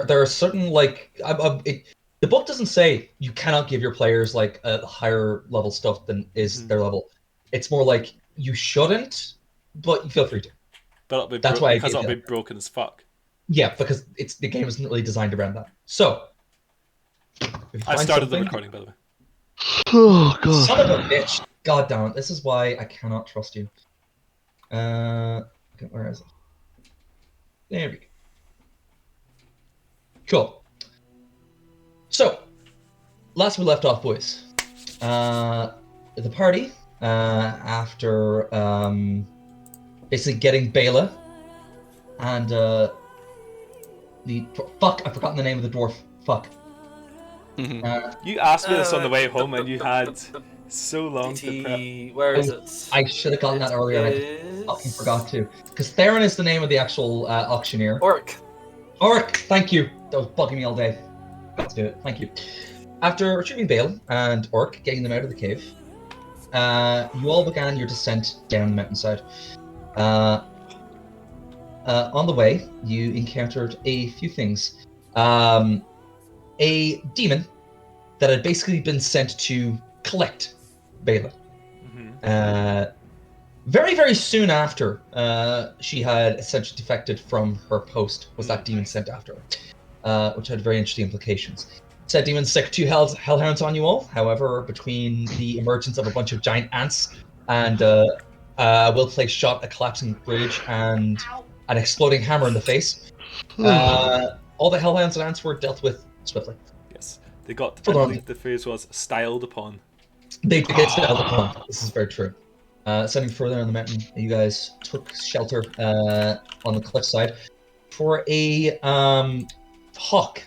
there are certain like the book doesn't say you cannot give your players like a higher level stuff than is their level. It's more like you shouldn't, but you feel free to. But it'll be That's why I because gave it'll you be that. broken as fuck. Yeah, because the game isn't really designed around that. So if you I find started the something, recording, by the way. Oh son of god. a bitch! God damn it! This is why I cannot trust you. Okay, where is it? There we go. Cool. So last we left off, boys. The party, after basically getting Bela and the fuck, I've forgotten the name of the dwarf. Fuck. You asked me this on the way home, and you had so long to prep. DT, where is it? I should have gotten that earlier, and I fucking forgot to. Because Theron is the name of the actual auctioneer. Orc. Orc, thank you. That was bugging me all day. Got to do it. Thank you. After retrieving Bale and Orc, getting them out of the cave, you all began your descent down the mountainside. On the way, you encountered a few things. A demon that had basically been sent to collect Bela. Very, very soon after she had essentially defected from her post, was that demon sent after her, which had very interesting implications. Said demon sick two hellhounds on you all. However, between the emergence of a bunch of giant ants and a well-placed shot, a collapsing bridge, and an exploding hammer in the face, all the hellhounds and ants were dealt with swiftly. Yes, they got. I Hold on. believe the phrase was "styled upon." They get styled upon. This is very true. Ascending further on the mountain, you guys took shelter on the cliffside for a hawk,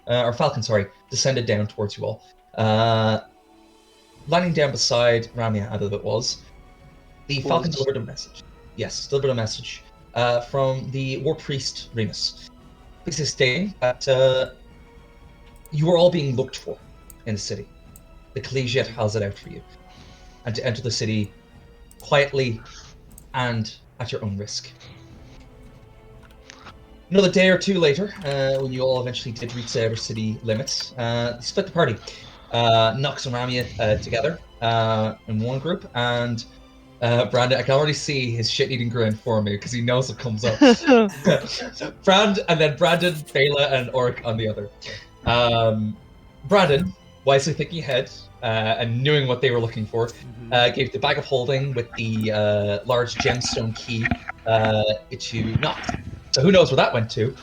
or falcon, sorry, descended down towards you all. Landing down beside Ramia, I believe it was. The falcon delivered a message. Yes, delivered a message from the war priest Remus. Basically stating that you are all being looked for in the city. The collegiate has it out for you. And to enter the city quietly and at your own risk. Another day or two later, when you all eventually did reach the outer city limits, split the party. Nux and Ramia together in one group, and Brandon, I can already see his shit-eating grin for me because he knows what comes up. Brandon, Bela, and Oric on the other. Brandon, wisely thinking ahead and knowing what they were looking for, gave the bag of holding with the large gemstone key to Nox. So who knows where that went to?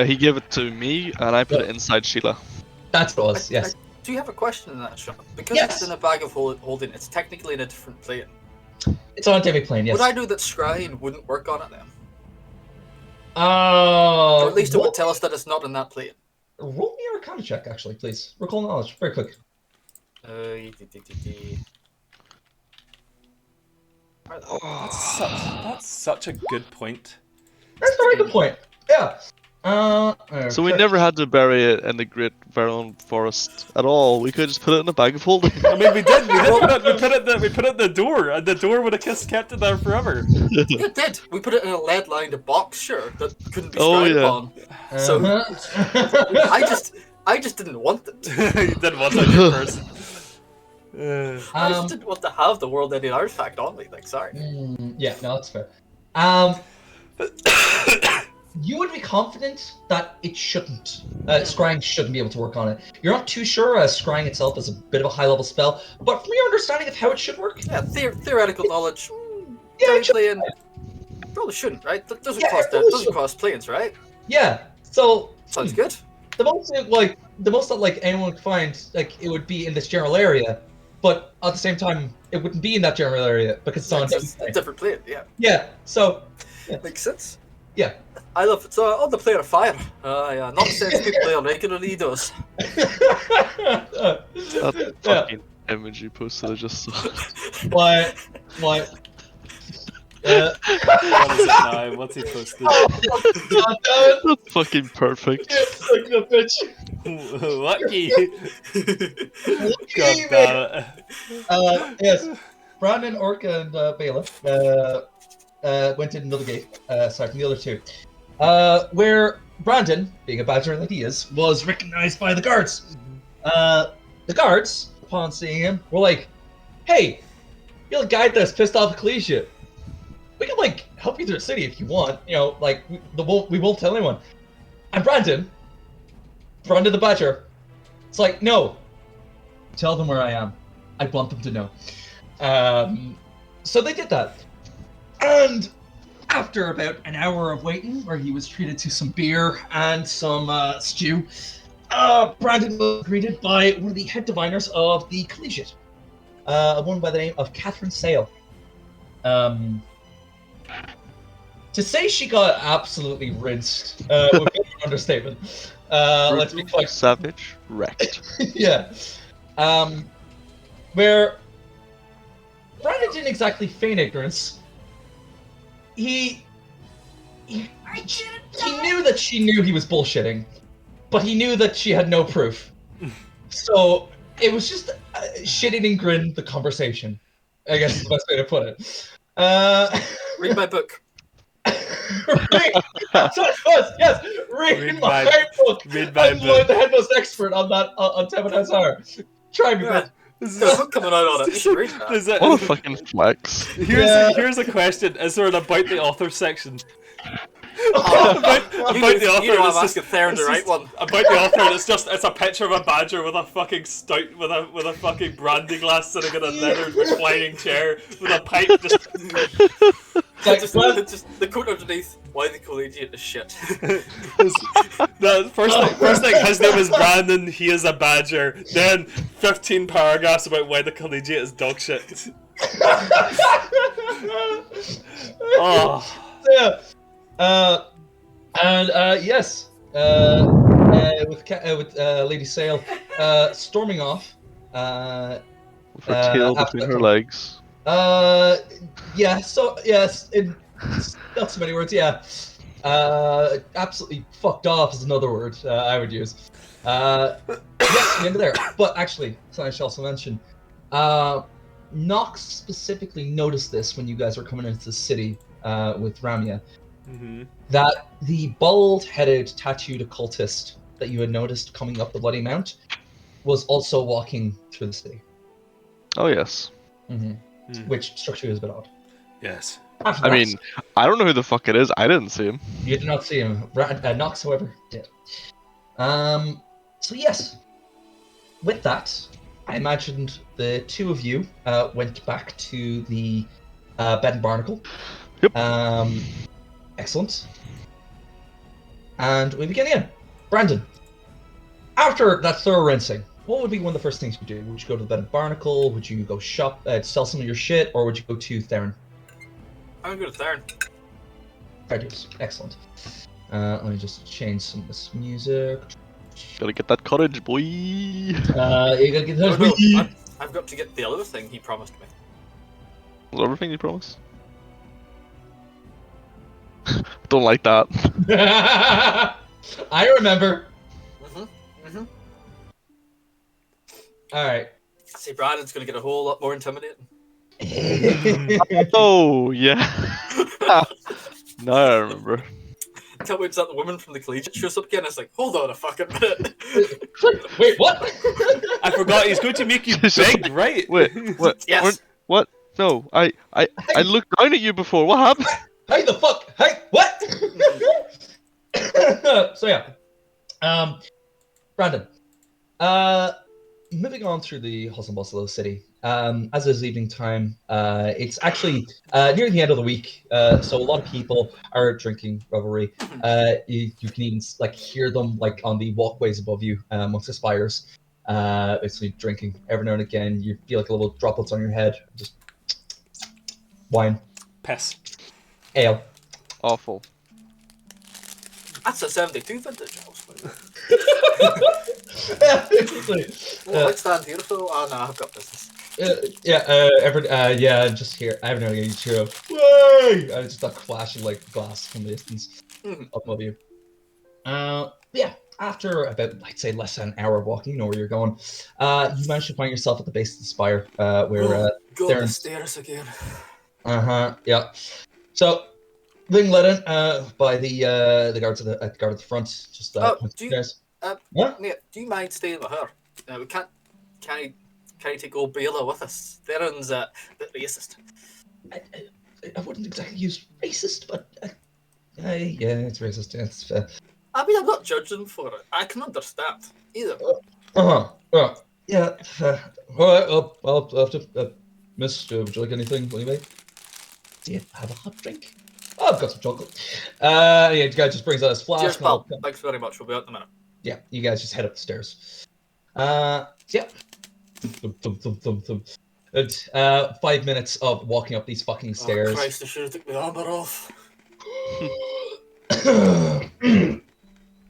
He gave it to me, and I put it inside Sheila. That's what it was, yes. Do you have a question in that shot? Because Yes. it's in a bag of holding, it's technically in a different plane. It's on a demi plane, yes. Would I know that scrying wouldn't work on it then? Oh. Or at least it would tell us that it's not in that plane. Roll me a Arcana check, actually, please. Recall knowledge, very quick. That's such a good point. That's a very good point. Yeah. So we never had to bury it in the Great Verone Forest at all. We could just put it in a bag of holding. I mean, we did. We put it in the door, and the door would have kept it there forever. It did. We put it in a lead-lined box, sure, that couldn't be scryed upon. So I just didn't want it. You didn't want that in person. I just didn't want to have the world-ending artifact on me. Like, sorry. Yeah, no, that's fair. You would be confident that it shouldn't. Scrying shouldn't be able to work on it. You're not too sure, scrying itself is a bit of a high-level spell, but from your understanding of how it should work... Yeah, theoretical knowledge. Yeah, playing. Probably shouldn't, right? That doesn't cross planes, right? Yeah, so... Sounds good. The most that anyone could find, it would be in this general area, but at the same time, it wouldn't be in that general area because it's on a different plane. Yeah. Yeah. So. Yeah. Makes sense. Yeah. I love it. So on the plane of fire, yeah, nonsense people play on regularly does. That fucking image you posted, I just saw. What? What is it now? What's he posted? That's fucking perfect. Like a bitch. Lucky. God damn it. Yes. Brandon, Orca, and Bela went in another gate, aside from the other two. Where Brandon, being a badger that he is, was recognized by the guards. The guards, upon seeing him, were like, "Hey, you're the guy that's pissed off the collegiate. We can like help you through the city if you want. You know, like we won't tell anyone." And Brandon the badger, it's like, "No, tell them where I am. I want them to know." So they did that, and after about an hour of waiting, where he was treated to some beer and some stew, Brandon was greeted by one of the head diviners of the collegiate, a woman by the name of Catherine Sale. To say she got absolutely rinsed would be an understatement. Let's be quite savage, wrecked. Yeah. Where Brandon didn't exactly feign ignorance. He knew that she knew he was bullshitting, but he knew that she had no proof. So it was just shit-eating grin the conversation, I guess is the best way to put it. Read my book. That's what it was, yes! Read my book! I'm the headmost expert on that, on Temenos Hour. Try me, bro. There's a book coming out on it. You should read that. What a fucking flex. Here's a question. Is there an about the author section? About the author, I'm asking Theron to write one. About the author, and it's a picture of a badger with a fucking stout with a fucking brandy glass sitting in a leather reclining chair with a pipe just the quote underneath, "Why the collegiate is shit." The first thing, his name is Brandon, he is a badger. Then 15 paragraphs about why the collegiate is dog shit. Oh. Yeah. Yes, with Lady Sale storming off. With her tail between her legs. Yeah. So yes, in not so many words. Yeah. Absolutely fucked off is another word I would use. Yes, the end of there. But actually, so I should also mention, Nox specifically noticed this when you guys were coming into the city with Ramya. Mm-hmm. That the bald-headed tattooed occultist that you had noticed coming up the Bloody Mount was also walking through the city. Oh yes. Mm-hmm. Which struck you as a bit odd. Yes. I mean, I don't know who the fuck it is. I didn't see him. You did not see him. Nox, however, did. So yes. With that, I imagined the two of you went back to the Bed and Barnacle. Yep. Excellent. And we begin again. Brandon, after that thorough rinsing, what would be one of the first things you do? Would you go to the Bed and Barnacle? Would you go shop, sell some of your shit? Or would you go to Theron? I'm gonna go to Theron. Fair dues. Excellent. Let me just change some of this music. Gotta get that cottage, boy. You gotta get that. No, I've got to get the other thing he promised me. Was everything you promised? Don't like that. I remember. Alright. See, Brandon's gonna get a whole lot more intimidating. Oh, yeah. Now I remember. Tell me it's that the woman from the collegiate shows up again. It's like, hold on a fucking minute. Wait, what? I forgot he's going to make you big, right? Wait, what? Yes. What? No, I looked down at you before. What happened? Hey, the fuck? Hey, what? So yeah, Brandon. Moving on through the hustle and bustle of the city. As it is evening time, it's actually near the end of the week, so a lot of people are drinking revelry. You can even like hear them like on the walkways above you, amongst the spires, basically drinking. Every now and again, you feel like a little droplets on your head. Just wine, piss, ale. Awful. That's a 72 vintage house. Let's stand here, so. Oh no, I've got business. Just here. I have no idea. True. Way! I just start flashing like glass from the distance up above you. Yeah. After about, I'd say, less than an hour of walking, you know where you're going. You manage to find yourself at the base of the spire, where go the stairs again. Yeah. So Being let in by the guards at the guard at the front. Just do you, what? mate, do you mind staying with her? We can't. Can you take old Bela with us? Theron's a bit racist. I wouldn't exactly use racist, but yeah, it's racist. Yeah, it's fair. I mean, I'm not judging for it. I can understand either. Yeah. All right. I'll have to. Miss, would you like anything? Anyway, do you have a hot drink? Oh, I've got some chocolate. Yeah, the guy just brings out his flask. Cheers, pal. Thanks very much. We'll be out in a minute. Yeah, you guys just head up the stairs. Yeah. And 5 minutes of walking up these fucking stairs. Oh, Christ, I should have took my armor off.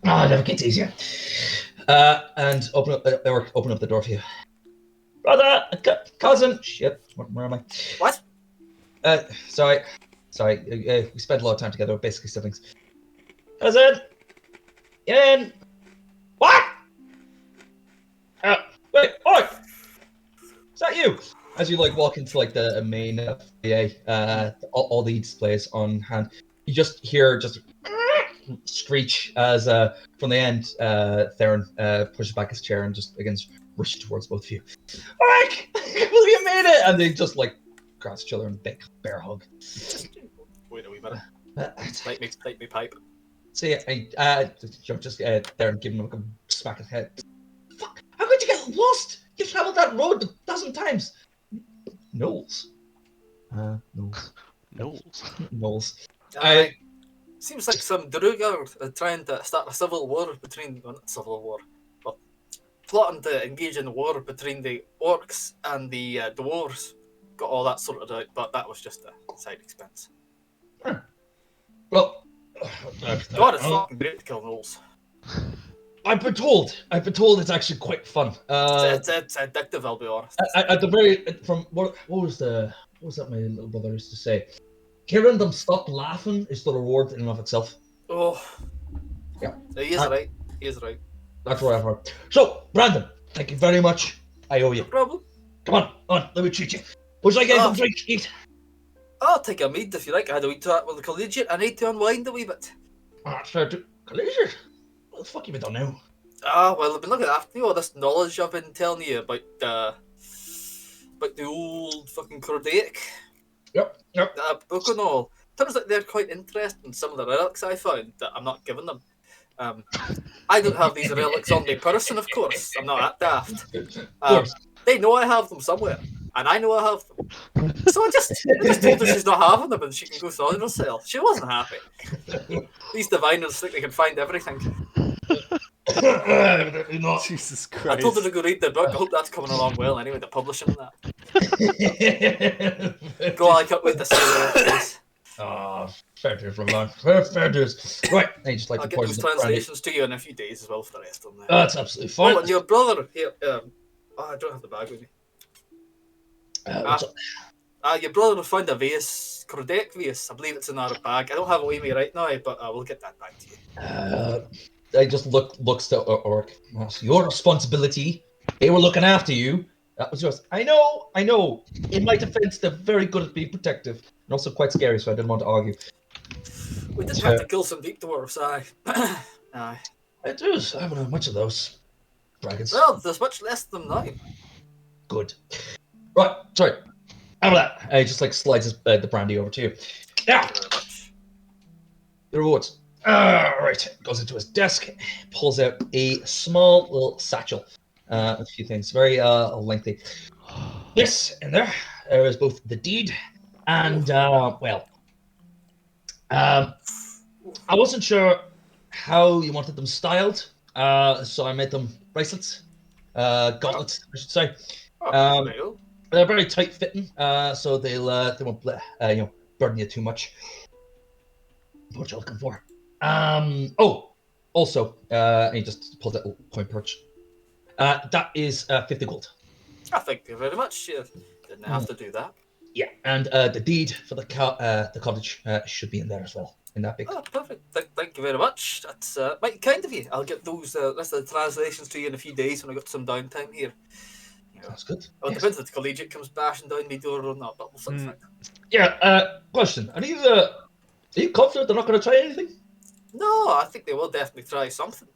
Never gets easier. And open up the door for you. Brother, cousin. Shit, where am I? What? Sorry. We spent a lot of time together. We're basically siblings. Cousin, in. What? Wait, oi! Is that you? As you walk into the main foyer, all the displays on hand, you just hear screech as from the end, Theron pushes back his chair and just begins rushing towards both of you. All right, I can't believe you made it! And they just grasp each other in a big bear hug. Wait a wee minute. Light me pipe. So yeah, just Theron giving him a smack his head. Fuck! How could you get lost? You've traveled that road 1,000 times. Knowles. Knowles. Seems like some Druggard are trying to start a civil war between... Well, not civil war, but plotting to engage in a war between the orcs and the dwarves. Got all that sorted out, but that was just a side expense. Well... God, it's fucking great to kill Knowles. I've been told it's actually quite fun. It's addictive, I'll be honest. At the very what was that my little brother used to say? Hearing them stop laughing is the reward in and of itself. Oh, yeah. He is right. He is right. That's what I've heard. So, Brandon, thank you very much. I owe you. No problem. Come on, let me treat you. Would you like anything to drink, eat? I'll take a mead if you like. I had a wee chat with the collegiate. I need to unwind a wee bit. Fair to collegiate. What the fuck have you done now? Well, I've been looking after you all this knowledge I've been telling you about the old fucking Cordaic. Yep. That book and all. Turns out they're quite interesting. Some of the relics I found that I'm not giving them. I don't have these relics on me person, of course. I'm not that daft. They know I have them somewhere, and I know I have them. So I just told her she's not having them and she can go through herself. She wasn't happy. These diviners think they can find everything. Jesus Christ. I told her to go read the book. I hope that's coming along well anyway, the publishing and that. God, I can't wait to see what it is. Fair dues, Roman. Fair dues. Right, I just I'll get those translations to you in a few days as well for the rest of them. That's absolutely fine. Oh, and your brother here. I don't have the bag with me. Your brother found a vase, Cordaic vase. I believe it's in our bag. I don't have it with me right now, but I will get that back to you. I just looks to Orc. Well, it's your responsibility. They were looking after you. That was yours. I know. In my defense, they're very good at being protective and also quite scary, so I didn't want to argue. We did have to kill some deep dwarves, aye. Aye. I do. I haven't had much of those dragons. Well, there's much less of them now. Good. Right, sorry. Out of that. I just slides the brandy over to you. Now, the rewards. Right. Goes into his desk, pulls out a small little satchel. A few things. Very lengthy. This in there. There is both the deed and I wasn't sure how you wanted them styled, so I made them bracelets, gauntlets, I should say. They're very tight fitting, so they won't burden you too much. What you're looking for. Also, he just pulled that little coin perch. That is 50 gold. Thank you very much. You didn't have to do that. Yeah, and the deed for the cottage should be in there as well, in that big. Oh, perfect. Thank you very much. That's mighty kind of you. I'll get those rest of the translations to you in a few days when I got some downtime here. That's good. Well, it depends if the collegiate comes bashing down my door or not, but we'll sort it out. Yeah, question. Are these Are you confident they're not going to try anything? No, I think they will definitely try something.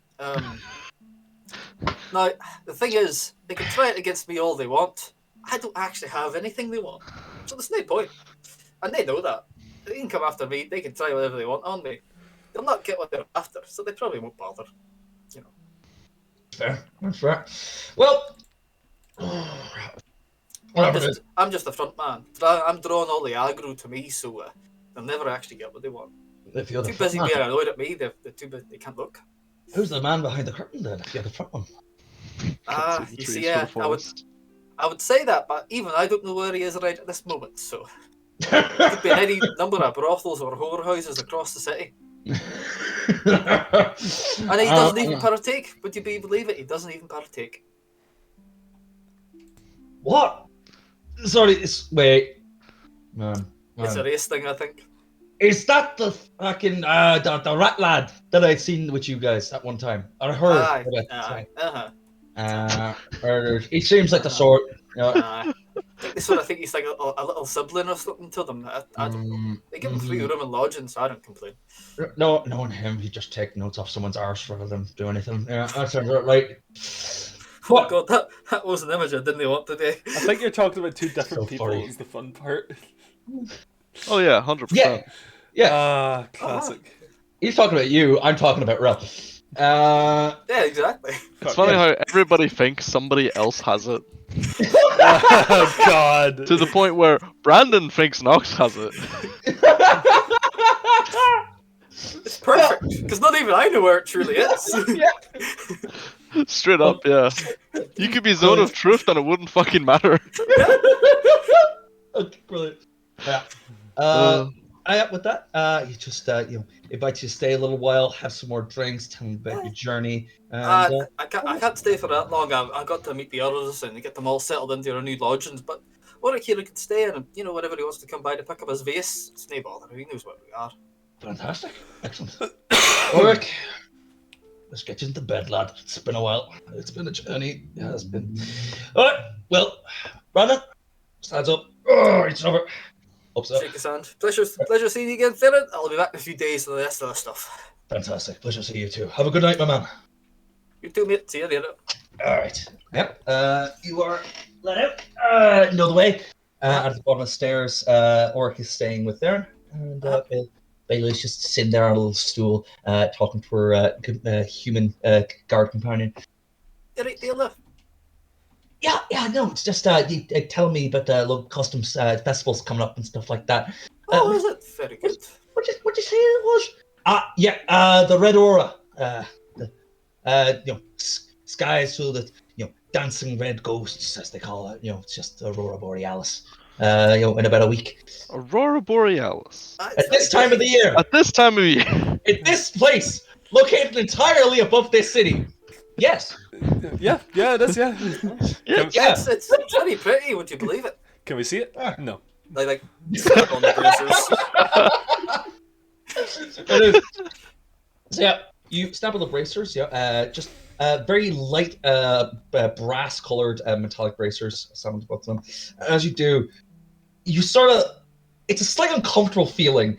Now, the thing is, they can try it against me all they want. I don't actually have anything they want. So there's no point. And they know that. They can come after me, they can try whatever they want on me. They'll not get what they're after, so they probably won't bother. You know. Fair. That's fair. Well, I'm just the front man. I'm drawing all the aggro to me, so they'll never actually get what they want. if you're the Too front busy man, being annoyed at me, they're too busy, they can't look. who's the man behind the curtain then? If you're the front one. You see, I would say that, but even I don't know where he is right at this moment, so... Could be any number of brothels or whorehouses across the city. And he doesn't even partake. Would you believe it? He doesn't even partake. What? Sorry, wait. Man. It's a race thing, I think. Is that the fucking the rat lad that I'd seen with you guys at one time? Or heard about he seems like the sort. You know. I think he's like a little sibling or something to them. I don't know. They give him free room and lodging, so I don't complain. No, knowing him, he'd just take notes off someone's arse rather than do anything. Yeah, that sounds right. Oh god, that was an image I didn't want today. I think you're talking about two different So people. funny. Is the fun part. Oh yeah, 100%. Yeah. Classic. He's talking about you. I'm talking about Rel. Yeah, exactly. It's funny how everybody thinks somebody else has it. Oh god. To the point where Brandon thinks Nox has it. It's perfect, because not even I know where it truly is. Straight up, yeah. You could be zone of truth and it wouldn't fucking matter. Okay, brilliant. Yeah. With that, you just invite you to stay a little while, have some more drinks, tell me about your journey. And, I can't stay for that long. I got to meet the others and get them all settled into their new lodgings. But Warwick here could stay in, and whenever he wants to come by to pick up his vase, it's no bother. He knows where we are. Fantastic, excellent. Warwick, let's get you into bed, lad. It's been a while. It's been a journey. Yeah, it's been. All right. Well, Brandon, stands up. Oh, it's over. Shake his hand. Pleasure seeing you again, Theron. I'll be back in a few days for the rest of the stuff. Fantastic. Pleasure to see you too. Have a good night, my man. You too, mate. See you later. All right. Yep. You are let out. Know the way. At the bottom of the stairs, Oric is staying with Theron, and Bailey's just sitting there on a little stool, talking to her human guard companion. You right there, love? Yeah, no, it's just you tell me about little customs festivals coming up and stuff like that. Oh, is it? Very good. What you say it was? The Red Aura. Skies filled with dancing red ghosts, as they call it. It's just Aurora Borealis. In about a week. Aurora Borealis. At this time of the year. At this time of year. In this place, located entirely above this city. Yes. Yeah, it is. Yeah. It's very pretty. Would you believe it? Can we see it? No. Like step on the bracers. It is. So yeah, you step on the bracers. Yeah, just very light brass-colored metallic bracers. Some of them. As you do, you sort of. It's a slightly uncomfortable feeling,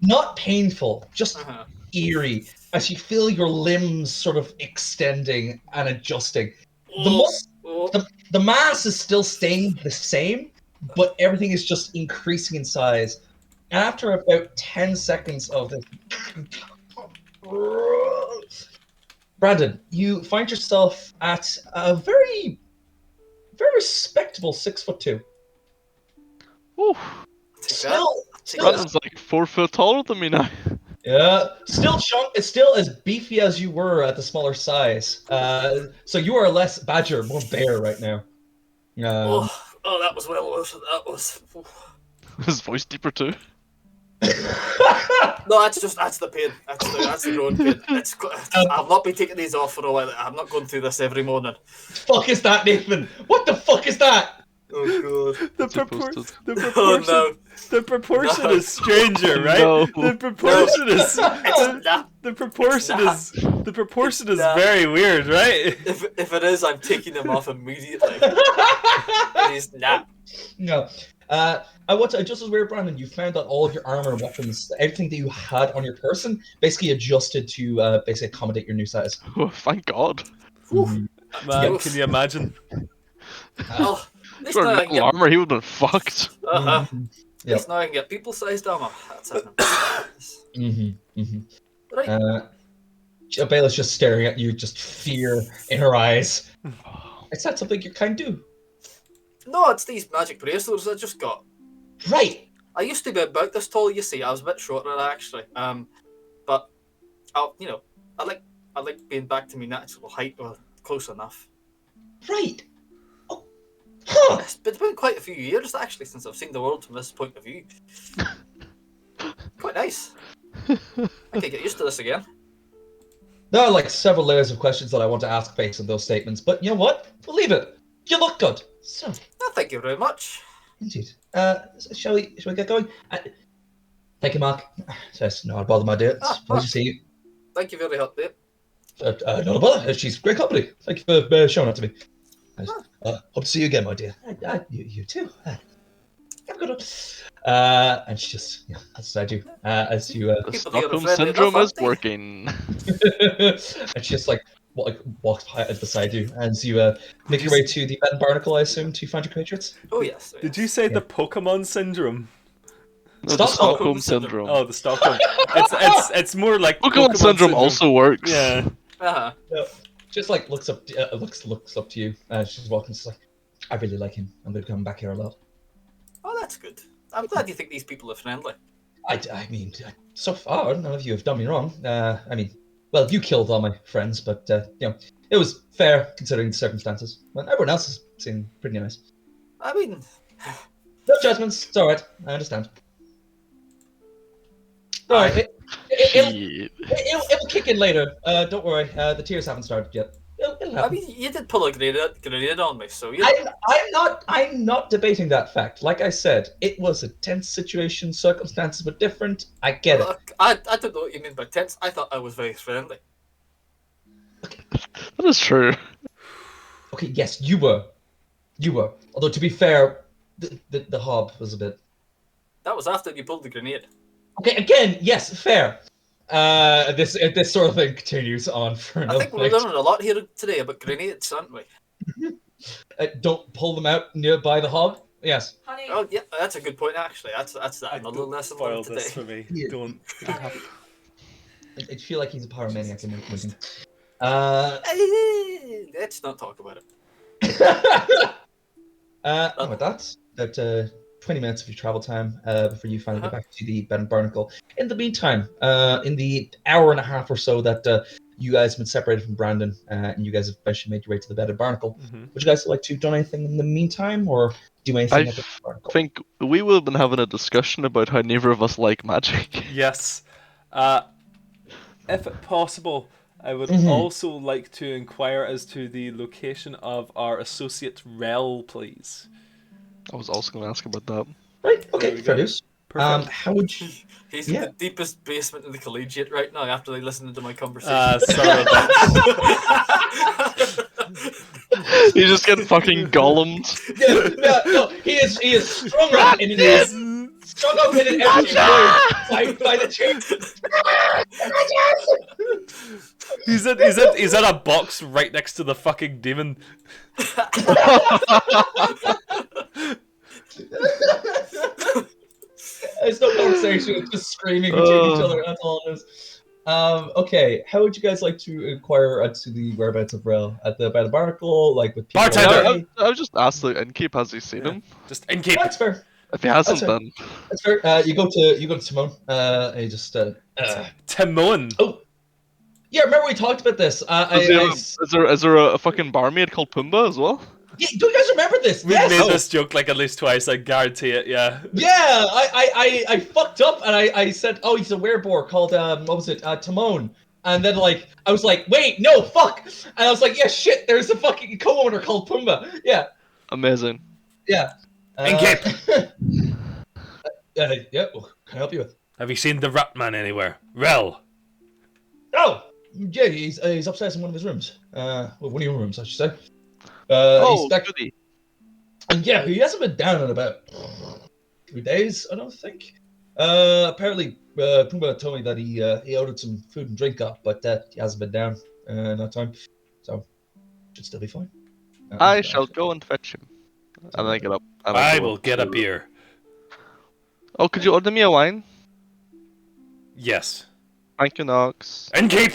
not painful, just eerie, as you feel your limbs sort of extending and adjusting. The mass is still staying the same, but everything is just increasing in size. And after about 10 seconds of this, Brandon, you find yourself at a very, very respectable 6'2". Ooh. Still Brandon's like 4 foot taller than me now. Yeah, still as beefy as you were at the smaller size. So you are less badger, more bear right now. That was well worth it. That was. His voice deeper too. No, that's the pain. That's the growing pain. I've not been taking these off for a while. I'm not going through this every morning. Fuck is that, Nathan? What the fuck is that? Oh god. The proportion. Oh no. The proportion is stranger, right? No. The proportion is. It's not. The proportion is very weird, right? If it is, I'm taking them off immediately. He's not. No. What's just as weird, Brandon? You found that all of your armor, weapons, everything that you had on your person, basically adjusted to basically accommodate your new size. Oh, thank God. Whew. Man, Oof. can you imagine? Oh, at least For now I can little get. armor, he would have been fucked. Uh-huh. Mhm. At least now I can get people-sized armor. That's an Right. Bayla's just staring at you, just fear in her eyes. Is that something you can do? No, it's these magic bracelets I just got. Right. I used to be about this tall, you see. I was a bit shorter actually. But I like being back to my natural height, or close enough. Right. Oh. Huh. It's been quite a few years actually since I've seen the world from this point of view. Quite nice. I could get used to this again. There are like several layers of questions that I want to ask based on those statements, but you know what? We'll leave it. You look good. So, Oh, thank you very much. indeed. Shall we get going? Thank you, Mark. Says no, I'll bother my dear. It's a pleasure to see you. Thank you very much, babe. Not a bother. She's great company. Thank you for showing up to me. Hope to see you again, my dear. You too. Have a good one. And she just, that's what I do. As you, The People here are Stockholm friendly syndrome enough, is aren't they? working. and she just like walks beside you as you make your way to the bed and barnacle, I assume, to find your compatriots. Oh yes. Did you say the Pokemon syndrome? No, the Stockholm Stockholm syndrome. Oh, the Stockholm. It's more like Pokemon syndrome also works. Yeah. Uh-huh. Just like looks up to you. She's walking. She's like, I really like him. I'm gonna come back here a lot. Oh, that's good. I'm glad you think these people are friendly. I mean, so far none of you have done me wrong. I mean, well, you killed all my friends, but it was fair considering the circumstances. Well, everyone else has seemed pretty nice. I mean, No judgments. It's all right. I understand. All right. It'll kick in later. Don't worry. The tears haven't started yet. It'll happen. I mean, you did pull a grenade on me, so you. I'm not debating that fact. Like I said, it was a tense situation. Circumstances were different. I get it. Look, I don't know what you mean by tense. I thought I was very friendly. That is true. Okay, yes, you were. Although to be fair, the hob was a bit. That was after you pulled the grenade. Okay, again, yes, fair. This sort of thing continues on for I another think we're night. learning a lot here today about grenades, aren't we? Don't pull them out nearby the hob. Yes. Honey. Oh yeah, that's a good point actually. That's another lesson Spoil learned this today. for me. Yeah. Don't. I feel like he's a pyromaniac in this movie. Let's not talk about it. With that 20 minutes of your travel time before you finally get back to the bed and barnacle. In the meantime, in the hour and a half or so that you guys have been separated from Brandon, and you guys have eventually made your way to the bed and barnacle, would you guys like to do anything in the meantime, or do anything at the barnacle? I think we will have been having a discussion about how neither of us like magic. Yes. If possible, I would also like to inquire as to the location of our associate Rel, please. I was also going to ask about that. Right, okay, There we fair go. news. Perfect. How would you... He's in the deepest basement in the collegiate right now after they listened to my conversation. Son of a bitch. He's just getting fucking golemed. No, he is strung up in an empty void by the two. He's in a box right next to the fucking demon. It's no conversation, it's just screaming between each other, that's all it is. Okay, how would you guys like to inquire as to the whereabouts of Rel? By the barnacle, like with people? Bartender! I would just ask the innkeep, has he seen him? Just innkeep. That's fair. If he hasn't, That's then That's fair. You go to Timon. And you just Timon. Oh, yeah. Remember we talked about this. is there a fucking barmaid called Pumbaa as well? Yeah, do you guys remember this? We've Yes. made this joke like at least twice, I guarantee it, yeah. Yeah, I fucked up and I said, oh, he's a werebore called what was it, Timon. And then like I was like, wait, no, fuck. And I was like, yeah, shit. There's a fucking co-owner called Pumbaa. Yeah. Amazing. Yeah. Innkeep. Yeah. Well, can I help you with? Have you seen the Rat Man anywhere? Rel. Oh, yeah. He's upstairs in one of his rooms. Well, one of your rooms, I should say. Oh, he's back. goody. And yeah, he hasn't been down and about. days, I don't think. Apparently, Pumbaa told me that he ordered some food and drink up, but he hasn't been down in that time, so should still be fine. I shall go and fetch him. And I get up. And I I go will get a beer. Oh, could you order me a wine? Yes. Thank you, Nox. And keep.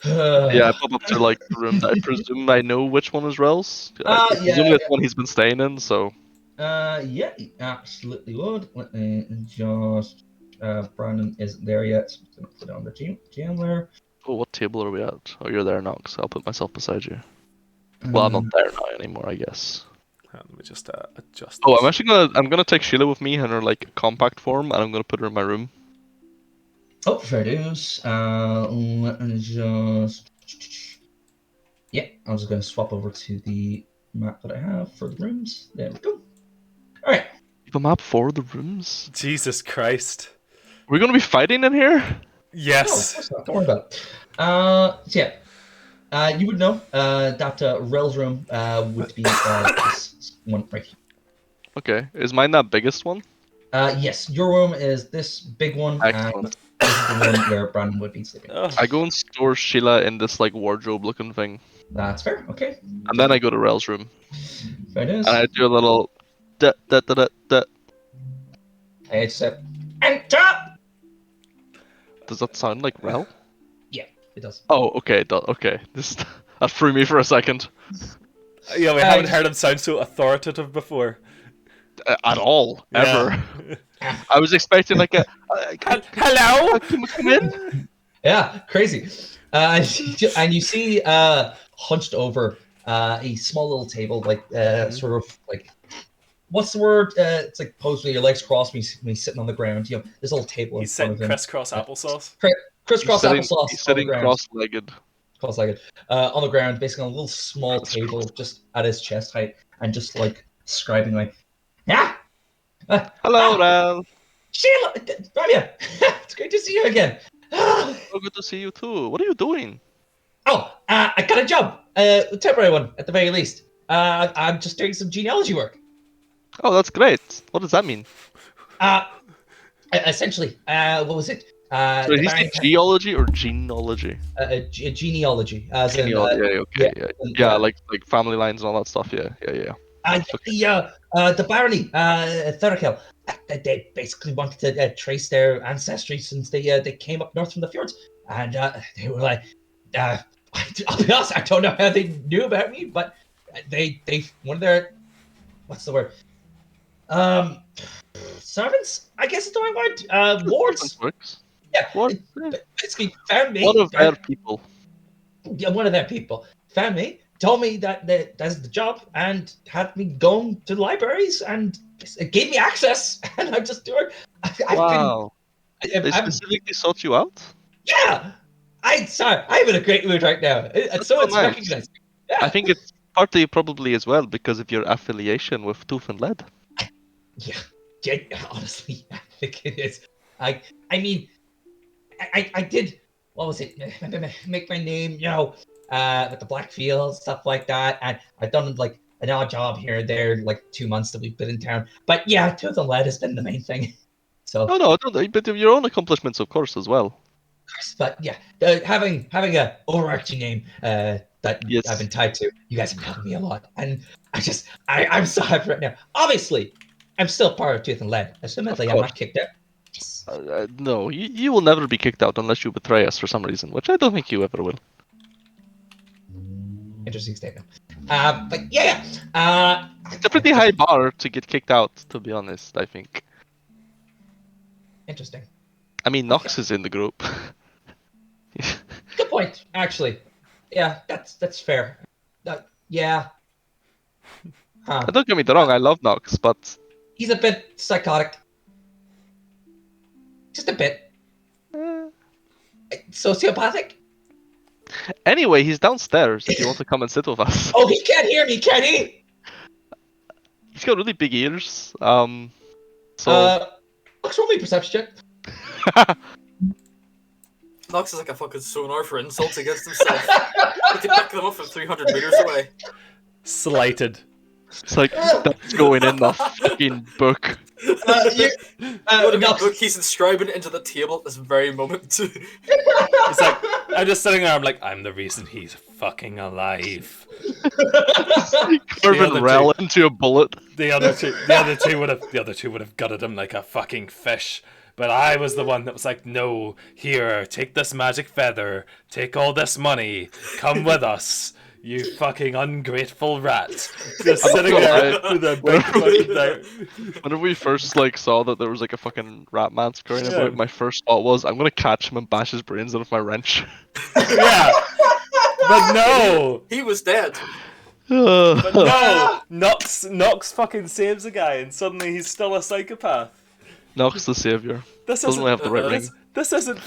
Yeah, I pop up to like the room that I presume I know which one is Rel's. I presume yeah. it's one he's been staying in, so. Yeah, he absolutely would. Let me just. Brandon isn't there yet, so I'm gonna put it on the GM there. Oh, what table are we at? Oh, you're there, Nox. I'll put myself beside you. Well, I'm not there now anymore, I guess. Let me just adjust. Oh, this. I'm gonna take Sheila with me in her like compact form, and I'm gonna put her in my room. Oh, fair dues. Let me just. Yeah, I'm just gonna swap over to the map that I have for the rooms. There we go. All right. You have a map for the rooms? Jesus Christ. We're gonna be fighting in here? No, of Yes. course not. Don't worry about it. So yeah, you would know that Rel's room would be this one right here. Okay. Is mine that biggest one? Yes, your room is this big one, and Excellent. this is the one where Brandon would be sleeping. Oh, I go and store Sheila in this like wardrobe looking thing. That's fair. Okay. And then I go to Rel's room. Fair dues. And I do a little da. It's enter. Does that sound like Rel? Yeah, it does. Oh, okay, okay. That threw me for a second. yeah, we haven't heard him sound so authoritative before. At all, Yeah. ever. I was expecting like a Hello. come in. Yeah, crazy. And you see hunched over a small little table, like sort of like what's the word? It's like posed with your legs crossed when he's sitting on the ground. You know, this little table in He's front sitting of him. crisscross applesauce. Crisscross applesauce He's on the sitting ground. cross-legged. Cross-legged on the ground, basically on a little small table just at his chest height, and just like scribing like, yeah. Hello, Rel. Sheila, Rabia, it's great to see you again. So good to see you too. What are you doing? Oh, I got a job, a temporary one at the very least. I'm just doing some genealogy work. Oh, that's great. What does that mean? Essentially, what was it? So did he say geology or genealogy? Genealogy, as Genealogy, in, yeah, like family lines and all that stuff. Yeah. The barony, Thurkill, they basically wanted to trace their ancestry since they came up north from the fjords, and they were like, I'll be honest, I don't know how they knew about me, but they one of their, what's the word? Servants, I guess is the right word. Wards. Yeah, What? basically found me. One of their people. Yeah, one of their people found me, told me that that's the job, and had me going to libraries, and it gave me access, and I'm just doing. Wow. They specifically sought you out? Yeah, I'm in a great mood right now. That's So so it's nice. recognized. Yeah. I think it's partly probably as well because of your affiliation with Tooth and Lead. Yeah, honestly, I think it is. I mean, I did, what was it? Make my name, with the Blackfield, stuff like that. And I've done like an odd job here and there, like 2 months that we've been in town. But yeah, Tooth and Lead has been the main thing. So. No, but your own accomplishments, of course, as well. But yeah, having a overarching name that Yes. I've been tied to, you guys have helped me a lot, and I'm so happy right now. Obviously, I'm still part of Tooth and Lead. Assumedly, I'm not kicked out. Yes. No, you will never be kicked out unless you betray us for some reason, which I don't think you ever will. Interesting statement. But yeah. It's a pretty high bar to get kicked out, to be honest, I think. Interesting. I mean, Nox is in the group. Good point, actually. Yeah, that's fair. Yeah. Huh. Don't get me wrong, I love Nox, but He's a bit psychotic. Just a bit. Sociopathic? anyway, he's downstairs if you want to come and sit with us. Oh, he can't hear me, can he? He's got really big ears. So Looks roll me perception check. Nox is like a fucking sonar for insults against himself. We can pick them up from 300 meters away. Slighted. It's like, that's going in the fucking book. What a Nox, book he's inscribing it into the table at this very moment. It's like I'm just sitting there. I'm like, I'm the reason he's fucking alive. Carving Rel into a bullet. The other two would have gutted him like a fucking fish. But I was the one that was like, no, here, take this magic feather, take all this money, come with us, you fucking ungrateful rat. Just sitting there with a big fucking thing. Whenever we first like saw that there was like a fucking rat man scurrying about, my first thought was, I'm gonna catch him and bash his brains out with my wrench. Yeah, but no. He was dead. But no, Nox fucking saves a guy, and suddenly he's still a psychopath. Nox the savior. This Doesn't isn't really have the right ring. This isn't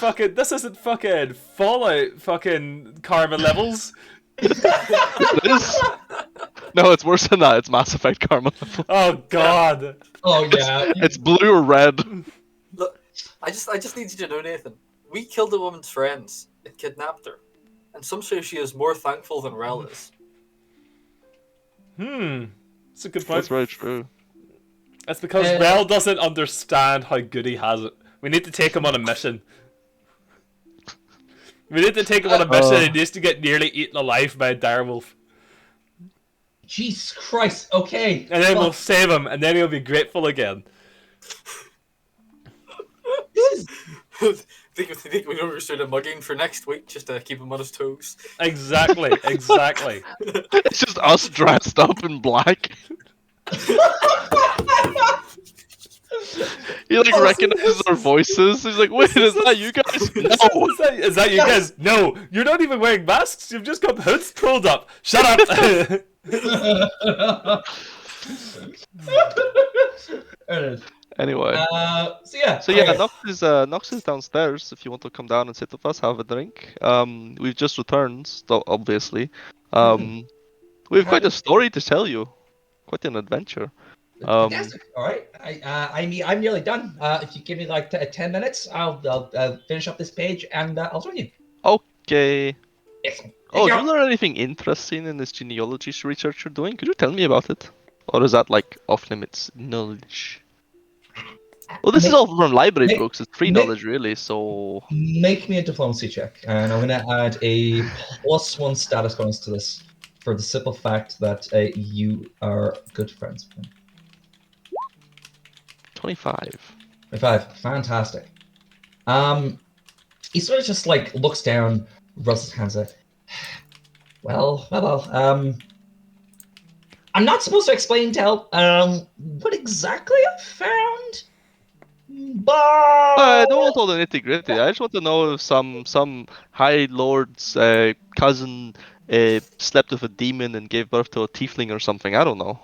fucking Fallout fucking karma levels. It is. No, it's worse than that. It's Mass Effect karma level. Oh god. oh yeah. It's blue or red. Look, I just need you to know, Nathan. We killed a woman's friends and kidnapped her, and some say she is more thankful than Rel is. That's a good point. That's very true. It's because Rel doesn't understand how good he has it. We need to take him on a mission. We need to take him on a mission. He needs to get nearly eaten alive by a direwolf. Jesus Christ. Okay. And then we'll save him, and then he'll be grateful again. Think we understood a mugging for next week just to keep him on his toes. Exactly. It's just us dressed up in black. He like recognizes our voices. He's like, "Wait, is that you guys?" No. Is that you guys? No, you're not even wearing masks. You've just got hoods pulled up. Shut up. Anyway. So yeah. Nox is downstairs. If you want to come down and sit with us, have a drink. We've just returned, obviously. We have quite a story to tell you. Quite an adventure. Fantastic. All right. I'm nearly done. If you give me like 10 minutes, I'll finish up this page and I'll join you. Okay. Excellent. Oh, do you learn anything interesting in this genealogy research you're doing? Could you tell me about it? Or is that like off limits knowledge? Well, this is all from library books. It's free knowledge, really. So make me a diplomacy check, and I'm going to add a +1 status bonus to this for the simple fact that you are good friends with him. 25. 25. Fantastic. He sort of just like looks down, rubs his hands out. Well. I'm not supposed to explain, tell, what exactly I found, but I don't want all the nitty gritty. I just want to know if some high lord's cousin slept with a demon and gave birth to a tiefling or something. I don't know.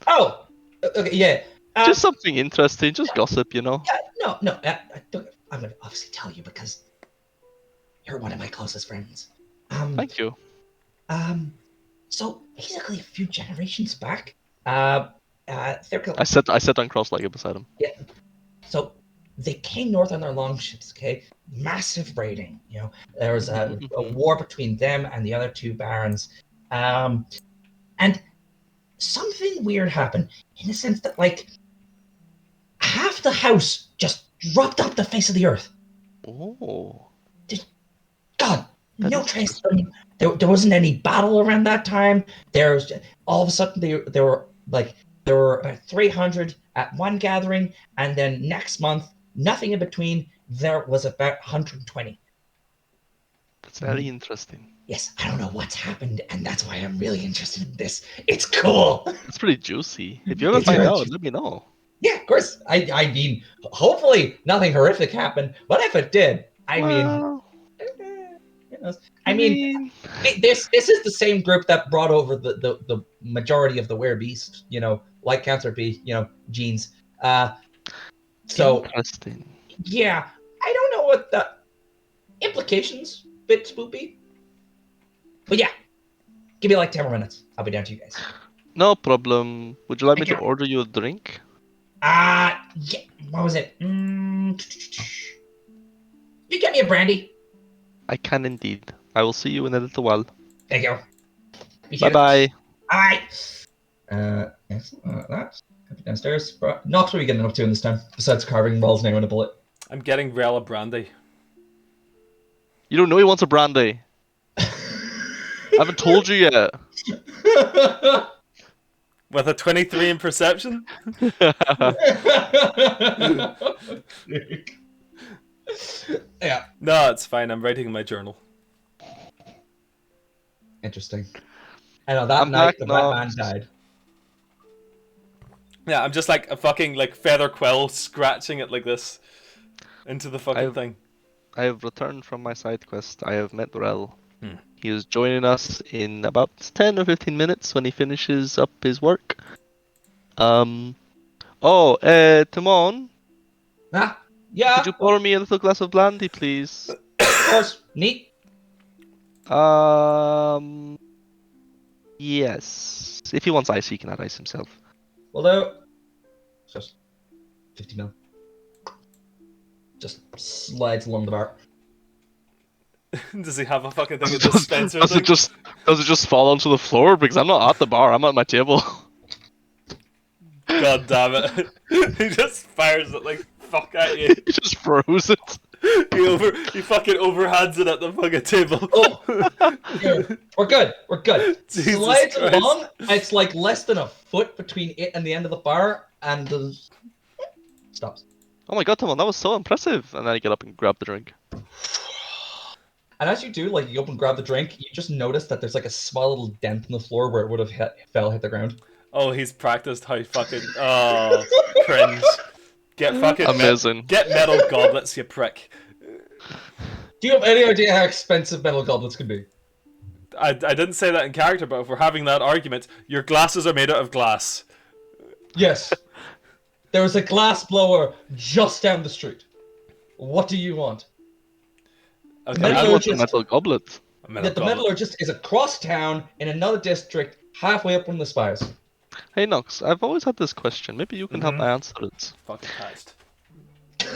Oh, okay, yeah. Just something interesting, just gossip, you know. Yeah, no. I'm gonna obviously tell you because you're one of my closest friends. Thank you. So basically, a few generations back, I sat on cross-legged beside him. Yeah. So they came north on their longships. Okay, massive raiding. You know, there was a war between them and the other two barons, and something weird happened in the sense that like half the house just dropped off the face of the earth. Oh. God, no trace of them. There wasn't any battle around that time. There was all of a sudden there were about 300 at one gathering, and then next month, nothing in between. There was about 120. That's very interesting. Yes, I don't know what's happened, and that's why I'm really interested in this. It's cool. It's pretty juicy. If you ever find out, let me know. Yeah, of course. I mean, hopefully nothing horrific happened, but if it did, this is the same group that brought over the majority of the werebeast, like lycanthropy, genes. So interesting. Yeah, I don't know what the implications bit spoopy, but yeah, give me like 10 more minutes. I'll be down to you guys. No problem. Would you like me to order you a drink? Yeah. What was it? You get me a brandy. I can indeed. I will see you in a little while. There you go. Bye-bye. All right. Excellent. That. Downstairs. Knox, what are you getting up to in this time? Besides carving Rel's name in a bullet. I'm getting Rel a brandy. You don't know he wants a brandy. I haven't told you yet. With a 23 in perception? Yeah. No, it's fine. I'm writing in my journal. Interesting. I know that I'm night back the now. Batman died. Yeah, I'm just like a fucking like feather quill scratching it like this into the fucking I've- thing. I have returned from my side quest. I have met Rel. Hmm. He is joining us in about 10 or 15 minutes when he finishes up his work. Timon, Ah, yeah. could you pour me a little glass of brandy, please? Of course. Neat. Yes. If he wants ice, he can add ice himself. Although, just 50 mil. Just slides along the bar. Does he have a fucking thing, a dispenser Does thing? it just fall onto the floor? Because I'm not at the bar, I'm at my table. God damn it. He just fires it like fuck at you. He just froze it. He fucking overhands it at the fucking table. Oh, here. We're good. We're good. Jesus Slides Christ. along. It's like less than a foot between it and the end of the bar, and the stops. Oh my god, Timon, that was so impressive. And then I get up and grab the drink. And as you do, like you go up and grab the drink, you just notice that there's like a small little dent in the floor where it would have hit the ground. Oh, he's practiced how fucking cringe. Get fucking Amazing. get metal goblets, you prick. Do you have any idea how expensive metal goblets can be? I didn't say that in character, but if we're having that argument, your glasses are made out of glass. Yes. There was a glass blower just down the street. What do you want? Okay, Metal I I'm- want a just- metal goblet. a metal The goblet. metallurgist is across town in another district, halfway up one of the spires. Hey Nox, I've always had this question. Maybe you can help me answer it. Fucking Christ.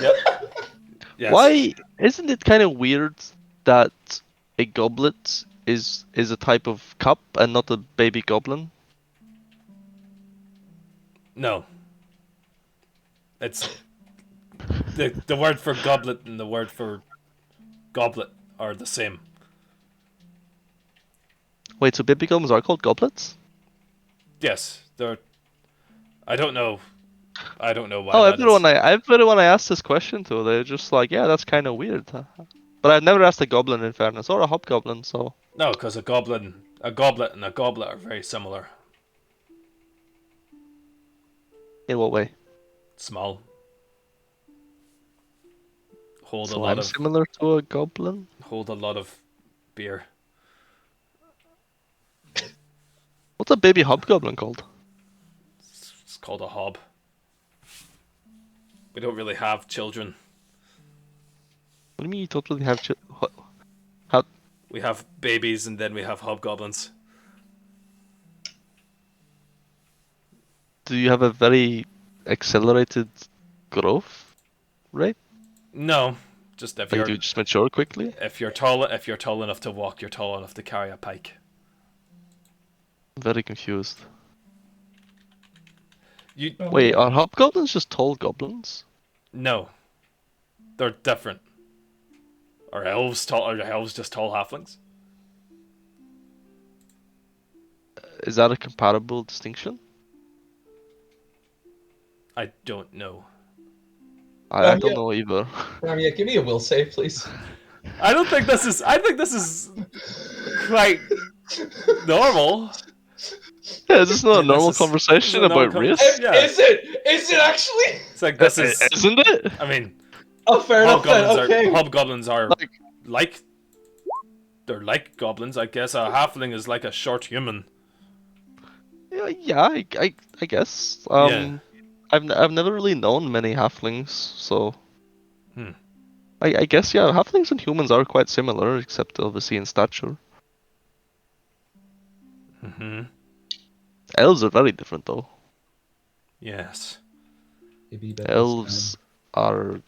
Yep. Yes. Why isn't it kind of weird that a goblet is a type of cup and not a baby goblin? No. It's the word for goblet and the word for goblet are the same. Wait, so baby goblins are called goblets? Yes, they're. I don't know. I don't know why. Oh, that is. everyone I asked this question to, they're just like, yeah, that's kind of weird. But I've never asked a goblin in fairness, or a hobgoblin, so. No, because a goblet, and a goblet are very similar. In what way? Small. Hold a So lot I'm of similar to a goblin? beer. What's a baby hobgoblin called? It's called a hob. We don't really have children. What do you mean you don't really have How? We have babies and then we have hobgoblins. Do you have a very accelerated growth rate? No, just if Like, you're do you just mature quickly? if you're tall enough to walk, you're tall enough to carry a pike. I'm very confused. You Wait, are hobgoblins just tall goblins? no, they're different. Are elves just tall halflings? Is that a comparable distinction? I don't know. I Yeah. don't know either. Yeah, give me a will save, please. I don't think this is. I think this is quite normal. Yeah, is this not a This normal is- conversation this is a about normal race? Yeah. Is it? Is it actually? It's like this is. Isn't it? I mean, Oh, fair enough then. hobgoblins are Like- like they're like goblins. I guess a halfling is like a short human. Yeah, I guess. Yeah. I've never really known many halflings, so. Hmm. I guess yeah, halflings and humans are quite similar, except obviously in stature. Mm-hmm. Elves are very different though. Yes. Elves are.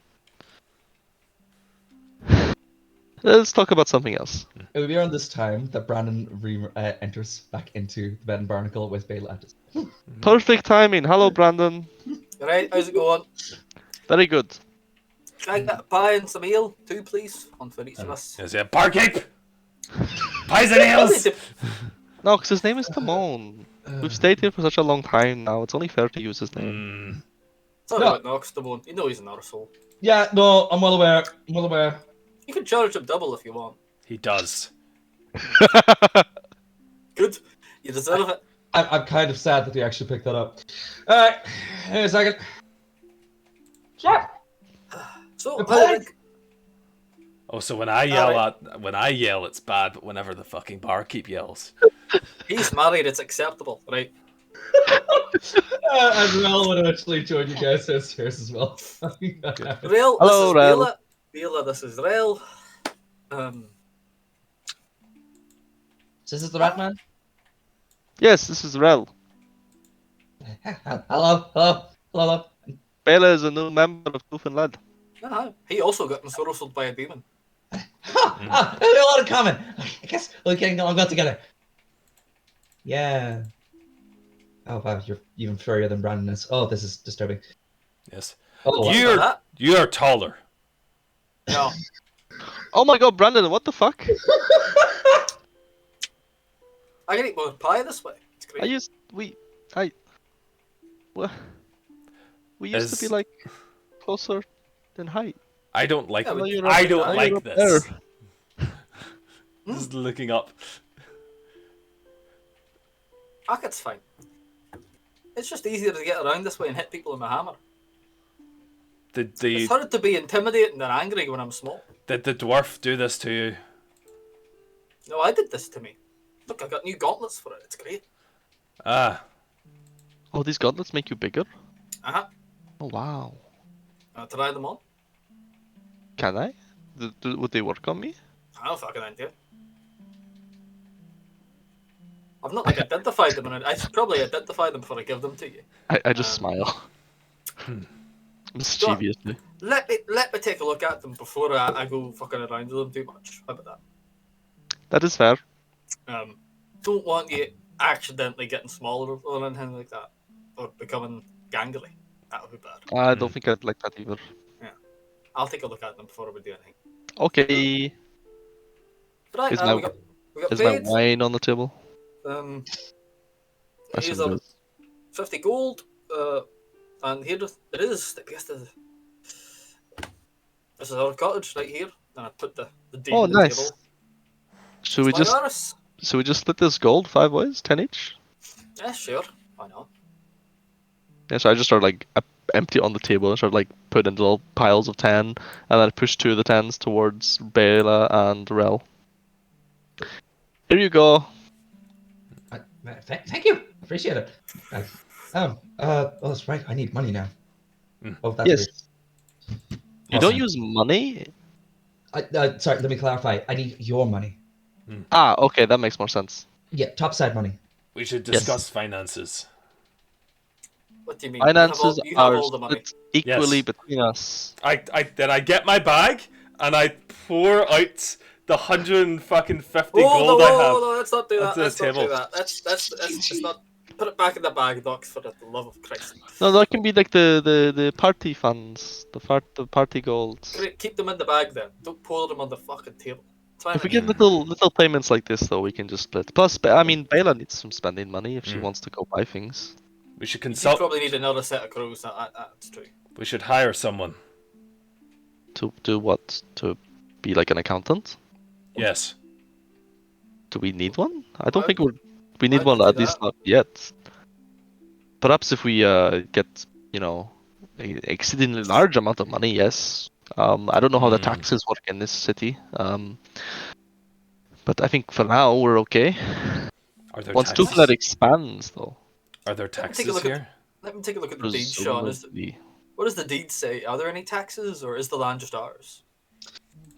Let's talk about something else. It would be around this time that Brandon enters back into the bed and barnacle with Bela at his. Perfect timing. Hello, Brandon. Right, how's it going? Very good. Can I get a pie and some ale, 2 please? One for each of us. Is it barkeep? Pies and ales. No, because his name is Timon. We've stayed here for such a long time now. It's only fair to use his name. Sorry No. about Knox, Damone. You know he's an arsehole. Yeah, no, I'm well aware. I'm well aware. You can charge him double if you want. He does. Good. You deserve it. I'm kind of sad that he actually picked that up. Alright, hang on a second. Yeah. So, The how pie. did Oh, so when I yell, it's bad, but whenever the fucking barkeep yells, he's married, it's acceptable, right? And Rel would actually join you guys downstairs as well. Rail, Hello, this is Rel. Bela. Bela, this is Rail. This is the rat man? Yes, this is Rel. Hello, hello, hello. Bela is a new member of Goof and Lad. He also got ensorcelled by a demon. Ah, there's a lot in common. I guess we're getting along well together. Yeah. Oh wow, you're even furrier than Brandon is. Oh, this is disturbing. yes, Oh, wow. You- that? you're taller. No. Oh my god, Brandon, what the fuck? I can eat more pie this way. It's great. What? We used to be Is- like closer in height. I don't like. Yeah, but you're I up- don't now like you're up this. there. Just looking up. It's fine. It's just easier to get around this way and hit people with my hammer. It's Did hard to be intimidating and angry when I'm small. the dwarf do this to you? No, I did this to me. Look, I got new gauntlets for it. It's great. Ah, Oh, these gauntlets make you bigger? Uh-huh. Oh wow. Try them on. Can I? Would they work on me? I don't fucking idea. I've not like identified them, and I should probably identify them before I give them to you. I just smile. Mischievously. Let me take a look at them before I go fucking around with them too much. How about that? That is fair. Don't want you accidentally getting smaller or anything like that, or becoming gangly. That would be bad. I don't think I'd like that either. I'll take a look at them before we do anything. Okay. Right, Is my- we got Is my paid. wine on the table? I Here's suppose. 50 gold, and here it is. This is our cottage right here, and I put the deed Oh, on the nice. table. Should we It's my just Iris. split this gold 5 ways, 10 each? Yeah, sure. Why not? Yeah, so I just start like empty on the table and start like put into little piles of 10, and then I push 2 of the 10s towards Bela and Rel. Here you go. Thank you. Appreciate it. Oh, that's right. I need money now. Oh, that's Yes. weird. You don't use money? Sorry, let me clarify. I need your money. Ah, okay, that makes more sense. Yeah, topside money. we should Yes. discuss finances. What do you mean? Finances you have are all the money. split equally Yes. between us. I get my bag and I pour out the 150 Oh, gold no, I have. no, let's not do that. onto the Let's not do table. that. That's not. Put it back in the bag, Docs, for the love of Christ. No, that can be like the party funds, the party golds. Great, keep them in the bag then. Don't pour them on the fucking table. Try If we and get little payments like this, though, we can just split. Plus, I mean, Bela needs some spending money if she wants to go buy things. We should you consult. probably need another set of crows. That's true. We should hire someone. To do what? To be like an accountant? Yes. Do we need one? I don't Why think would- we need why one, would at do least that? not yet. Perhaps if we get, an exceedingly large amount of money, yes. I don't know how the taxes work in this city. But I think for now we're okay. Are there Once taxes? Tuflet expands, though. Are there take a taxes look at- here? Let me take a look at the deed, Sean. Presumably. What does the deed say? Are there any taxes, or is the land just ours?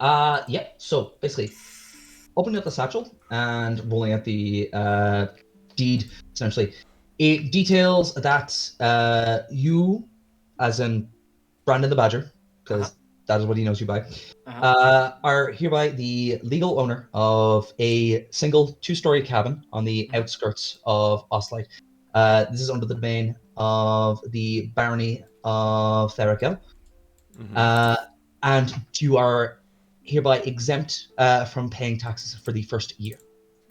Yeah. So basically, opening up the satchel and rolling out the deed, essentially, it details that you, as in Brandon the Badger, because that is what he knows you by, Uh-huh. are hereby the legal owner of a single 2-story cabin on the outskirts of Oslite. This is under the domain of the Barony of Therakel. And you are hereby exempt from paying taxes for the first year.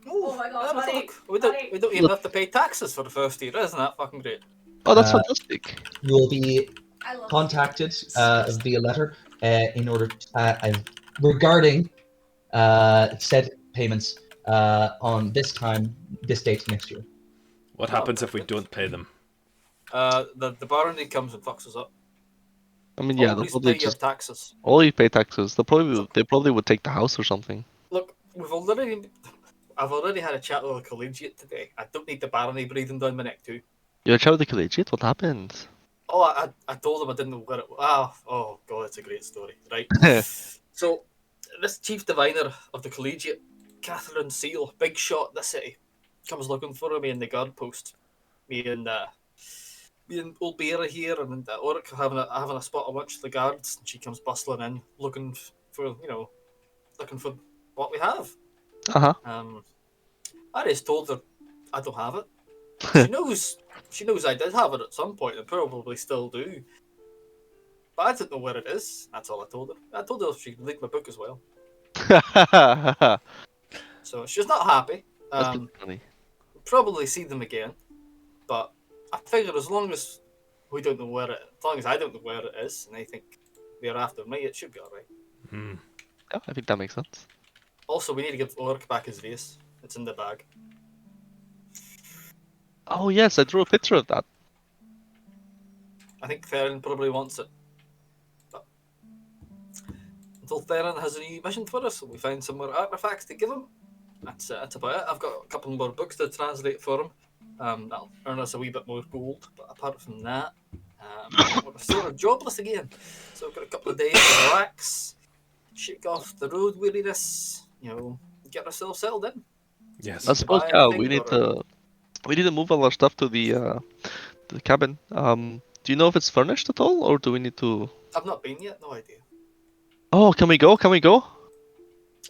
Oh my God, look, Paddy, we don't even have to pay taxes for the first year. Isn't that fucking great? Oh, that's Uh, fantastic. You will be I love contacted via letter in order regarding said payments on this date next year. What happens if we don't pay them? The barony comes and fucks us up. I mean, yeah, they'll Always probably pay your just taxes. all you pay taxes. They probably would take the house or something. Look, I've already had a chat with a collegiate today. I don't need the barony breathing down my neck too. You're a child of the collegiate. What happened? Oh, I told him I didn't know where it was. Oh god, it's a great story, right? So, this chief diviner of the collegiate, Catherine Seal, big shot in the city, comes looking for me in the guard post. Me and old Beera here and Oric having a spot of lunch with the guards, and she comes bustling in, looking for what we have. Uh-huh. I just told her I don't have it. She knows I did have it at some point and probably still do. But I don't know where it is. That's all I told her. I told her she could link my book as well. So she's not happy. That's pretty funny. Probably see them again. But I figure as long as I don't know where it is, and I think they're after me, it should be alright. Yeah, I think that makes sense. Also, we need to give Ulrich back his vase. It's in the bag. Oh yes, I drew a picture of that. I think Theron probably wants it. But until Theron has a new mission for us, we find some more artifacts to give him. That's about it. I've got a couple more books to translate for him. That'll earn us a wee bit more gold. But apart from that, we're sort of jobless again. So we've got a couple of days to relax, shake off the road weariness, get ourselves settled in. Yes. I suppose we need to move all our stuff to the cabin. Do you know if it's furnished at all, or do we need to? I've not been yet. No idea. Oh, can we go? Can we go?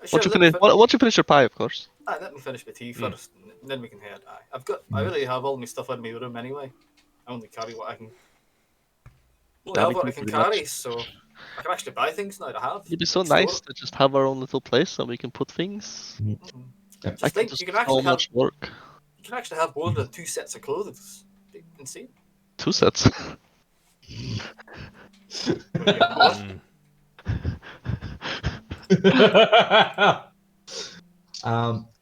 Sure, Once you finish your pie, of course. let me finish my tea first, and then we can head. I really have all my stuff in my room anyway. I only carry what I can. Carry, so I can actually buy things now to have. It'd be so nice to just have our own little place and we can put things. Just think, you can actually have work. You can actually have more than 2 sets of clothes. Insane. 2 sets.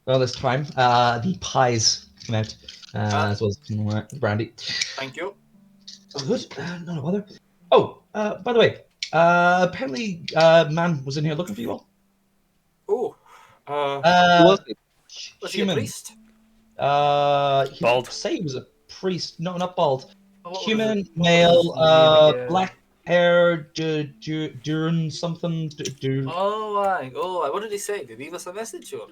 Well, this time, the pies come out, as well as some brandy. Thank you. Oh, good. Not a bother. Oh, by the way, apparently, man was in here looking for you all. Oh, Who was it? was he a priest? He Bald. didn't say he was a priest. No, not bald. Human, What male, was his name again? black hair, Duran something. Oh, what did he say? Did he leave us a message or?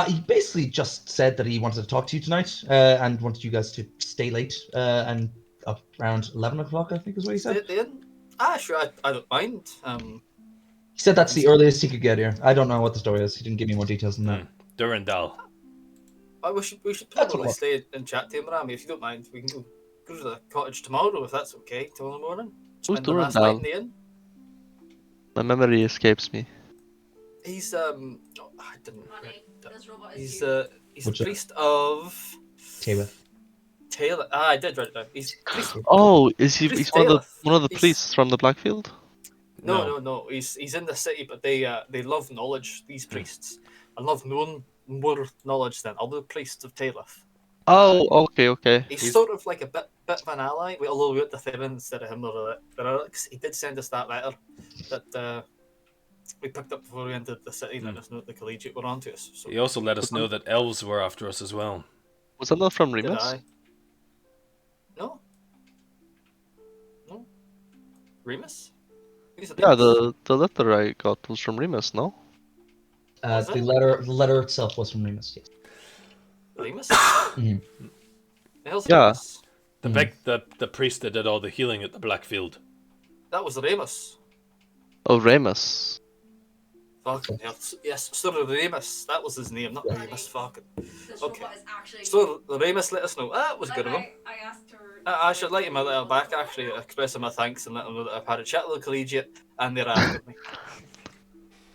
He basically just said that he wanted to talk to you tonight, and wanted you guys to stay late, and up around 11 o'clock, I think is what he said. Sure, I don't mind. He said that's the earliest he could get here. I don't know what the story is. He didn't give me more details than that. Durandal. We should probably stay and chat to him, Rami, if you don't mind. We can go to the cottage tomorrow if that's okay. Tomorrow morning. Who's Spend the last night in the inn. My memory escapes me. He's I didn't. This robot He's is he's a priest of Taylor. I did write it down. He's priest. Oh, is he? Priest He's Taylor. one of the He's- priests from the Blackfield. No. He's in the city, but they love knowledge. These priests, and love knowing more knowledge than other priests of Taylor. Oh, okay. He's sort of like a bit of an ally. Although we went to Theron instead of him or the relics, he did send us that letter that we picked up before we entered the city. Let us know that the collegiate were onto us. So He also let us know that elves were after us as well. Was that not from did Remus? I? No. Remus? Who's Yeah, Remus? the letter I got was from Remus, no? Was it? The letter itself was from Remus. Yes. Remus? Mhm. The hell's Yeah. Remus? The priest that did all the healing at the Blackfield. That was Remus. Oh, Remus. Fucking hell. Yes, Sir Remus. That was his name, not Remus. Fucking. This Okay. robot is actually. So Remus let us know. That was Like, good of him. I asked her. I should let him a little back, actually, expressing my thanks and let him know that I've had a chat with the collegiate and they're after me.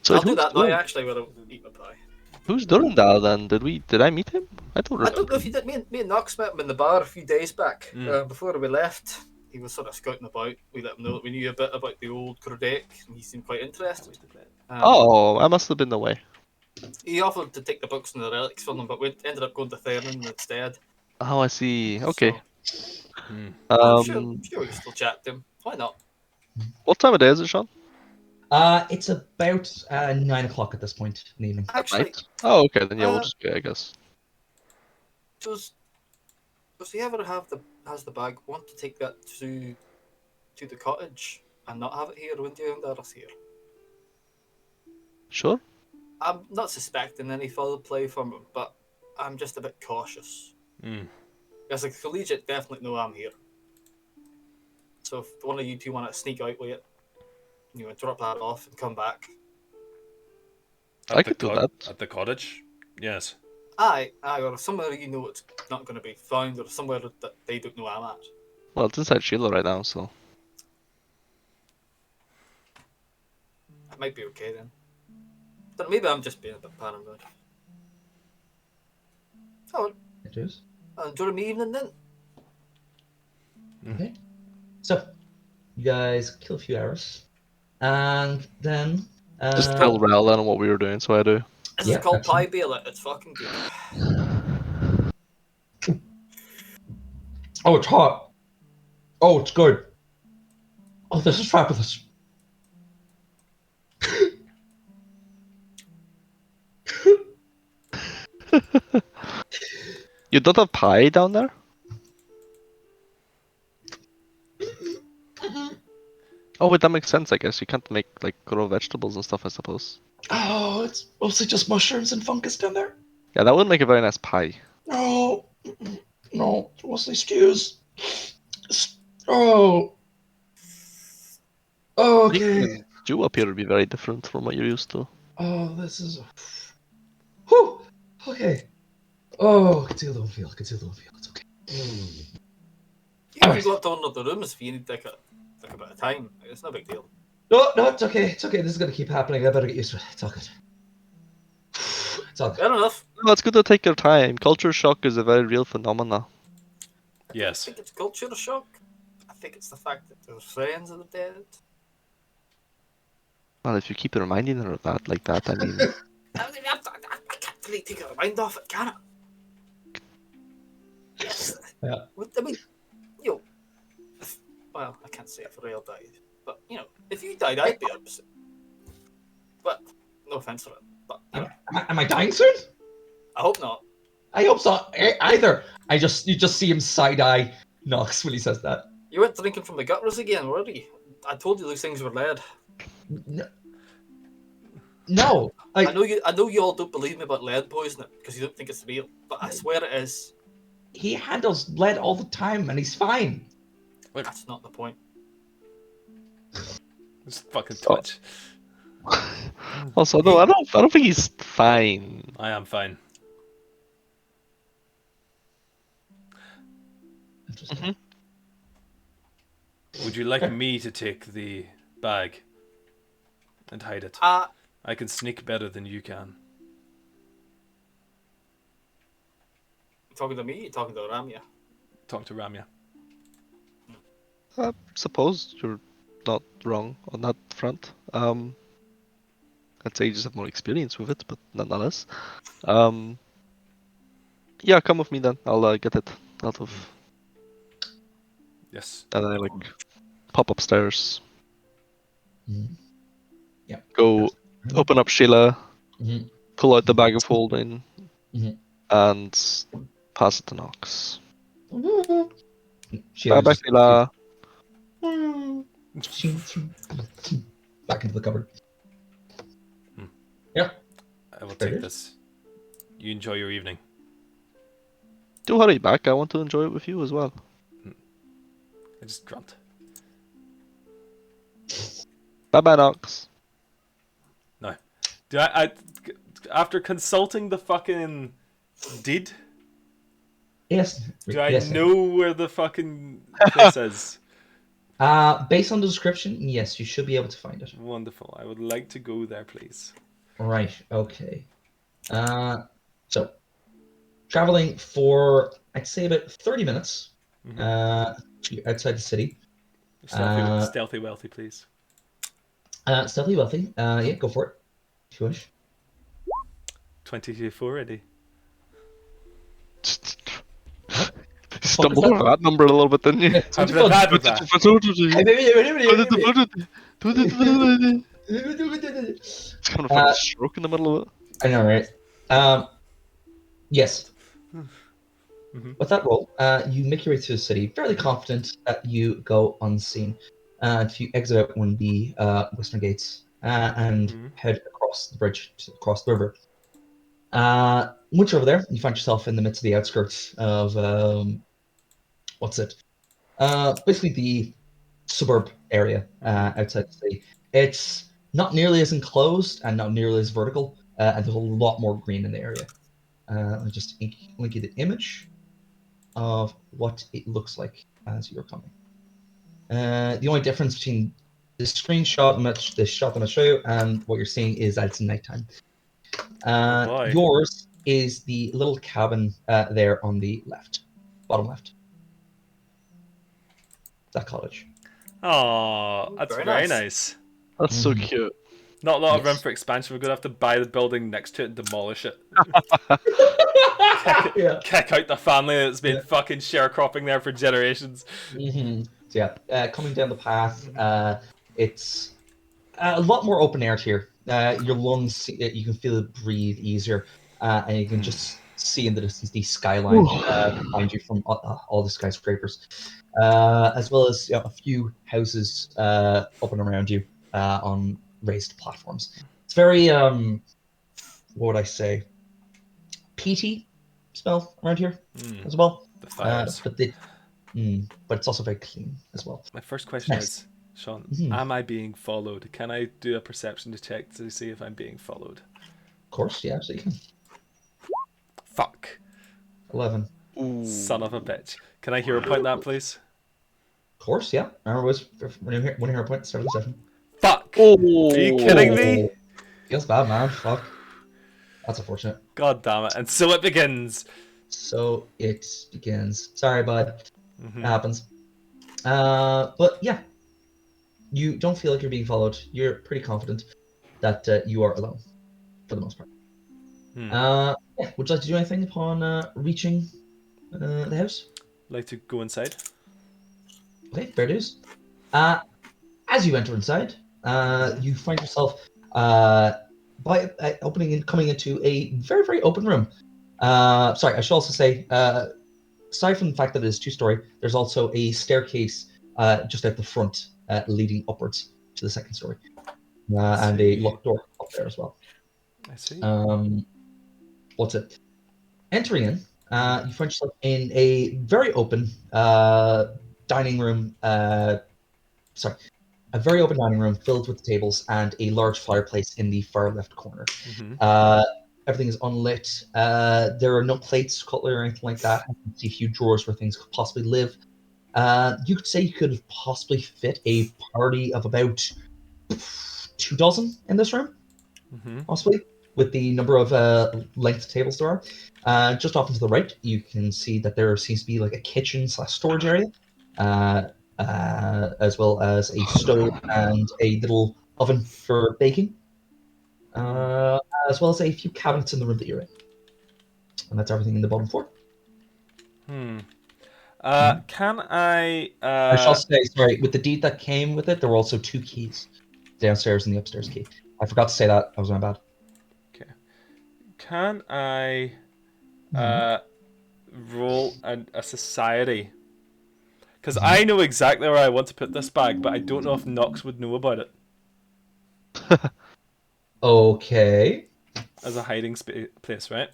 So I'll do who's that now, doing, actually, when I eat my pie. who's doing that then? Did I meet him? I don't I remember. don't know if you did. Me and Knox met him in the bar a few days back. Mm. Before we left, he was sort of scouting about. We let him know that we knew a bit about the old Crodec, and he seemed quite interested. Oh, I must have been away. He offered to take the books and the relics from them, but we ended up going to Thurman instead. Oh, I see. Okay. So, Mm. I'm sure Um, we can still chat to him. Why not? what time of day is it, Sean? It's about 9 o'clock at this point in the evening. At Actually, night. Oh, okay. Then yeah, we'll uh, just go, I guess. does he ever has the bag want to take that to the cottage and not have it here when Darren's here? Sure. I'm not suspecting any foul play from him, but I'm just a bit cautious. Mm. Because the collegiate definitely know I'm here. So if one of you two want to sneak out with it, drop that off and come back. I could do that. At the cottage. Yes. Aye, or somewhere it's not going to be found, or somewhere that they don't know I'm at. Well, it's inside Sheila right now, so. It might be okay then. But maybe I'm just being a bit paranoid. Oh, It is. enjoy my evening then. Okay. So, you guys kill a few hours, and then Just tell Rel then what we were doing, so I do. This Yeah, is called excellent. Pie Bail. It's fucking good. Oh, it's hot. Oh, it's good. Oh, this is fabulous. You don't have pie down there? Oh, wait, that makes sense, I guess. You can't make, like, grow vegetables and stuff, I suppose. Oh, it's mostly just mushrooms and fungus down there. Yeah, that would make a very nice pie. No, no, it's mostly stews. Oh, okay. Making stew up here would be very different from what you're used to. Oh, this is. Whew. Okay. Oh, I can see the feel. I can see the feel. It's okay. You can Alright. go up to one of the rooms if you need like a bit of time. It's no big deal. No, it's okay. It's okay. This is gonna keep happening. I better get used to it. It's all good. It's all good. Fair enough. No, it's good to take your time. Culture shock is a very real phenomena. I Yes. think it's culture shock. I think it's the fact that their friends are dead. Well, if you keep reminding her of that like that, I mean... I can't really take her mind off it, can I? Yes. Yeah. I mean, well, I can't say if Rael died, but if you died, I'd be upset. But no offense for it. But Am I dying soon? I hope not. I hope so. Either. You just see him side eye Knox when he says that. You weren't drinking from the gutters again, were you? I told you those things were lead. No. I know you all don't believe me about lead poisoning because you don't think it's real, but I swear it is. He handles lead all the time, and he's fine. That's not the point. Just fucking Twitch. Also, no, I don't think he's fine. I am fine. Interesting. Would you like me to take the bag and hide it? I can sneak better than you can. You talking to me? You talking to Ramya? Talk to Ramya. I suppose you're not wrong on that front. I'd say you just have more experience with it, but nonetheless. Yeah, come with me then. I'll get it out of... Yes. And I, like, pop upstairs. Mm-hmm. Yeah. Go open up Sheila, Mm-hmm. pull out the bag of holding, Mhm. and pass it to Nox. Sheila Bye, just- Sheila. Back into the cupboard. I will Very take good. this. You enjoy your evening. Do hurry back. I want to enjoy it with you as well. I just grunt. Bye bye, Nox. No. Do I after consulting the fucking deed, Yes. do I Yes. know where the fucking place is? Based on the description, yes, you should be able to find it. Wonderful. I would like to go there, please. Right. Okay. So traveling for I'd say about 30 minutes. Outside the city. Stealthy wealthy, please. Stealthy wealthy. Yeah, go for it if you wish. 24 already. Stumbled over that number a little bit, didn't you? I'm bad with that. It's kind of having a stroke in the middle of it. I know, right? Yes. With that roll, you make your way through the city, fairly confident that you go unseen. If you exit out one of the western gates and head across the bridge to cross the river. Once you're over there, you find yourself in the midst of the outskirts of what's it? Basically the suburb area outside the city. It's not nearly as enclosed and not nearly as vertical, and there's a lot more green in the area. Let me just link you the image of what it looks like as you're coming. The only difference between the screenshot and the shot that I'll show you and what you're seeing is that it's nighttime. boy. Yours is the little cabin there on the left, bottom left. That cottage. Oh, that's Very very nice. nice. That's so cute. Not a lot of room Yes. for expansion. We're gonna have to buy the building next to it and demolish it. Yeah. Kick out the family that's been fucking sharecropping there for generations. So yeah, coming down the path, it's a lot more open air here. Your lungs, you can feel it breathe easier, and you can just see in the distance the skyline behind you from all the skyscrapers, as well as a few houses up and around you on raised platforms. It's very, what would I say, peaty smell around here as well. The fires. But it's also very clean as well. My first question Nice. is, Sean, am I being followed? Can I do a perception check to see if I'm being followed? Of course, yeah, so you can. Fuck. 11. Ooh. Son of a bitch. Can I hero point that, please? Of course, yeah. Remember, was when you hero point at the start of the session. Fuck. Oh. Are you kidding me? Feels bad, man. Fuck. That's unfortunate. God damn it. And so it begins. So it begins. Sorry, bud. It happens. But yeah, you don't feel like you're being followed. You're pretty confident that you are alone, for the most part. Yeah. Would you like to do anything upon reaching the house? Like to go inside? Okay, fair dues. As you enter inside, you find yourself by coming into a very, very open room. Sorry, I should also say, aside from the fact that it is two-story, there's also a staircase just at the front leading upwards to the second story, and a locked door up there as well. I see. What's it? Entering in, you find yourself in a very open dining room. A very open dining room filled with tables and a large fireplace in the far left corner. Everything is unlit. There are no plates, cutlery, or anything like that. You can see a few drawers where things could possibly live. You could say you could possibly fit a party of about 24 in this room, possibly, with the number of length tables there are. Just off and to the right, you can see that there seems to be like a kitchen/storage area. As well as a stove and a little oven for baking, as well as a few cabinets in the room that you're in. And that's everything in the bottom floor. Can I... I shall say, sorry, with the deed that came with it, there were also 2 keys, downstairs and the upstairs key. I forgot to say that. That was my bad. Okay. Can I roll a society? Because I know exactly where I want to put this bag, but I don't know if Nox would know about it. Okay. As a hiding place, right?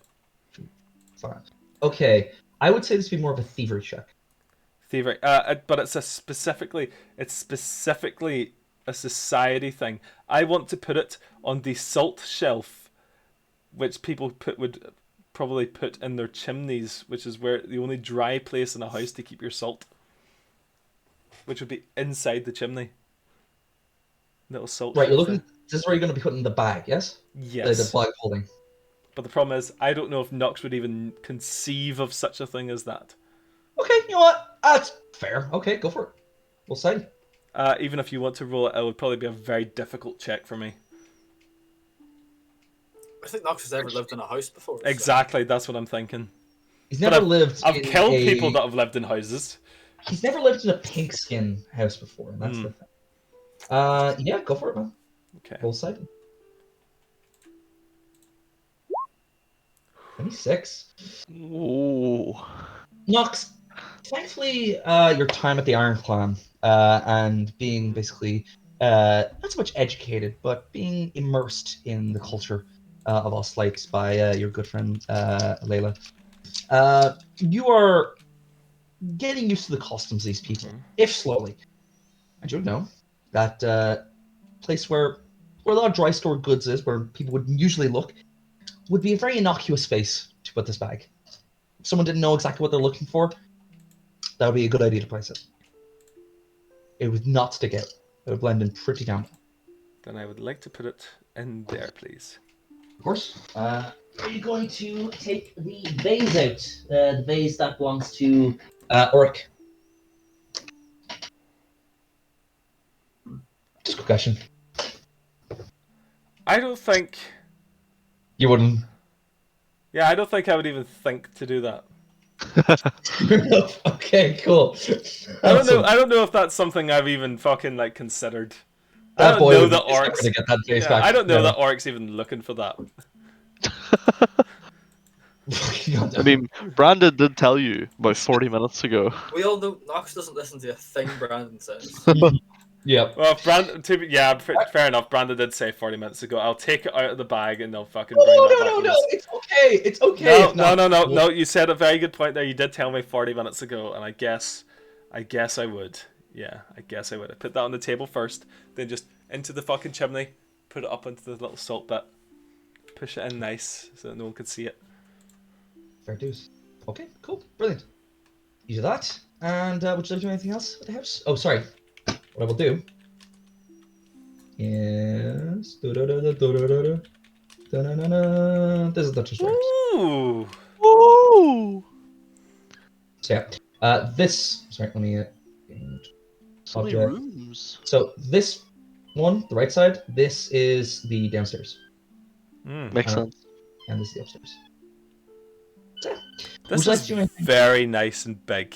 Fine. Okay. I would say this would be more of a thievery check. Thievery. But it's specifically a society thing. I want to put it on the salt shelf, which people would probably put in their chimneys, which is where the only dry place in a house to keep your salt, which would be inside the chimney. Little salt Right, you're shelf looking. there. This is where you're going to be putting the bag, yes? The Yes. bag holding. But the problem is, I don't know if Nox would even conceive of such a thing as that. Okay, you know what? That's fair. Okay, go for it. We'll say. Even if you want to roll it, it would probably be a very difficult check for me. I think Knox has ever lived in a house before. So. Exactly, that's what I'm thinking. He's never lived. I've in killed a... people that have lived in houses. He's never lived in a pigskin house before, and that's the thing. Yeah, go for it, man. Okay. Roll side. 26. Ooh. Nox, thankfully, your time at the Iron Clan and being basically not so much educated, but being immersed in the culture of Us Lakes by your good friend Layla, you are getting used to the customs of these people, if slowly. And you know that place where a lot of dry stored goods is, where people would usually look, would be a very innocuous space to put this bag. If someone didn't know exactly what they're looking for, that would be a good idea to place it. It would not stick out. It would blend in pretty damn well. Then I would like to put it in there, please. Of course. Are you going to take the vase out? The vase that belongs to Oric. Just a quick question. I don't think... You wouldn't. Yeah, I don't think I would even think to do that. Okay, cool. I don't know if that's something I've even fucking like considered. That boy know is that not orcs. going to get that face Yeah, back. I don't know Never. that orcs even looking for that. I mean, Brandon did tell you about 40 minutes ago. We all know Knox doesn't listen to a thing Brandon says. Yep. Well, fair enough. Brandon did say 40 minutes ago. I'll take it out of the bag and they'll fucking bring that back. No. It's okay. It's okay. No. You said a very good point there. You did tell me 40 minutes ago, and I guess I would. Yeah, I guess I would. I put that on the table first, then just into the fucking chimney, put it up into the little salt bit, push it in nice so that no one could see it. Fair dues. Okay, cool. Brilliant. You do that. And would you like to do anything else with the house? Oh, sorry. What I will do is... This is the tutorial. Ooh. Ooh! So yeah, this... Sorry, let me... So many object. rooms. So this one, the right side, this is the downstairs. Makes sense. And this is the upstairs. So, This would you like is to do anything? very nice and big.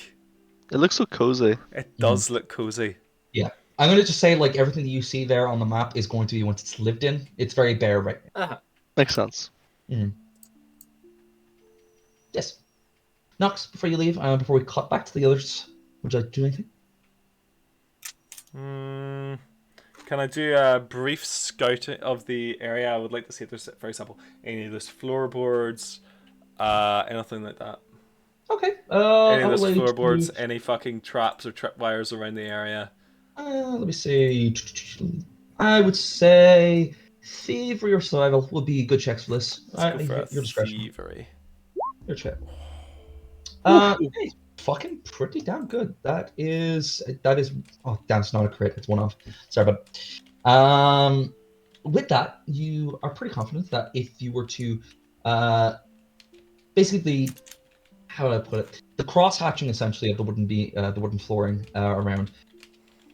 It looks so cozy. It does look cozy. Yeah. I'm going to just say, like, everything that you see there on the map is going to be once it's lived in. It's very bare right now. Uh-huh. Makes sense. Yes. Nox, before you leave, before we cut back to the others, would you like to do anything? Can I do a brief scout of the area? I would like to see if there's, for example, any of those floorboards, anything like that. Okay. Any of those floorboards, any fucking traps or tripwires around the area. Let me see. I would say thievery or survival would be good checks for this. Let's go for Your discretion. thievery. Your check. Hey, fucking pretty damn good. That is. Oh, damn! It's not a crit. It's one off. Sorry, but with that, you are pretty confident that if you were to, basically, how do I put it? The cross hatching essentially of the wooden flooring around.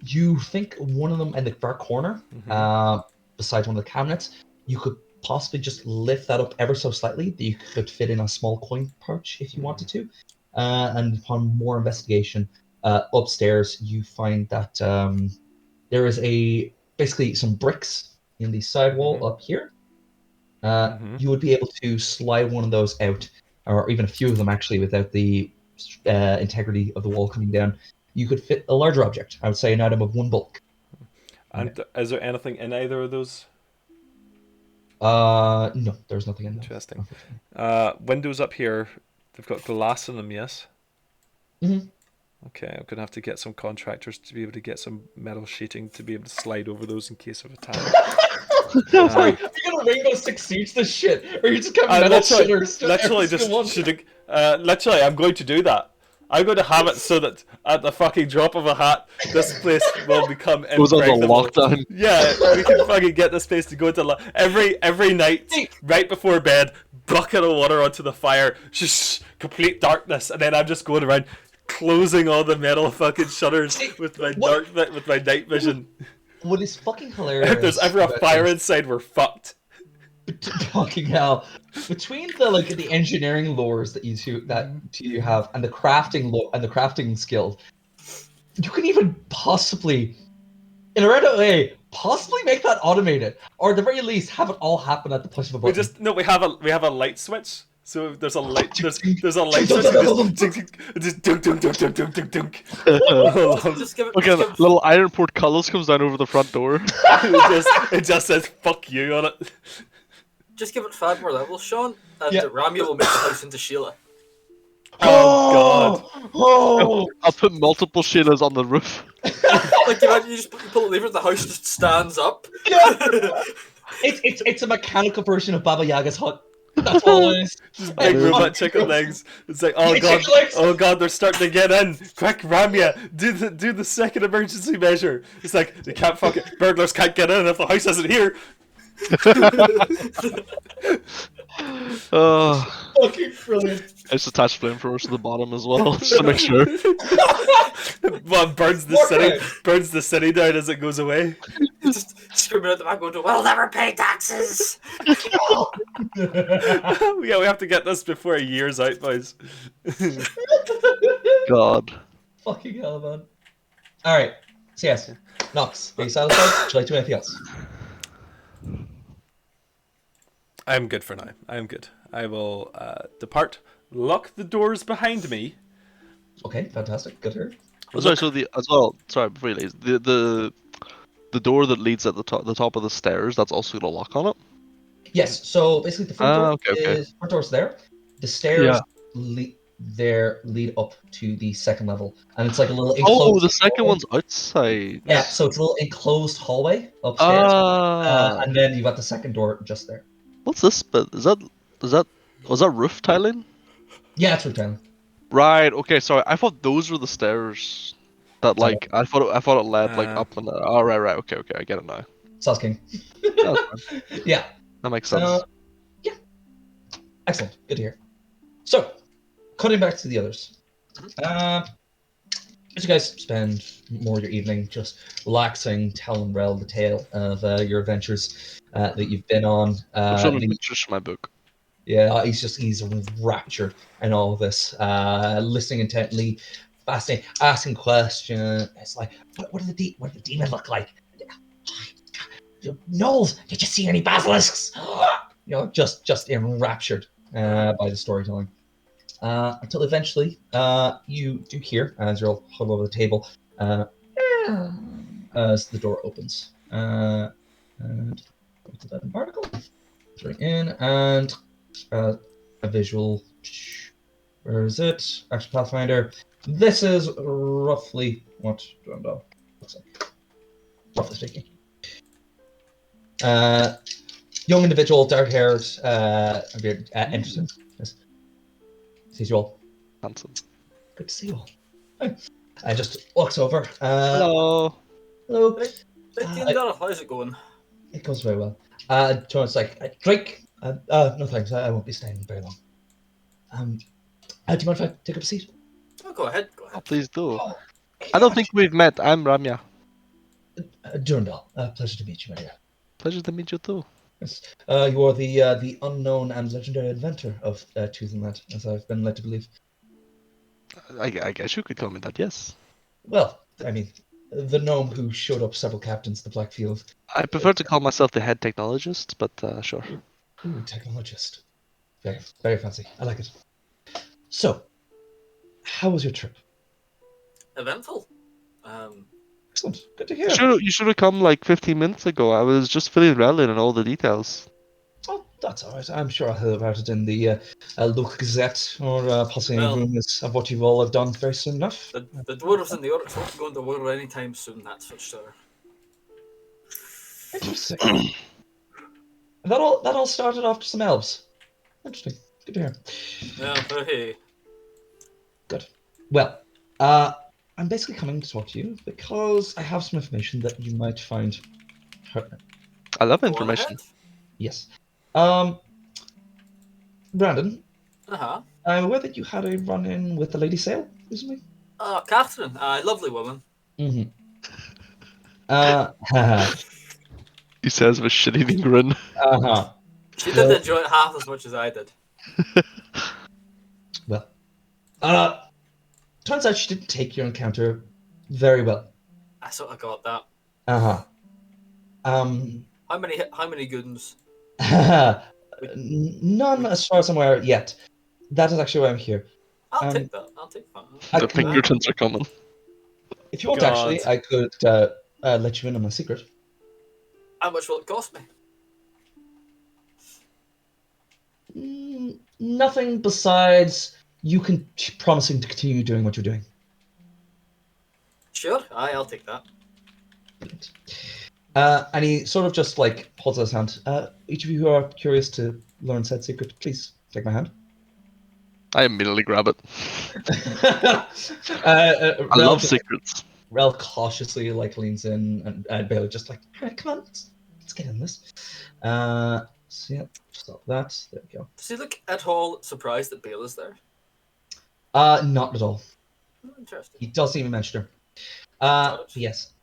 You think one of them in the far corner, beside one of the cabinets, you could possibly just lift that up ever so slightly, that you could fit in a small coin pouch if you wanted to. And upon more investigation, upstairs you find that there is basically some bricks in the side wall up here. You would be able to slide one of those out, or even a few of them actually, without the integrity of the wall coming down. You could fit a larger object. I would say an item of one bulk. And is there anything in either of those? No, there's nothing in there. Interesting. Windows up here, they've got glass in them, yes? Okay, I'm gonna have to get some contractors to be able to get some metal sheeting to be able to slide over those in case of attack. Sorry, you're gonna Rainbow Six Siege this shit, or you just got metal literally, shutters. literally just shooting. Literally, I'm going to do that. I'm going to have it so that at the fucking drop of a hat, this place will become Goes on the impregnable. lockdown. Yeah, we can fucking get this place to go to every night, right before bed, bucket of water onto the fire, just complete darkness, and then I'm just going around closing all the metal fucking shutters with my with my night vision. What is fucking hilarious? If there's ever a fire inside, we're fucked. Fucking hell! Between the engineering lores that you have and the crafting skill, you can even possibly, in a random way, possibly make that automated, or at the very least have it all happen at the push of a button. We have a light switch. So there's a light there's a light switch. Just dunk dunk dunk dunk dunk dunk dunk. Just give it. Okay, little iron portcullis comes down over the front door. it just says "fuck you" on it. Just give it 5 more levels, Sean, and Ramya will make the house into Sheila. Oh god! Oh! I'll put multiple Sheilas on the roof. Like imagine you pull the lever, the house just stands up. Yeah. It's a mechanical version of Baba Yaga's hut. That's all it is. Just big robot chicken legs. It's like, oh god, they're starting to get in. Quick, Ramya, do the second emergency measure. It's like they can't burglars can't get in if the house isn't here. Oh, fucking brilliant. I just attach flamethrowers to the bottom as well, just to make sure. Well, burns the city down as it goes away. Just screaming at the back window, "We'll never pay taxes!" Yeah, we have to get this before a year's out, boys. God. Fucking hell, man. Alright, so yes. Nox, are you satisfied? Would you like to do anything else? I'm good for now. I'm good. I will depart, lock the doors behind me. Okay, fantastic. Good to hear. Sorry, so sorry, before you leave, the door that leads at the top of the stairs, that's also got a lock on it? Yes, so basically the front door's there. The stairs lead up to the second level, and it's like a little enclosed. Oh, the second one's outside. Yeah, so it's a little enclosed hallway upstairs, and then you got the second door just there. What's this bit? Was that roof tiling? Yeah, it's roof tiling. Right. Okay. Sorry. I thought those were the stairs. That I thought it led up and. Oh, right. Okay. I get it now. Sauce King. Yeah. That makes sense. Yeah. Excellent. Good to hear. So, cutting back to the others. As you guys spend more of your evening just relaxing, telling Rel the tale of your adventures that you've been on. I'm showing pictures from my book. Yeah, he's raptured in all of this, listening intently, fascinated, asking questions. It's like, what did the demon look like? Knowles, did you see any basilisks? Just enraptured by the storytelling. Until eventually, you do hear, as you're all huddled over the table, as the door opens. And go to that particle. Straight in, and a visual. Where is it? Action Pathfinder. This is roughly what Durandal looks like. Roughly speaking. Young individual, dark-haired, interesting. Yes. Sees you all. Handsome. Good to see you all. Hi. Just walks over. Hello. Hello. How's it going? It goes very well. John's like, drink. No thanks. I won't be staying very long. Do you mind if I take up a seat? Oh, go ahead. Oh, please do. I don't think we've met. I'm Ramya. Durandal. Pleasure to meet you, my dear. Pleasure to meet you too. Yes. You are the unknown and legendary inventor of Tooth and Lad, as I've been led to believe. I guess you could call me that, yes. Well, I mean, the gnome who showed up several captains in the Blackfield. I prefer to call myself the head technologist, but sure. Ooh, technologist. Very, very fancy. I like it. So, how was your trip? Eventful. Excellent. Good to hear. You should have come like 15 minutes ago. I was just filling Rel in on all the details. Oh, That's all right. I'm sure I'll hear about it in the local gazette or possibly Well- rumours of what you all have done very soon enough. The dwarves and the orcs won't be going to war anytime soon, that's for sure. Interesting. That all started off to some elves. Interesting. Good to hear. Yeah, hey. Good. Well, I'm basically coming to talk to you because I have some information that you might find pertinent. I love Go on information. ahead. Yes. Brandon, Uh-huh. I'm aware that you had a run-in with the Lady Sale recently. Catherine, lovely woman. Mm-hmm. Haha. He says with a shit-eating grin. Uh-huh. She didn't enjoy it half as much as I did. Well, turns out she didn't take your encounter very well. I sort of got that. Uh-huh. How many goons? None as far as I'm aware yet. That is actually why I'm here. I'll take that. I'll take that. I The could- pinkertons are coming. If you want, God. actually, I could let you in on my secret. How much will it cost me? Nothing besides you promising to continue doing what you're doing. Sure, I'll take that. And he sort of just like holds out his hand. Each of you who are curious to learn said secret, please take my hand. I immediately grab it. I Rel love just, secrets. Rel cautiously like leans in, and Bailey just like, all right, come on, let's get in this. So yeah, stop that. There we go. Does he look at all surprised that Bale is there? Not at all. Interesting. He doesn't even mention her. Got it. Yes.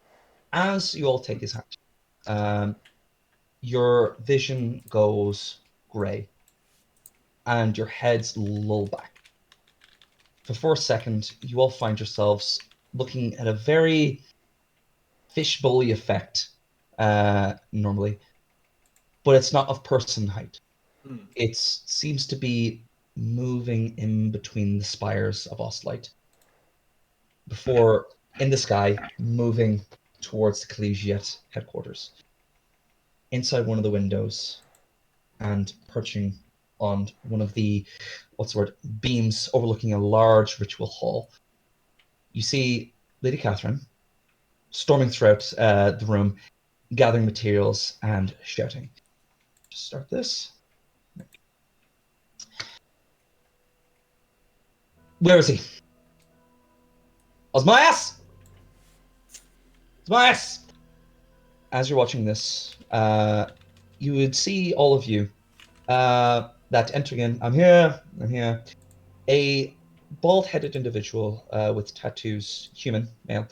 As you all take his hand, your vision goes grey, and your heads lull back. For a second, you all find yourselves looking at a very fishbowl-y effect, normally, but it's not of person height. It seems to be moving in between the spires of Ostlight, before in the sky, moving towards the collegiate headquarters. Inside one of the windows, and perching on one of the beams overlooking a large ritual hall, you see Lady Catherine storming throughout the room, gathering materials and shouting. Just start this. Where is he? Osmias! Osmias! As you're watching this, you would see all of you that entering in. I'm here. A bald-headed individual with tattoos, human, male,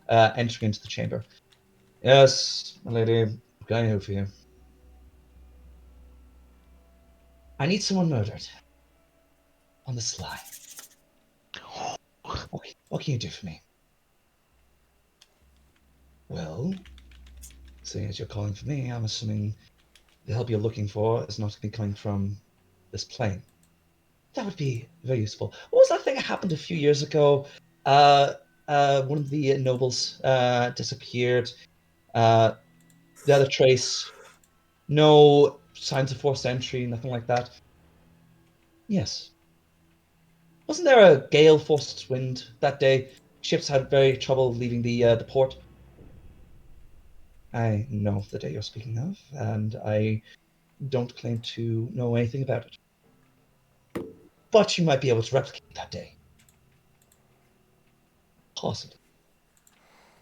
entering into the chamber. Yes, my lady, what can I do for you? I need someone murdered. On the sly. What can you do for me? Well, seeing as you're calling for me, I'm assuming the help you're looking for is not going to be coming from this plane. That would be very useful. What was that thing that happened a few years ago? One of the nobles disappeared. The other trace, no signs of forced entry, nothing like that. Yes. Wasn't there a gale forced wind that day? Ships had very trouble leaving the port. I know the day you're speaking of, and I don't claim to know anything about it. But you might be able to replicate that day. Possibly.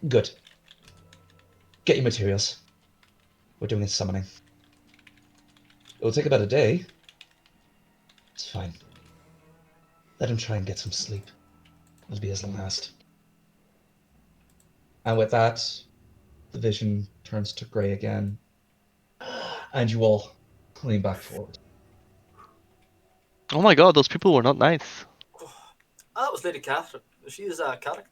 Good. Get your materials. We're doing a summoning. It will take about a day. It's fine. Let him try and get some sleep. It'll be his last. And with that, the vision turns to grey again, and you all lean back forward. Oh my god, those people were not nice. That was Lady Catherine. She is a character.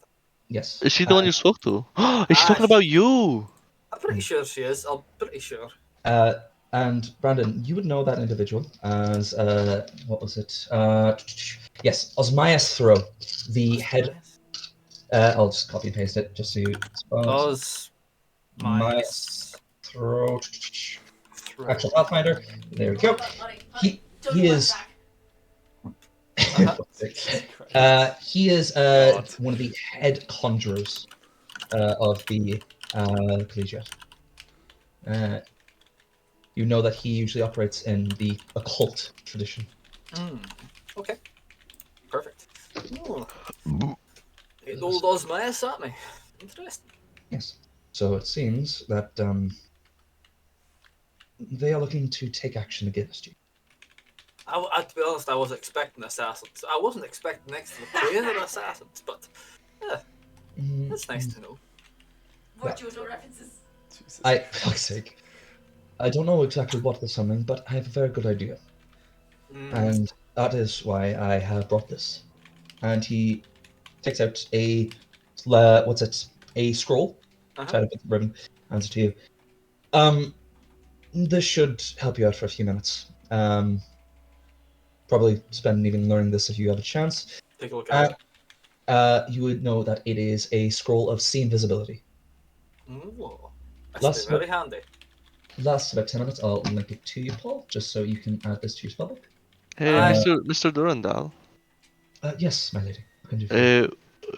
Yes. Is she the one you spoke to? Is she talking about you? I'm pretty sure she is. I'm pretty sure. And Brandon, you would know that individual as what was it? Yes, Osmias Throw, the head. I'll just copy and paste it just so you spell it. Oz. Mias. Throw. actual Pathfinder. There we go. He is. He is God. one of the head conjurers of the collegiate. You know that he usually operates in the occult tradition. Okay. Perfect. Oh. It all does mess at me. Interesting. Yes. So it seems that they are looking to take action against you. To be honest, I was expecting assassins. I wasn't expecting next to the plane of assassins, but yeah, that's nice to know. Virtual references. Jesus I, Christ. fuck's sake, I don't know exactly what they're summoning, but I have a very good idea, and that is why I have brought this. And he takes out a a scroll, tied up with ribbon, hands it to you. This should help you out for a few minutes. Probably spend an evening learning this if you have a chance. Take a look at it. You would know that it is a scroll of see invisibility. Ooh, that Last should be very handy. Lasts about 10 minutes. I'll link it to you, Paul, just so you can add this to your spellbook. Hey, Mr. Durandal. Yes, my lady. What can I do for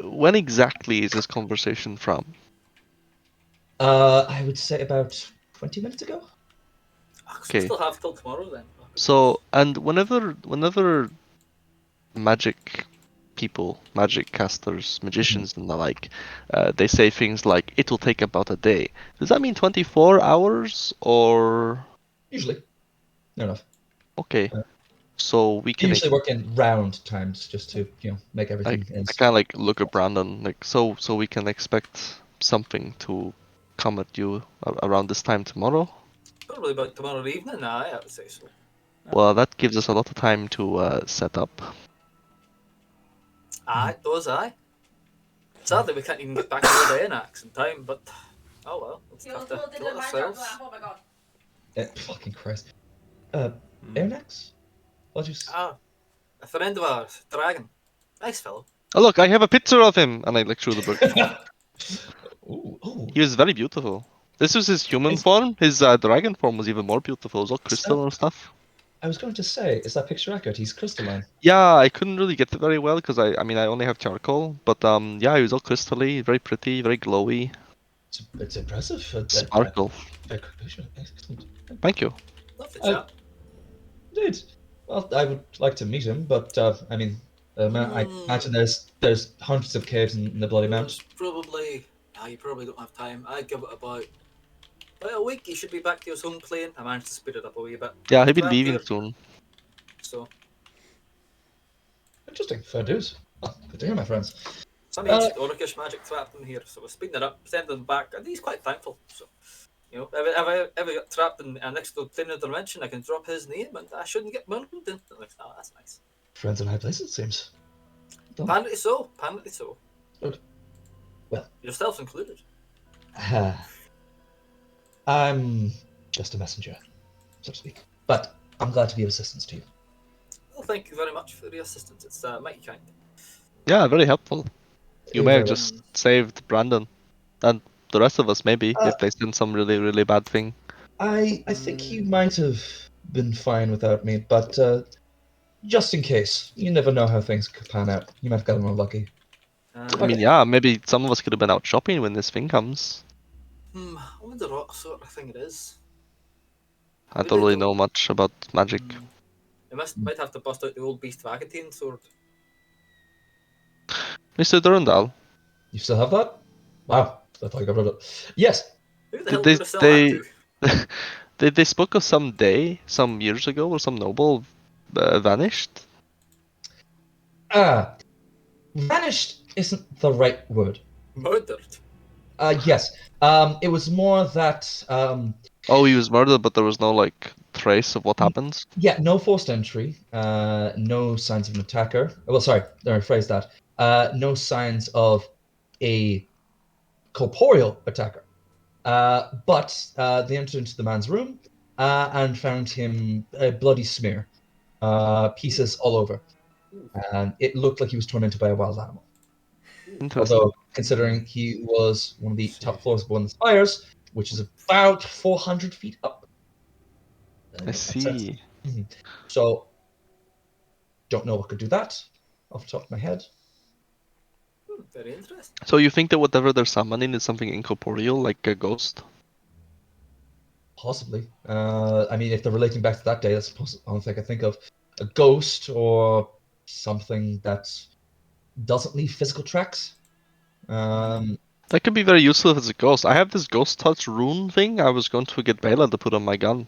you? When exactly is this conversation from? I would say about 20 minutes ago. So we still have till tomorrow then. So, and whenever magic people, magic casters, magicians and the like, they say things like, it'll take about a day. Does that mean 24 hours or? Usually. No enough. Okay. So we We can usually work in round times just to, make I everything kind of like look at Brandon, like, so we can expect something to come at you around this time tomorrow? Probably about tomorrow evening, I would say so. Well, that gives us a lot of time to set up. Aye, does aye. Sadly, we can't even get back to the Enax in time, but oh well. Let's have to do it ourselves. Oh my god. Fucking Christ. Airnax? What you A friend of ours, Dragon. Nice fellow. Oh look, I have a picture of him, and I like show the book. Ooh. He was very beautiful. This was his human form. His dragon form was even more beautiful. It was all crystal and stuff. I was going to say, is that picture accurate? He's crystalline. Yeah, I couldn't really get it very well because I mean I only have charcoal, but yeah, he was all crystally, very pretty, very glowy. It's impressive. Sparkle. Excellent. Thank you. Lovely chap. Indeed. Well, I would like to meet him, but I mean, I imagine there's hundreds of caves in the Bloody Mount. Probably. You probably don't have time. I'd give it about a week. He should be back to his home plane. I managed to speed it up a wee bit. Yeah, he'll be Trapped leaving here, soon. So Interesting. Fair dues. Oh, good to hear, my friends. some ancient Orcish magic trapped him here, so we're speeding it up, sending him back, and he's quite thankful. So, if I ever get trapped in an extra planar dimension, I can drop his name, and I shouldn't get murdered instantly. Oh, that's nice. Friends in high places, it seems. Apparently so. Apparently so. Good. Well, yourself included. I'm just a messenger, so to speak. But I'm glad to be of assistance to you. Well, thank you very much for the assistance. It's mighty kind. Yeah, very helpful. You You're may have very just saved Brandon and the rest of us, maybe, if they send some really, really bad thing. I think you might have been fine without me, but just in case, you never know how things could pan out. You might have gotten unlucky. I mean, yeah, maybe some of us could have been out shopping when this thing comes. I wonder what sort of thing it is. I don't really know much about magic. You might have to bust out the old beast Vagatine sword. Mr. Durandal, You still have that? Wow, I thought I got rid of it. Yes. Who the hell would have sell that to? they spoke of some day, some years ago, or some noble vanished? Vanished isn't the right word. Murdered. Yes. It was more that Oh, he was murdered, but there was no like trace of what happened. yeah, no forced entry, no signs of an attacker. Well, sorry, let me rephrase that. No signs of a corporeal attacker. But they entered into the man's room and found him a bloody smear, pieces all over. And it looked like he was torn into by a wild animal. Interesting. Although, considering he was one of the top floors of one of the spires, which is about 400 feet up. I Makes sense. see. So, don't know what could do that off the top of my head. Very interesting. So you think that whatever they're summoning is something incorporeal, like a ghost? Possibly. I mean, if they're relating back to that day, that's the only thing I can think of. A ghost or something that doesn't leave physical tracks. That could be very useful if it's a ghost. I have this ghost touch rune thing. I was going to get Bela to put on my gun.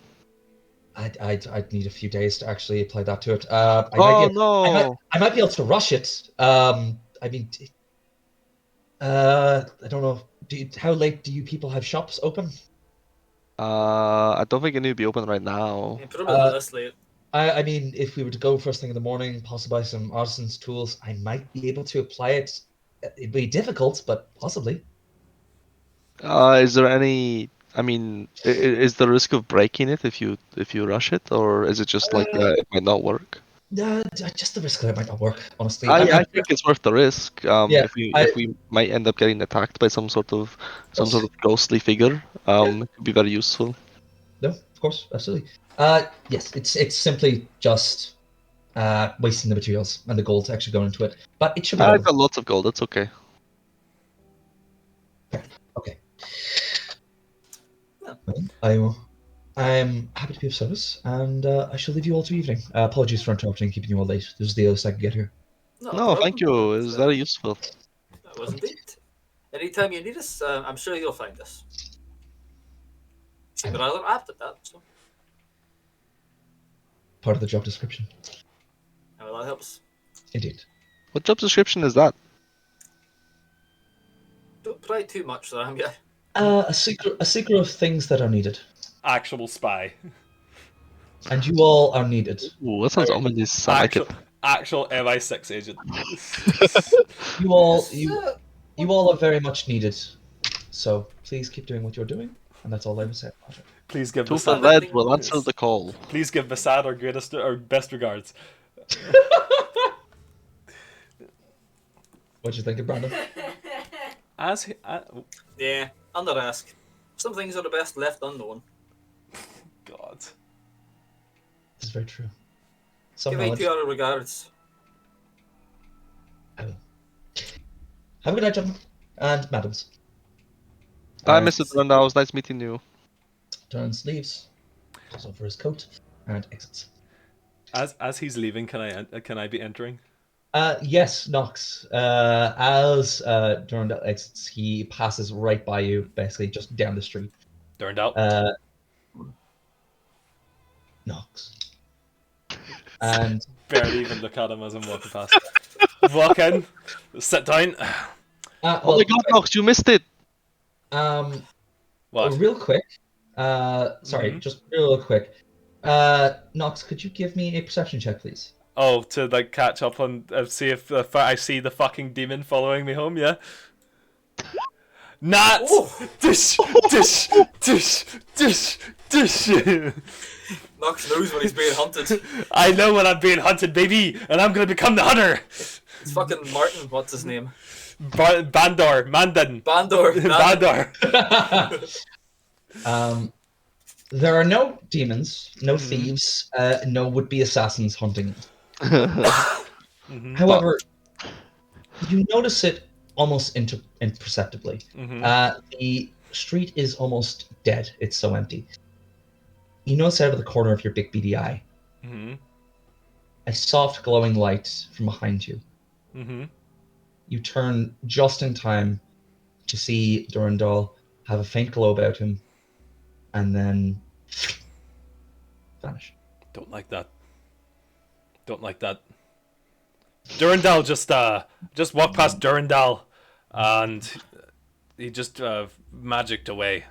I'd need a few days to actually apply that to it. Oh no! I might be able to rush it. I mean, I don't know. How late do you people have shops open? I don't think it need to be open right now. Yeah, probably this late. I mean, if we were to go first thing in the morning, possibly buy some artisan's tools, I might be able to apply it. It'd be difficult, but possibly. Is there any? I mean, is the risk of breaking it if you rush it, or is it just like it might not work? Just the risk that it might not work, honestly. I think it's worth the risk. Yeah, If we might end up getting attacked by some sort of ghostly figure, it could be very useful. No, of course, absolutely. Yes, it's simply just wasting the materials and the gold actually going into it, but it should be I've done. got lots of gold. That's okay. Okay. Yeah. I'm happy to be of service, and I shall leave you all to evening. Apologies for interrupting and keeping you all late. This is the earliest I could get here. Not a No, problem. thank you. It was It's, very useful. That was indeed. Anytime you need us, I'm sure you'll find us. Seem rather apt at that, so Part of the job description. well, that helps. Indeed. What job description is that? Don't pry too much, Sam. Yeah. A seeker of things that are needed, Actual spy. and you all are needed. Ooh, that sounds ominous. I like it. Actual MI6 agent. You all are very much needed. So please keep doing what you're doing, and that's all I would say about it. Please give Two for Vasad, red will answer the call. please give Vasad our greatest or best regards. What you think, Brandon? As he, Yeah. Under ask. Some things are the best left unknown. God. This is very true. Some Give knowledge. ATR regards. I will. Have a good night, gentlemen and madams. Bye, Mr. Durandal. It was nice meeting you. Turns, leaves, pulls over his coat, and exits. As he's leaving, can I be entering? Yes, Knox. As Durandal exits, he passes right by you, basically just down the street. Turned out. Knox. And Barely even look at him as I'm walking past. Walk in, sit down. Oh my god, Nox, you missed it! What? real quick. Sorry, just real quick. Knox, could you give me a perception check, please? Oh, to like catch up on see if I see the fucking demon following me home. Yeah. Nat. Oh! Dish. Dish. Dish. Dish. Dish. Knox knows when he's being hunted. I know when I'm being hunted, baby, and I'm gonna become the hunter. It's fucking Martin. What's his name? Bandor. Mandan. Bandor. Bandor. There are no demons, no thieves, no would-be assassins hunting. However, you notice it almost imperceptibly. The street is almost dead. It's so empty. You notice out of the corner of your big beady eye a soft glowing light from behind you. You turn just in time to see Durandal have a faint glow about him and then vanish. Don't like that. Don't like that. Durandal just walked past Durandal, and he just magicked away.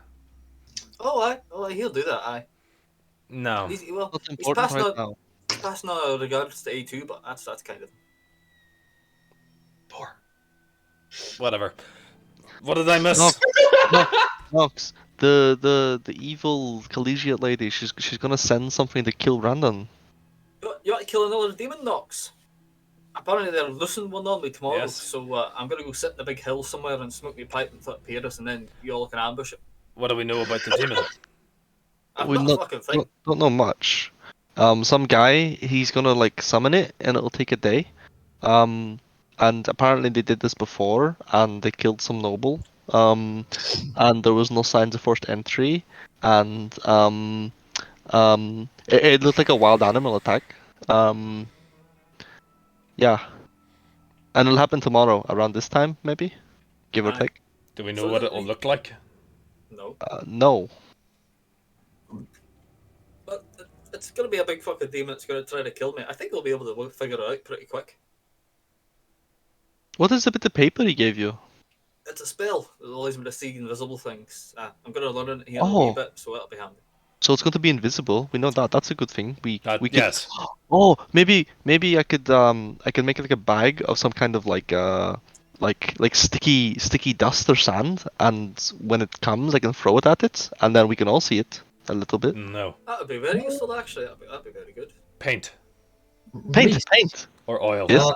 Oh, he'll do that. Aye. No. He's important passing right on. now. He's passing on regards to A2, but that's kind of. Poor. Whatever. What did I miss? Nox, the evil collegiate lady, she's gonna send something to kill Brandon. You want to kill another demon, Nox? Apparently they're loosing one on me tomorrow, Yes. so I'm gonna go sit in a big hill somewhere and smoke me pipe and flip Paris, and then you all can ambush it. What do we know about the demon? I've We not a fucking thing. don't know much. Some guy, he's gonna like summon it, and it'll take a day. And apparently they did this before, and they killed some noble. And there was no signs of forced entry, and it looked like a wild animal attack. Um, yeah, and it'll happen tomorrow around this time, maybe, give or Aye. take. Do we know So what that it'll we- look like? No. No. But it's going to be a big fucking demon that's going to try to kill me. I think we'll be able to figure it out pretty quick. What is the bit of paper he gave you? It's a spell that allows me to see invisible things. I'm going to learn it here in a wee Oh. bit, so that'll be handy. So it's going to be invisible. We know that. That's a good thing. We could. Yes. Oh, maybe I could make like a bag of some kind of like sticky dust or sand, and when it comes, I can throw it at it, and then we can all see it a little bit. No. That would be very useful, actually. That'd be very good. Paint Paint, Reese, paint. or oil. Yes.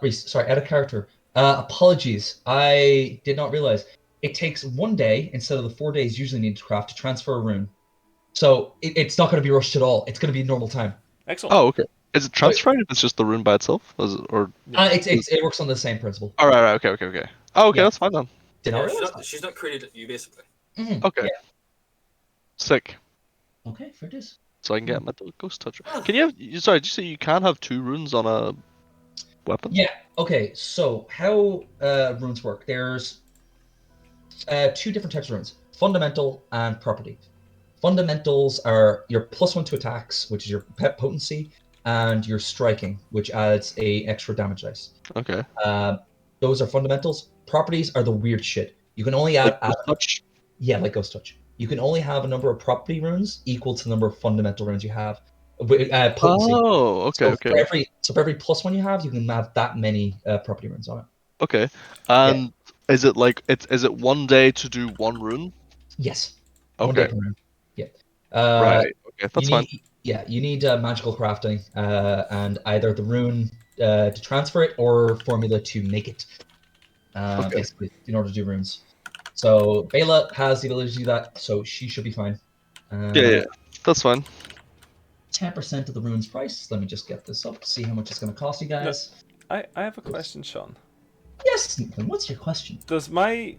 Reese, sorry, out of character. Apologies. I did not realize it takes 1 day instead of the 4 days usually needed to craft to transfer a rune. So it's not going to be rushed at all. It's going to be normal time. Excellent. Oh, okay. Is it transferring if it's just the rune by itself? Or It works on the same principle. all right, okay. Oh, okay, Yeah. that's fine then. Did not Yeah, realize that. she's not created you, basically. Mhm. Okay. Yeah. Sick. Okay, fair dues. So I can get my ghost toucher. Can you have? Sorry, did you say you can have 2 runes on a weapon? Yeah. Okay. So how runes work? There's 2 different types of runes: fundamental and property. Fundamentals are your +1 to attacks, which is your potency, and your striking, which adds a extra damage dice. Okay. Those are fundamentals. Properties are the weird shit. You can only add, Like ghost touch. yeah, like Ghost Touch. You can only have a number of property runes equal to the number of fundamental runes you have. Potency. Oh, okay, For every +1 you have, you can have that many property runes on it. okay. And is it like is it 1 day to do 1 rune? Yes. 1 day Okay. per rune. Yeah. Right. Okay, that's fine. Yeah, you need magical crafting and either the rune to transfer it or formula to make it. Basically, in order to do runes. So Bela has the ability to do that, so she should be fine. Yeah, that's fine. 10% of the rune's price. Let me just get this up to see how much it's going to cost you guys. I have a question, Sean. Yes, Nathan, what's your question? Does my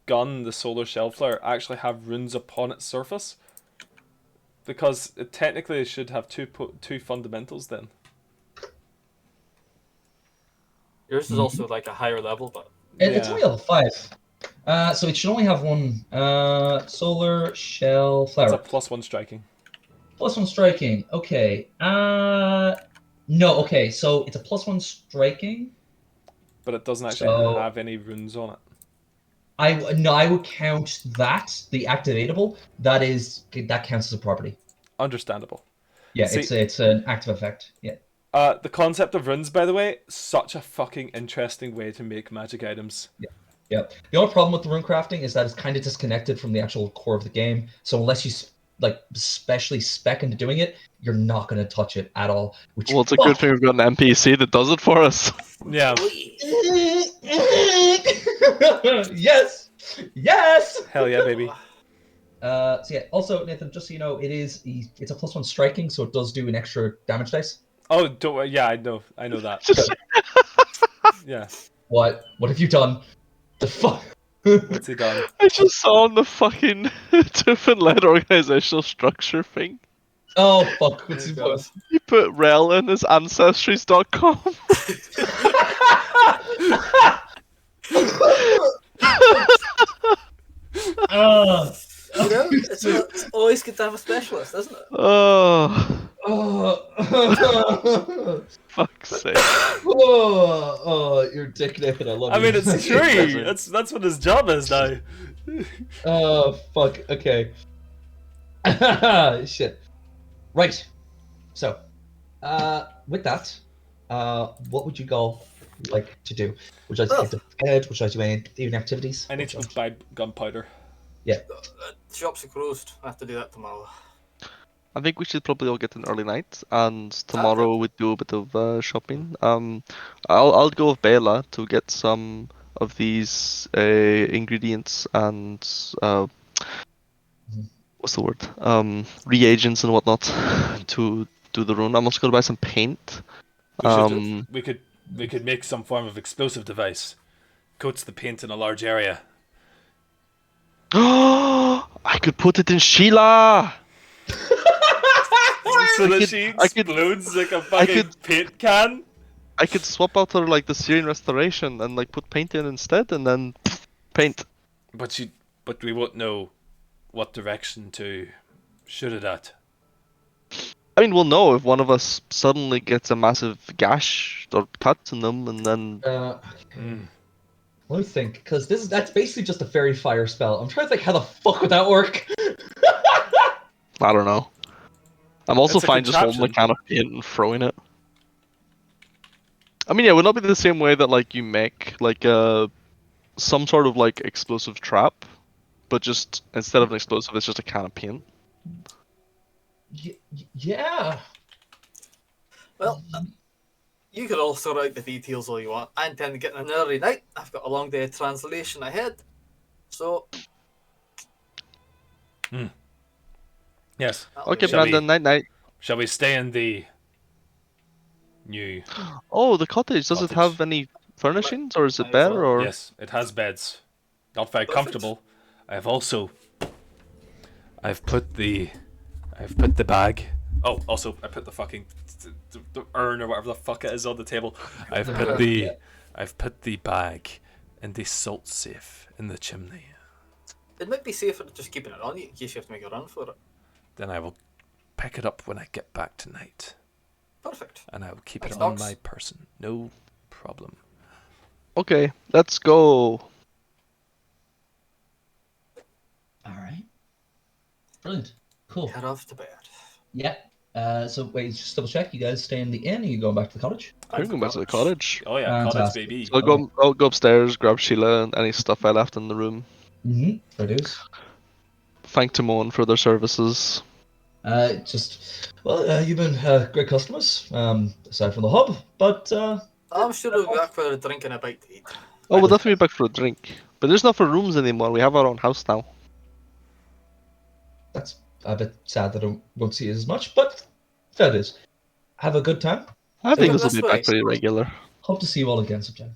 gun, the solar shellflower, actually have runes upon its surface? Because it technically should have two fundamentals then. Yours is also like a higher level, but It's Yeah. only level 5. So it should only have 1 solar shell It's flower. a +1 striking. +1 striking. Okay. No, okay, so it's a +1 striking. But it doesn't actually So- have any runes on it. I would count that, the activatable, that counts as a property. Understandable. Yeah, See- it's an active effect. Yeah. The concept of runes, by the way, such a fucking interesting way to make magic items. Yeah. The only problem with the rune crafting is that it's kind of disconnected from the actual core of the game. So unless you specially spec into doing it, you're not going to touch it at all. Which Well, it's a good thing we've got an NPC that does it for us. Yeah. Yes. Hell yeah, baby. So yeah. Also, Nathan, just so you know, it's a +1 striking, so it does do an extra damage dice. Oh, don't worry. Yeah, I know that. Yeah. What have you done? The fuck? What's he done? I just saw on the fucking Tooth-and-Led organizational structure thing. Oh fuck! What's he God. done? He put rel in his ancestries.com. you know, it's always good to have a specialist, isn't it? Oh, Oh, fuck's sake. you're dick Nathan. I love I you. mean, it's true. That's what his job is now. Oh fuck. Okay. Shit. Right. So, with that, what would you all like to do? Would you like to take the edge? Would you like to do any evening activities? I need to go buy gunpowder. Shops are closed. I have to do that tomorrow. I think we should probably all get an early night, and tomorrow we do a bit of shopping. I'll go with Bela to get some of these ingredients and what's the word? Reagents and whatnot to do the rune. I'm also gonna buy some paint. We could make some form of explosive device. Coats the paint in a large area. I could put it in Sheila. So that could- she I could- explodes like a fucking paint can? I could swap out her like the Syrian restoration and like put paint in instead, and then paint. But we won't know what direction to shoot it at. I mean, we'll know if one of us suddenly gets a massive gash or cuts in them, and then Let me think, because that's basically just a fairy fire spell. I'm trying to think how the fuck would that work. I don't know. I'm also It's a fine just holding the contraption. can of paint and throwing it. I mean, yeah, it would not be the same way that like you make like some sort of like explosive trap, but just instead of an explosive, it's just a can of paint. Yeah. Well, you could all sort out the details all you want. I intend to get an early night. I've got a long day of translation ahead. So, Yes. that'll Okay, be- Brandon, night night. Shall we stay in the new? Oh, the cottage. Does it Cottage. have any furnishings, or is it Might as better? well. Or Yes, it has beds. Not very Perfect. comfortable. I've put the bag. Oh, also I put the fucking the urn or whatever the fuck it is on the table. I've put the bag in the salt safe in the chimney. It might be safer just keeping it on you in case you have to make a run for it. Then I will pick it up when I get back tonight, Perfect. and I will keep Thanks, it on Knox. my person. No problem. okay, let's go. All right. Brilliant. Cool. Head off to bed. Yeah. So wait, just double check. You guys stay in the inn, or you going back to the cottage? I'm going back to the cottage. Oh yeah, cottage Fantastic. baby. So I'll go upstairs, grab Sheila and any stuff I left in the room. Mm-hmm. Produce. Thank Timon for their services. You've been great customers, aside from the hub, but I'm sure we'll be back for a drink and a bite to eat. Oh, we'll definitely be back for a drink. But there's not for rooms anymore. We have our own house now. that's a bit sad that I won't see it as much, but fair it is. Have a good time. I think Come this will this be way. back pretty regular. Hope to see you all again sometime.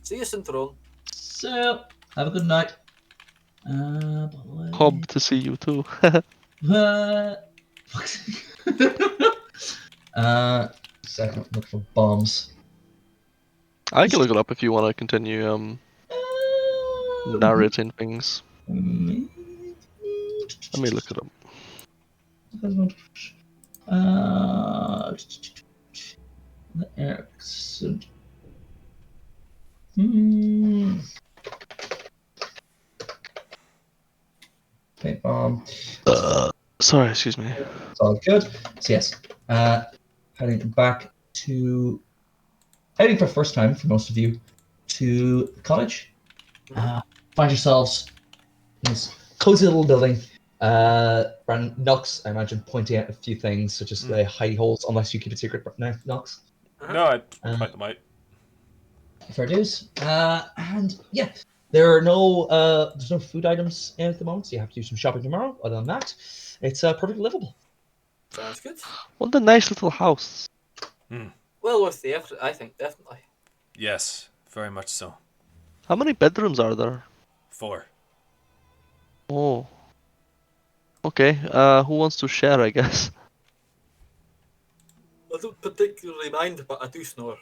See you soon, Tyrone. So, have a good night. By the way- Hob to see you too. Second, look for bombs. I can look it up if you want to continue narrating things. Let me look it up. Excellent. Paint bomb. Sorry, excuse me. It's all good. So yes, heading for first time for most of you to the cottage. Find yourselves in this cozy little building. Brandon Knox, I imagine, pointing out a few things such as hidey holes, unless you keep it secret now, Knox. No, I point them out. Fair dues. And yeah, there's no food items in at the moment, so you have to do some shopping tomorrow. Other than that, it's perfectly livable. Sounds good. What a nice little house. Well worth the effort, I think, definitely. Yes, very much so. How many bedrooms are there? 4. Oh. Okay, who wants to share, I guess? I don't particularly mind, but I do snore.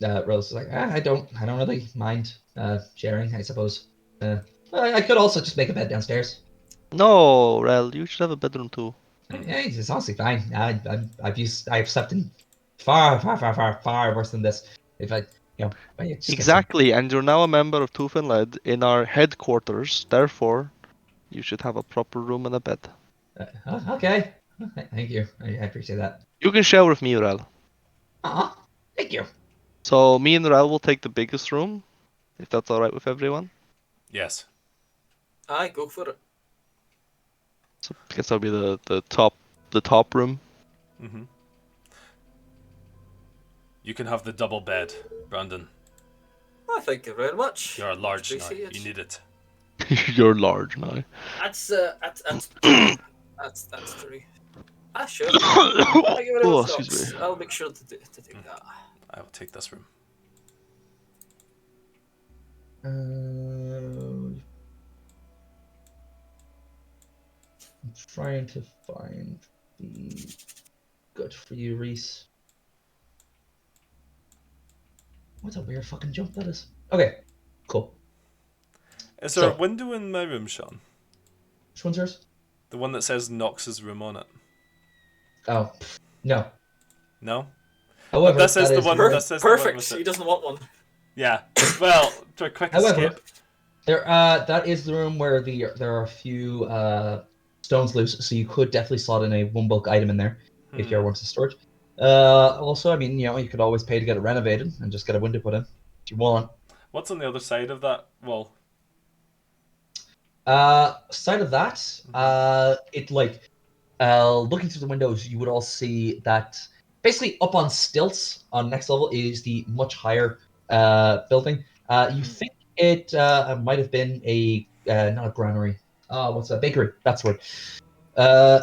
Rose is like, I don't really mind sharing, I suppose. I could also just make a bed downstairs. No, Rel, you should have a bedroom too. Yeah, it's honestly fine. I've slept in far worse than this. If I, just get some- Exactly, and you're now a member of Tooth and Lead in our headquarters. Therefore, you should have a proper room and a bed. Okay. Thank you. I appreciate that. You can share with me, Rel. Thank you. So me and Rel will take the biggest room, if that's alright with everyone. Yes. Aye, go for it. So I guess that'll be the top room. You can have the double bed, Brandon. Oh, thank you very much. You're large now. Appreciate You need it. You're large now. That's true. That's true. Ah, sure. Thank you very Oh, much, excuse Nox. me. I'll make sure to do that. I will take this room. I'm trying to find the good for you, Reese. What a weird fucking jump that is. Okay, cool. Is there a So- window in my room, Sean? Which one's yours? The one that says Knox's room on it. Oh, no. No? However, this is that the one- the- This is the one Perfect. with it. He doesn't want one. Yeah. Well, to a quick However, escape. that is the room where there are a few stones loose, so you could definitely slot in a one bulk item in there if you ever want to store it. Also, I mean, you could always pay to get it renovated and just get a window put in if you want. What's on the other side of that wall? Side of that, looking through the windows, you would all see that basically up on stilts on next level is the much higher building. You think it might have been a not a granary. What's that? Bakery. That's the word.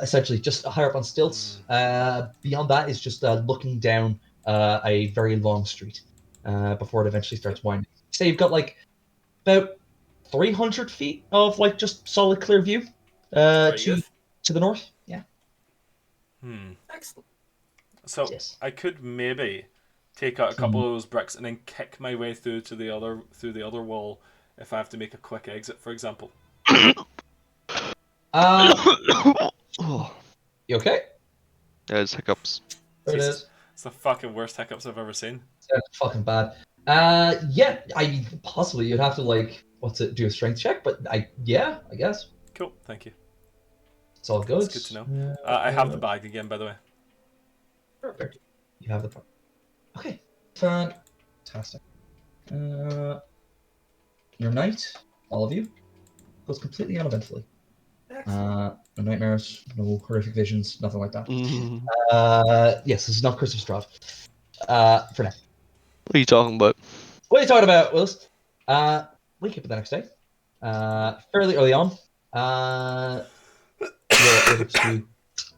Essentially, just higher up on stilts. Beyond that is just looking down a very long street before it eventually starts winding. So you've got like about 300 feet of like just solid clear view Very to good. the north. Yeah. Excellent. So Yes. I could maybe take out a couple of those bricks and then kick my way through the other wall if I have to make a quick exit, for example. Oh, You okay? yeah, it's hiccups. There it Jesus. is. It's the fucking worst hiccups I've ever seen. That's fucking bad. Yeah, I possibly you'd have to like do a strength check, but I guess Cool, thank you. it's all good. It's good to know. I have the bag again, by the way. Perfect. You have the part. Okay, fantastic. Your night, all of you, goes completely uneventfully. No nightmares, no horrific visions, nothing like that. Yes, this is not Christmas Strahd. For now. What are you talking about? What are you talking about, Willis? Wake up the next day. Fairly early on. You're able to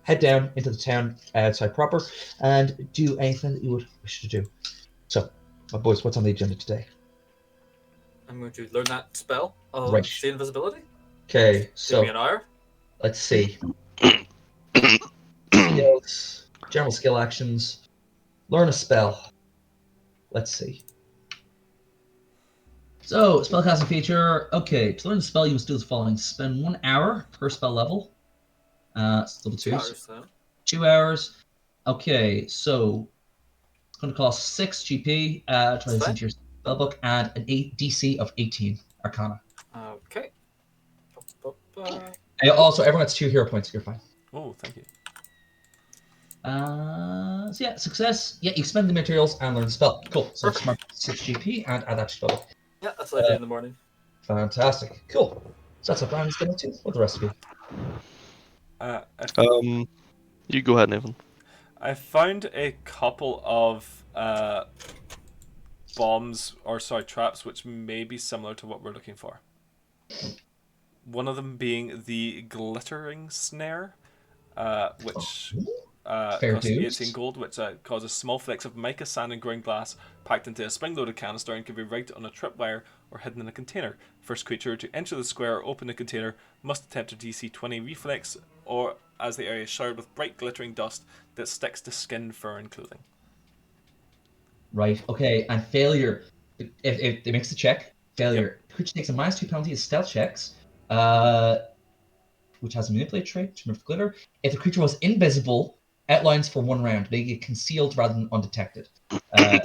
head down into the town outside proper and do anything that you would wish to do. So, my boys, what's on the agenda today? I'm going to learn that spell of Right. see invisibility. Okay, Give so me an hour. let's see. Skills, general skill actions, learn a spell. Let's see. So, spellcasting feature. Okay, to learn the spell, you must do the following: spend 1 hour per spell level. It's level 2. 2 hours, though. 2 hours. Okay, so it's going to cost 6 GP. Try this fine. into your spellbook and an DC of 18 Arcana. Okay. And also, everyone gets 2 hero points. You're fine. Oh, thank you. So yeah, success. Yeah, you spend the materials and learn the spell. Cool. So Perfect. smart 6 GP and add that to spellbook. Yeah, that's what I do in the morning. Fantastic. Cool. So that's what Brian's getting to. What the rest of you? You go ahead, Nathan. I found a couple of traps which may be similar to what we're looking for. One of them being the glittering snare, which Fair costs dues. 18 gold, which causes small flakes of mica, sand, and ground glass packed into a spring-loaded canister and can be rigged on a tripwire or hidden in a container. First creature to enter the square or open the container must attempt a DC 20 reflex, or as the area is showered with bright glittering dust that sticks to skin, fur, and clothing. Right. Okay. And failure. If it makes the check, failure. Creature takes a -2 penalty to stealth checks, which has a manipulate trait to remove glitter. If the creature was invisible, outlines for 1 round. They get concealed rather than undetected. That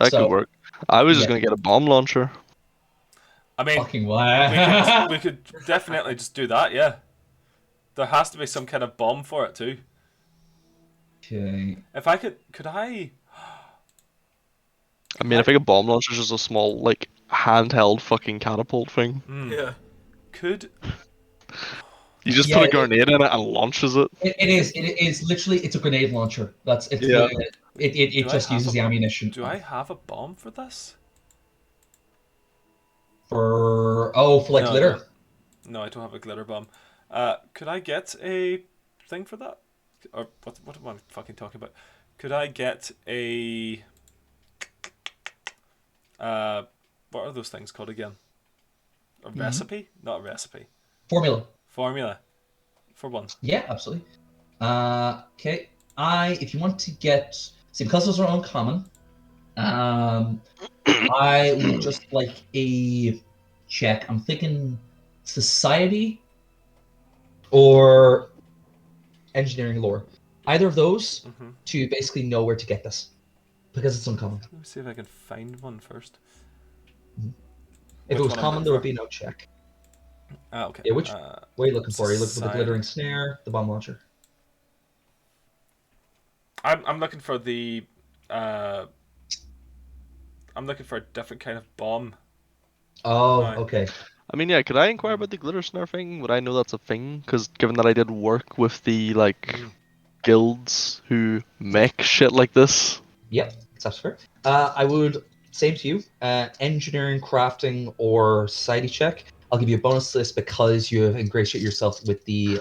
So, could work. I was just yeah. gonna get a bomb launcher. I mean, Fucking wow. we could definitely just do that, yeah. There has to be some kind of bomb for it too. Okay. If I could I? I mean, I think a bomb launcher is just a small, like, handheld fucking catapult thing. Yeah. Could You just Yeah, put a grenade in it and launches it. It is literally it's a grenade launcher. It Do I just uses have the ammunition. do I have a bomb for this? for like No, I glitter. don't. No, I don't have a glitter bomb. Could I get a thing for that? Or what am I fucking talking about? Could I get a what are those things called again? A recipe? Not a recipe. Formula. Formula for one. Yeah, absolutely. Okay. If you want to get, see, because those are uncommon, I would just like a check. I'm thinking society or engineering lore. Either of those Mm-hmm. to basically know where to get this because it's uncommon. Let me see if I can find one first. If it Which was one I'm common, looking there would for? be no check. Ah, okay. Yeah, which what are you looking for? Are you looking for the glittering Society. snare, the bomb launcher? I'm looking for the uh I'm looking for a different kind of bomb. Oh, Aye. okay. I mean, yeah, could I inquire about the glitter snare thing? Would I know that's a thing? Because given that I did work with the, like, guilds who make shit like this. Yep, that's fair. I would same to you. Engineering, crafting, or society check. I'll give you a bonus to this because you have ingratiated yourself with the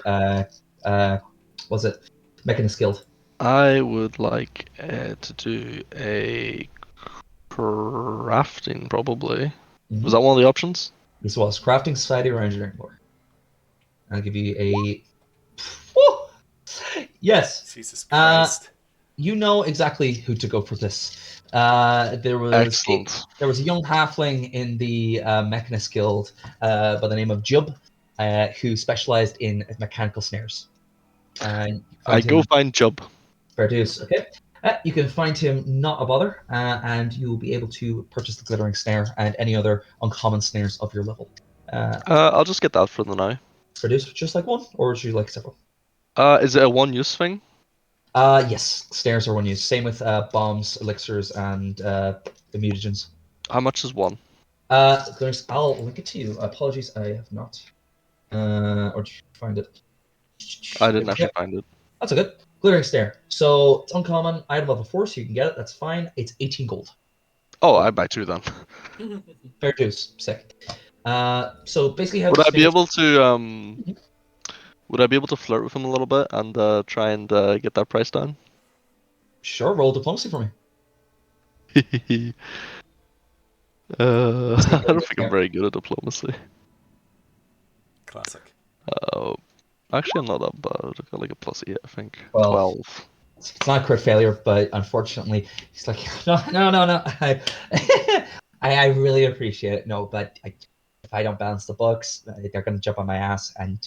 was it Mechanist Guild. I would like to do a crafting, probably. Was that one of the options? This was crafting, society, or engineering lore. I'll give you a. Woo! Yes. Jesus Uh, Christ. you know exactly who to go for this. There was Excellent. a young halfling in the Mechanist Guild by the name of Jub, who specialized in mechanical snares. And you I find go him find Jub. fair dues. Okay. You can find him not a bother, and you'll be able to purchase the glittering snare and any other uncommon snares of your level. I'll just get that for the now. Fair dues, just like one, or would you like several? Is it a one-use thing? Yes, snares are one use. Same with bombs, elixirs, and the mutagens. How much is one? I'll link it to you. Apologies, I have not. Or did you find it? I didn't Yep, actually find it. that's a good. Glittering snare. So it's uncommon, item level 4, so you can get it. That's fine. It's 18 gold. Oh, I buy two then. Fair dues. Sick. So basically, how Would the I be snares. able to Would I be able to flirt with him a little bit and try and get that price down? Sure, roll diplomacy for me. I don't think I'm very good at diplomacy. Classic. Actually, I'm not that bad. I got like a +8, I think. Well, 12. it's not a crit failure, but unfortunately, he's like, no. I really appreciate it. No, but if I don't balance the books, they're going to jump on my ass. And,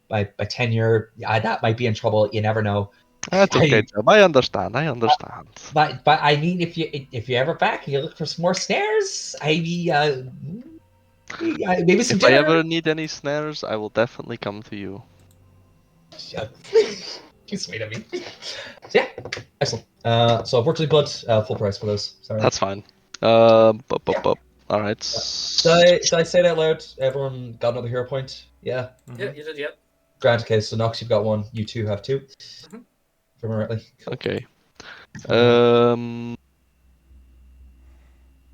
by tenure, that might be in trouble. You never know. That's okay, Jim. I understand. I understand. But I mean, if you ever back and you look for some more snares, maybe some If I dinner. ever need any snares, I will definitely come to you. Too sweet of me. Yeah, excellent. So unfortunately, but full price for those. Sorry. That's fine. All right. Did I say that out loud? Everyone got another hero point? Yeah. Yeah, you did, yeah. Grand. Okay, so Nox, you've got one. You two have two. Mhm. If I remember rightly. Cool. Okay.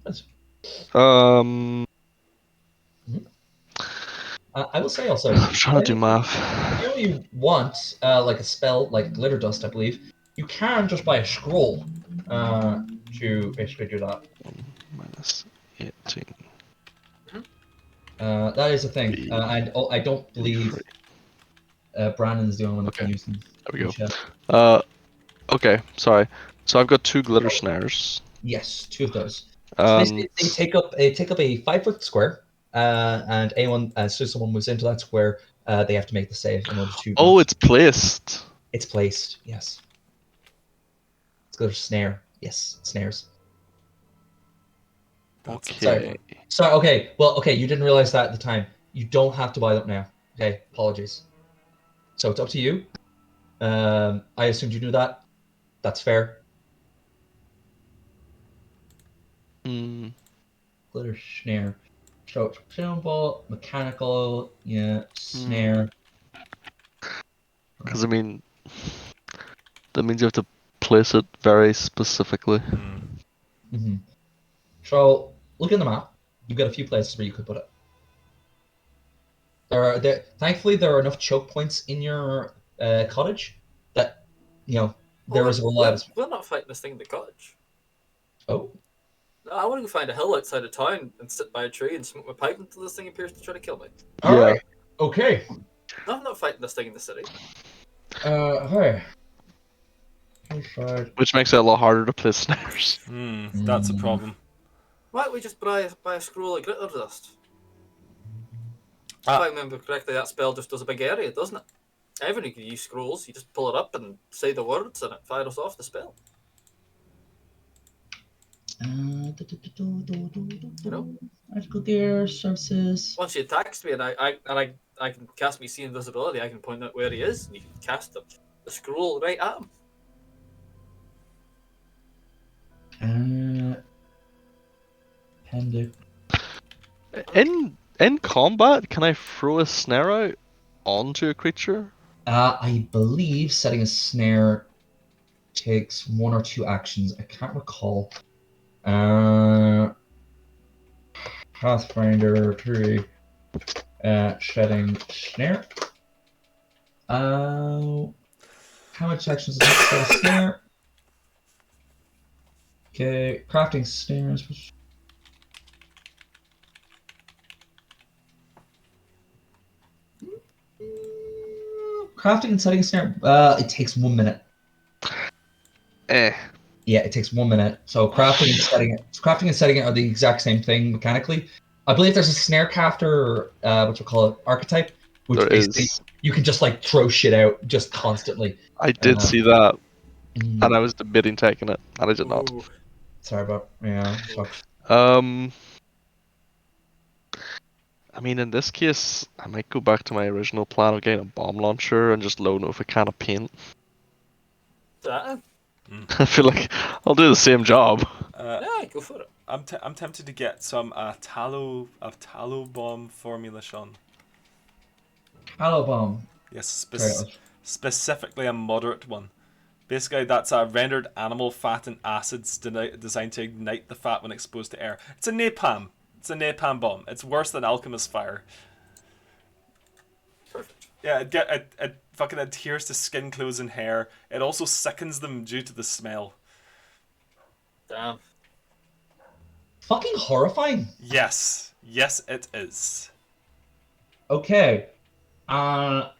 Nice. I will say also, I'm trying to do math. if you want like a spell like Glitter Dust, I believe, you can just buy a scroll to basically do that. 1 -18. That is a thing, and I don't believe Brandon's the only one that can Okay. use them. There we go. Okay, sorry. So I've got 2 glitter snares. Yes, 2 of those. So basically, they take up a 5-foot square, and anyone as soon as someone moves into that square, they have to make the save in order to. Oh, it's placed. It's placed. Yes. It's got a snare. Yes, snares. Okay. Sorry. Okay. Well. Okay. You didn't realize that at the time. You don't have to buy them now. Okay. Apologies. So it's up to you. I assumed you knew that. That's fair. Glitter snare. So symbol, mechanical, yeah, snare. Because I mean, that means you have to place it very specifically. Mm-hmm. So look at the map. You've got a few places where you could put it. Thankfully, there are enough choke points in your cottage that there is a Well, reliable. we're not fighting this thing in the cottage. Oh, No, I want to go find a hill outside of town and sit by a tree and smoke my pipe until this thing appears to try to kill me. all Yeah. right. Okay. No, I'm not fighting this thing in the city. Okay. 25. Which makes it a lot harder to play snares. That's a problem. Why don't we just buy a scroll of glitter dust? If Ah. I remember correctly, that spell just does a big area, doesn't it? Everyone can use scrolls. You just pull it up and say the words, and it fires off the spell. You know? Magical gear services. Once he attacks me, and I can cast me see invisibility, I can point out where he is, and you can cast the scroll right at him. Appendix. In combat, can I throw a snare out onto a creature? I believe setting a snare takes 1 or 2 actions. I can't recall. Pathfinder 3. Setting snare. How much actions does it set a snare? Okay, crafting snares. Crafting and setting a snare. It takes 1 minute. Eh. Yeah, it takes 1 minute. So crafting and setting it are the exact same thing mechanically. I believe there's a snare caster, what you call it, archetype, which There basically is. you can just like throw shit out just constantly. I did see that, Mm, and I was debating taking it, and I did not. Ooh. sorry about sucks. I mean, in this case, I might go back to my original plan of getting a bomb launcher and just loading it with a can of paint. That, I feel like I'll do the same job. yeah, go for it. I'm tempted to get some tallow bomb formulation. Hello, bomb. Yes, Sorry, specifically a moderate one. Basically, that's a rendered animal fat and acids designed to ignite the fat when exposed to air. It's a napalm. It's a napalm bomb. It's worse than alchemist fire. Perfect. Yeah, it fucking adheres to skin, clothes, and hair. It also sickens them due to the smell. Damn. fucking horrifying. Yes, it is. Okay, that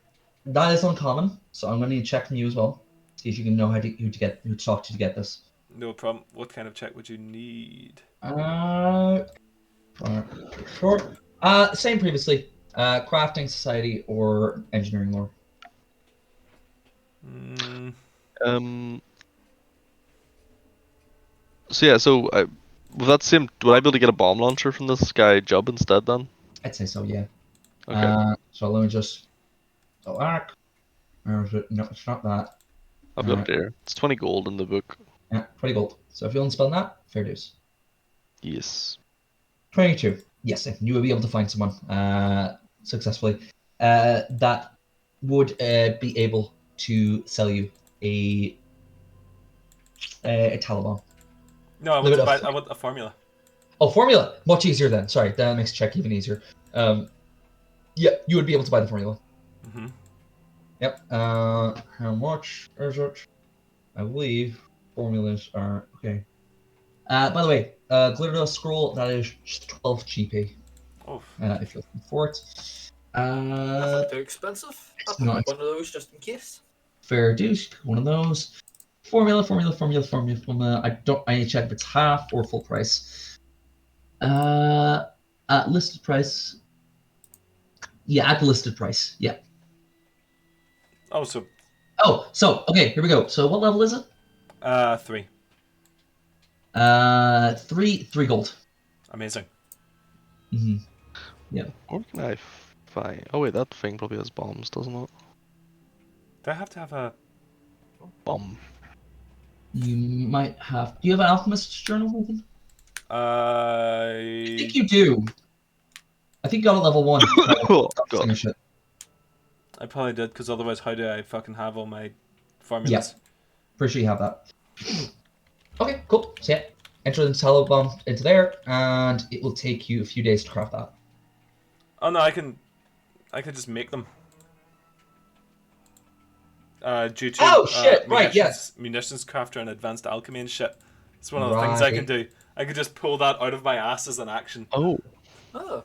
is uncommon. So I'm going to need to check from you as well. See if you can know who to talk to get this. No problem. What kind of check would you need? Short. Same previously. Crafting society or engineering lore. So yeah, with that same, would I be able to get a bomb launcher from this guy Jub instead then? I'd say so, yeah. Okay. So let me just. Oh, arc. Or is it? No, it's not that. I'll be up there. It's 20 gold in the book. Yeah, 20 gold. So if you want to spell that, fair dues. Yes. 22. Yes, if you will be able to find someone successfully that would be able to sell you a Taliban. No, I want a formula. Oh, formula. Much easier then. Sorry, that makes check even easier. Yeah, you would be able to buy the formula. Mm-hmm. Yep. How much is it? I believe formulas are okay. By the way, glitter dust scroll that is just 12 GP. Oh. If you're looking for it. Nothing too expensive. I'll pick up one of those just in case. Fair dues. One of those. Formula. I need to check if it's half or full price. At listed price. Yeah, at the listed price. Yeah. Oh, so okay, here we go. So what level is it? 3. 3 gold. Amazing. Mm-hmm. Yeah. Where can I find? Oh wait, that thing probably has bombs, doesn't it? Do I have to have a Bomb. You might have. Do you have an alchemist's journal, Nathan? I think you do. I think you got it level 1. Oh, God. Shit. I probably did, because otherwise how do I fucking have all my formulas? Yeah. Pretty sure you have that. Okay, cool. So yeah, enter the tallow bomb into there, and it will take you a few days to craft that. Oh no, I can I could just make them. Due to Oh, shit, right, munitions crafter and advanced alchemy and shit. It's one of the things I can Right. do. I could just pull that out of my ass as an action. Oh, Oh,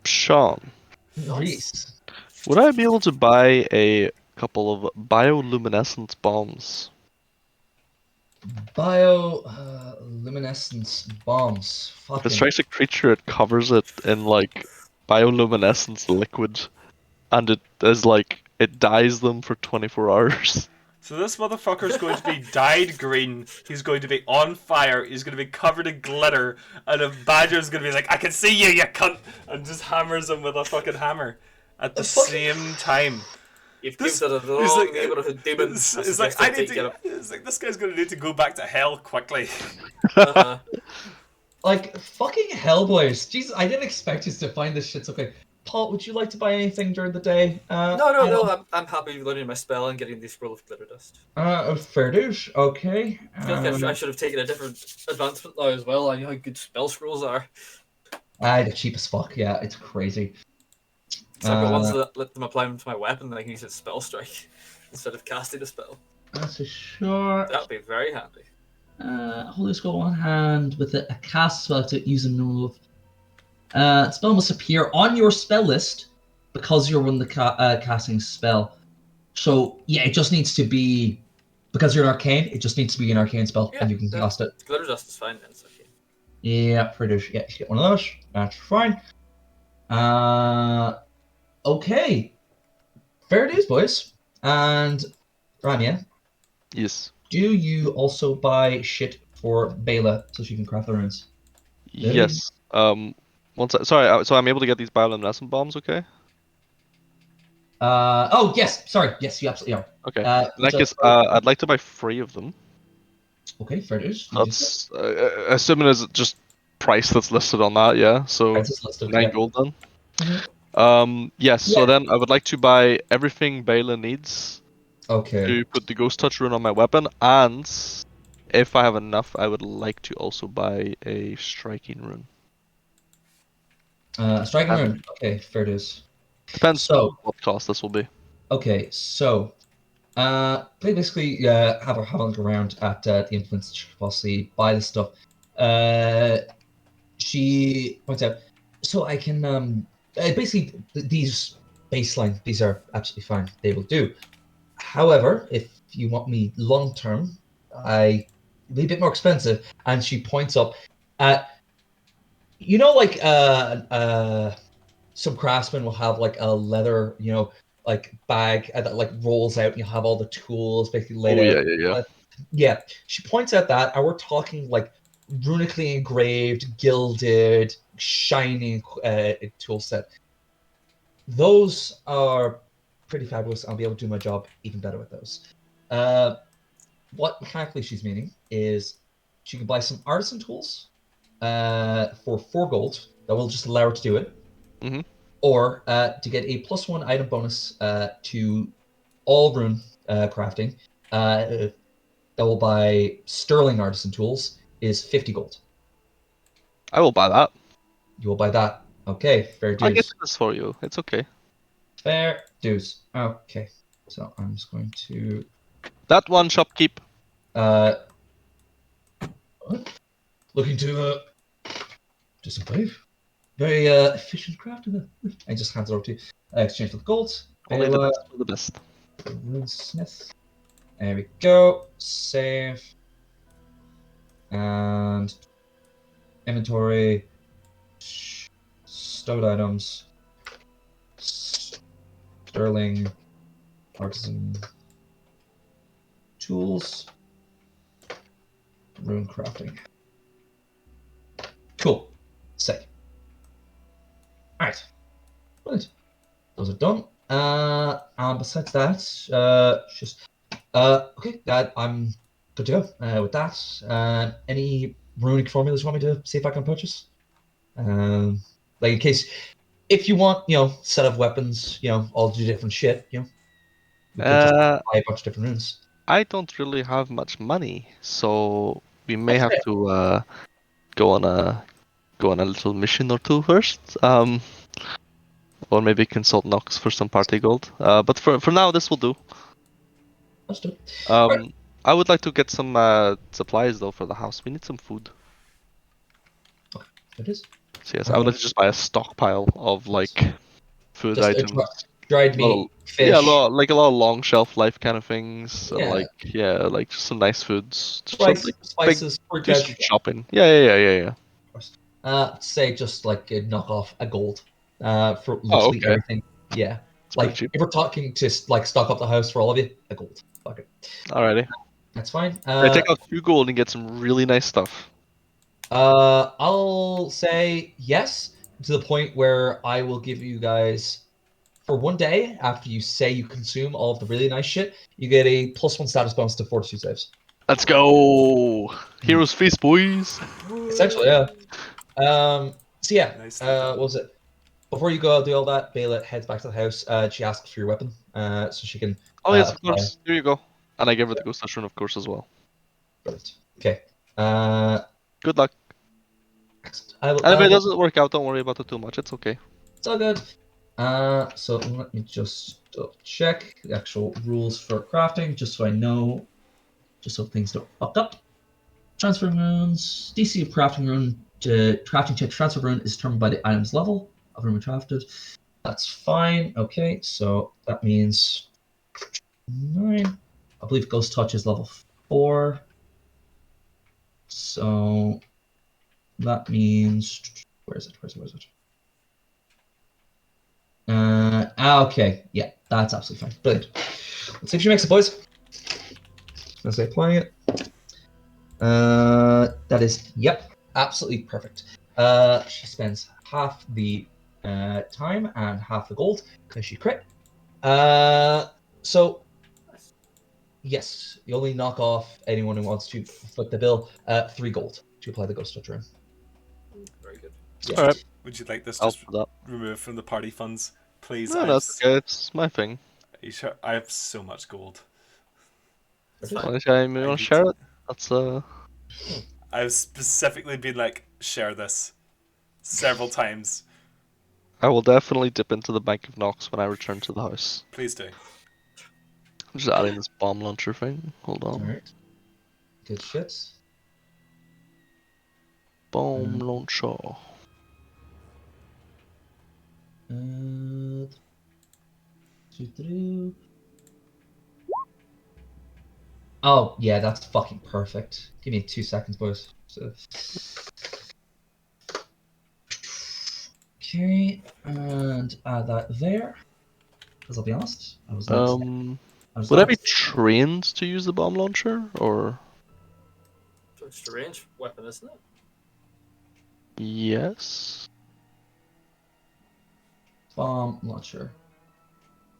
Sean, Reese. would I be able to buy a couple of bioluminescent bombs? Bioluminescence bombs. If it Fucking. strikes a creature, it covers it in like bioluminescence liquid, and it dyes them for 24 hours. So this motherfucker's going to be dyed green, he's going to be on fire, he's going to be covered in glitter, and a badger's going to be like, I can see you, you cunt! And just hammers him with a fucking hammer at the same time. you've This- given it the it's wrong like- neighborhood demon. It's, I it's like, suggest I you need take to, it. it's like, this guy's going to need to go back to hell quickly. Uh-huh. Like, fucking Hellboys. Jesus, I didn't expect you to find this shit so quick. Paul, would you like to buy anything during the day? No, I'm happy learning my spell and getting this scroll of glitter dust. Fair dues. Okay. I feel like I should have taken a different advancement now as well. I know how good spell scrolls are. They're cheap as fuck. Yeah, it's crazy. So I've got ones that let them apply them to my weapon, and I can use it spell strike instead of casting a spell. That's a short. That would be very handy. Holy Scroll on hand with a cast spell to use a move. Spell must appear on your spell list because you're on the casting spell. So yeah, it just needs to be because you're an arcane. It just needs to be an arcane spell, and you can cast it. Glitter dust is fine then. It's okay. Yeah, pretty much. Yeah, you get one of those. That's fine. Okay. Fair dues, boys. And Rania, Yes. do you also buy shit for Bela so she can craft the runes? Really? Yes. So I'm able to get these bioluminescent bombs, okay? Oh yes, sorry. Yes, you absolutely are. Okay. In that so- case, I'd like to buy 3 of them. Okay, fair dues. That's assuming it's just price that's listed on that, yeah. So Price is listed, 9 yeah. gold then. Mhm. Yes. So Yeah. then I would like to buy everything Bela needs Okay. to put the ghost touch rune on my weapon, and if I have enough, I would like to also buy a striking rune. Striking rune. Okay, fair dues. Depends So- what cost this will be. Okay, so basically have a look around at the influence possibly buy the stuff. She points out, so I can basically these baseline, these are absolutely fine. They will do. However, if you want me long term, I be a bit more expensive. And she points up at, like some craftsmen will have like a leather, like bag that like rolls out, and you have all the tools basically laid Oh out. yeah. Yeah, she points out that, and we're talking like runically engraved, gilded, shining tool set. Those are pretty fabulous. I'll be able to do my job even better with those. What mechanically she's meaning is she can buy some artisan tools for 4 gold that will just allow her to do it. Mhm. Or to get a +1 item bonus to all rune crafting, that will buy sterling artisan tools is 50 gold. I will buy that. You will buy that. Okay, fair I get dues. this for you. It's okay. Fair dues. Okay, so I'm just going to That one shopkeep. looking to do some brave. Very efficient crafter. I just hands it over to you. Exchange for the gold. Only the Bela, best for the best. Runesmith. There we go. Save. And inventory. Stowed items. Sterling. Artisan. Tools. Rune crafting. Cool. Sick. Alright. Brilliant. Those are done. And besides that, just okay. I'm good to go with that. Any runic formulas you want me to see if I can purchase? Like in case, if you want, set of weapons, all do different shit, we could just buy a bunch of different runes. I don't really have much money, so we may have Okay. to go on a little mission or two first. Or maybe consult Nox for some party gold. But for now, this will do. Let's do it. I would like to get some supplies though for the house. We need some food. It is. So yes, I would like to just buy a stockpile of like food Just items. dried A lot meat, of- fish. Yeah, a lot of long shelf life kind of things, and Yeah. like just some nice foods. Just Spice, like spices, fruit, just veg. shopping. Yeah. Say just like knock off a gold for Oh, literally okay. everything. Yeah. It's Like pretty cheap. if we're talking to like stock up the house for all of you, a gold. Fuck it. Alrighty. That's fine. Right, take out 2 gold and get some really nice stuff. I'll say yes to the point where I will give you guys for 1 day after you say you consume all of the really nice shit, you get a +1 status bonus to fortitude saves. Let's go! Heroes Feast, boys! Essentially, yeah. So yeah, Nice. what was it? Before you go do all that, Bayla heads back to the house. She asks for your weapon, so she can. Oh yes, of apply. course. Here you go. And I give her the ghost rune, of course, as well. Brilliant. Okay. Good luck. Excellent. And if it doesn't work out, don't worry about it too much. It's okay. It's all good. So let me just check the actual rules for crafting, just so I know, just so things don't fuck up. Transfer runes. DC of crafting rune to crafting check transfer rune is determined by the item's level of rune crafted. That's fine. Okay, so that means 9. I believe Ghost Touch is level 4. So that means where is it? Okay, yeah, that's absolutely fine. Brilliant. Let's see if she makes it, boys. Let's say applying it. That is, yep, absolutely perfect. She spends half the time and half the gold because she crit. So, yes, you only knock off anyone who wants to foot the bill. 3 gold to apply the ghost touch rune. Very good. Yeah. Alright. Would you like this I'll just put that. removed from the party funds, please? No, that's okay. It's my thing. Are you sure? I have so much gold. It's As fine. long as you I want need to share to- it, that's I've specifically been like, share this several times. I will definitely dip into the Bank of Nox when I return to the house. Please do. I'm just adding this bomb launcher thing. Hold on. Alright. Good shit. Bomb launcher. Oh, yeah, that's fucking perfect. Give me 2 seconds, boys. So... Okay, and add that there. Because I'll be honest, I was not. Would I be trained to use the bomb launcher, or? So it's a range weapon, isn't it? Yes. Bomb launcher.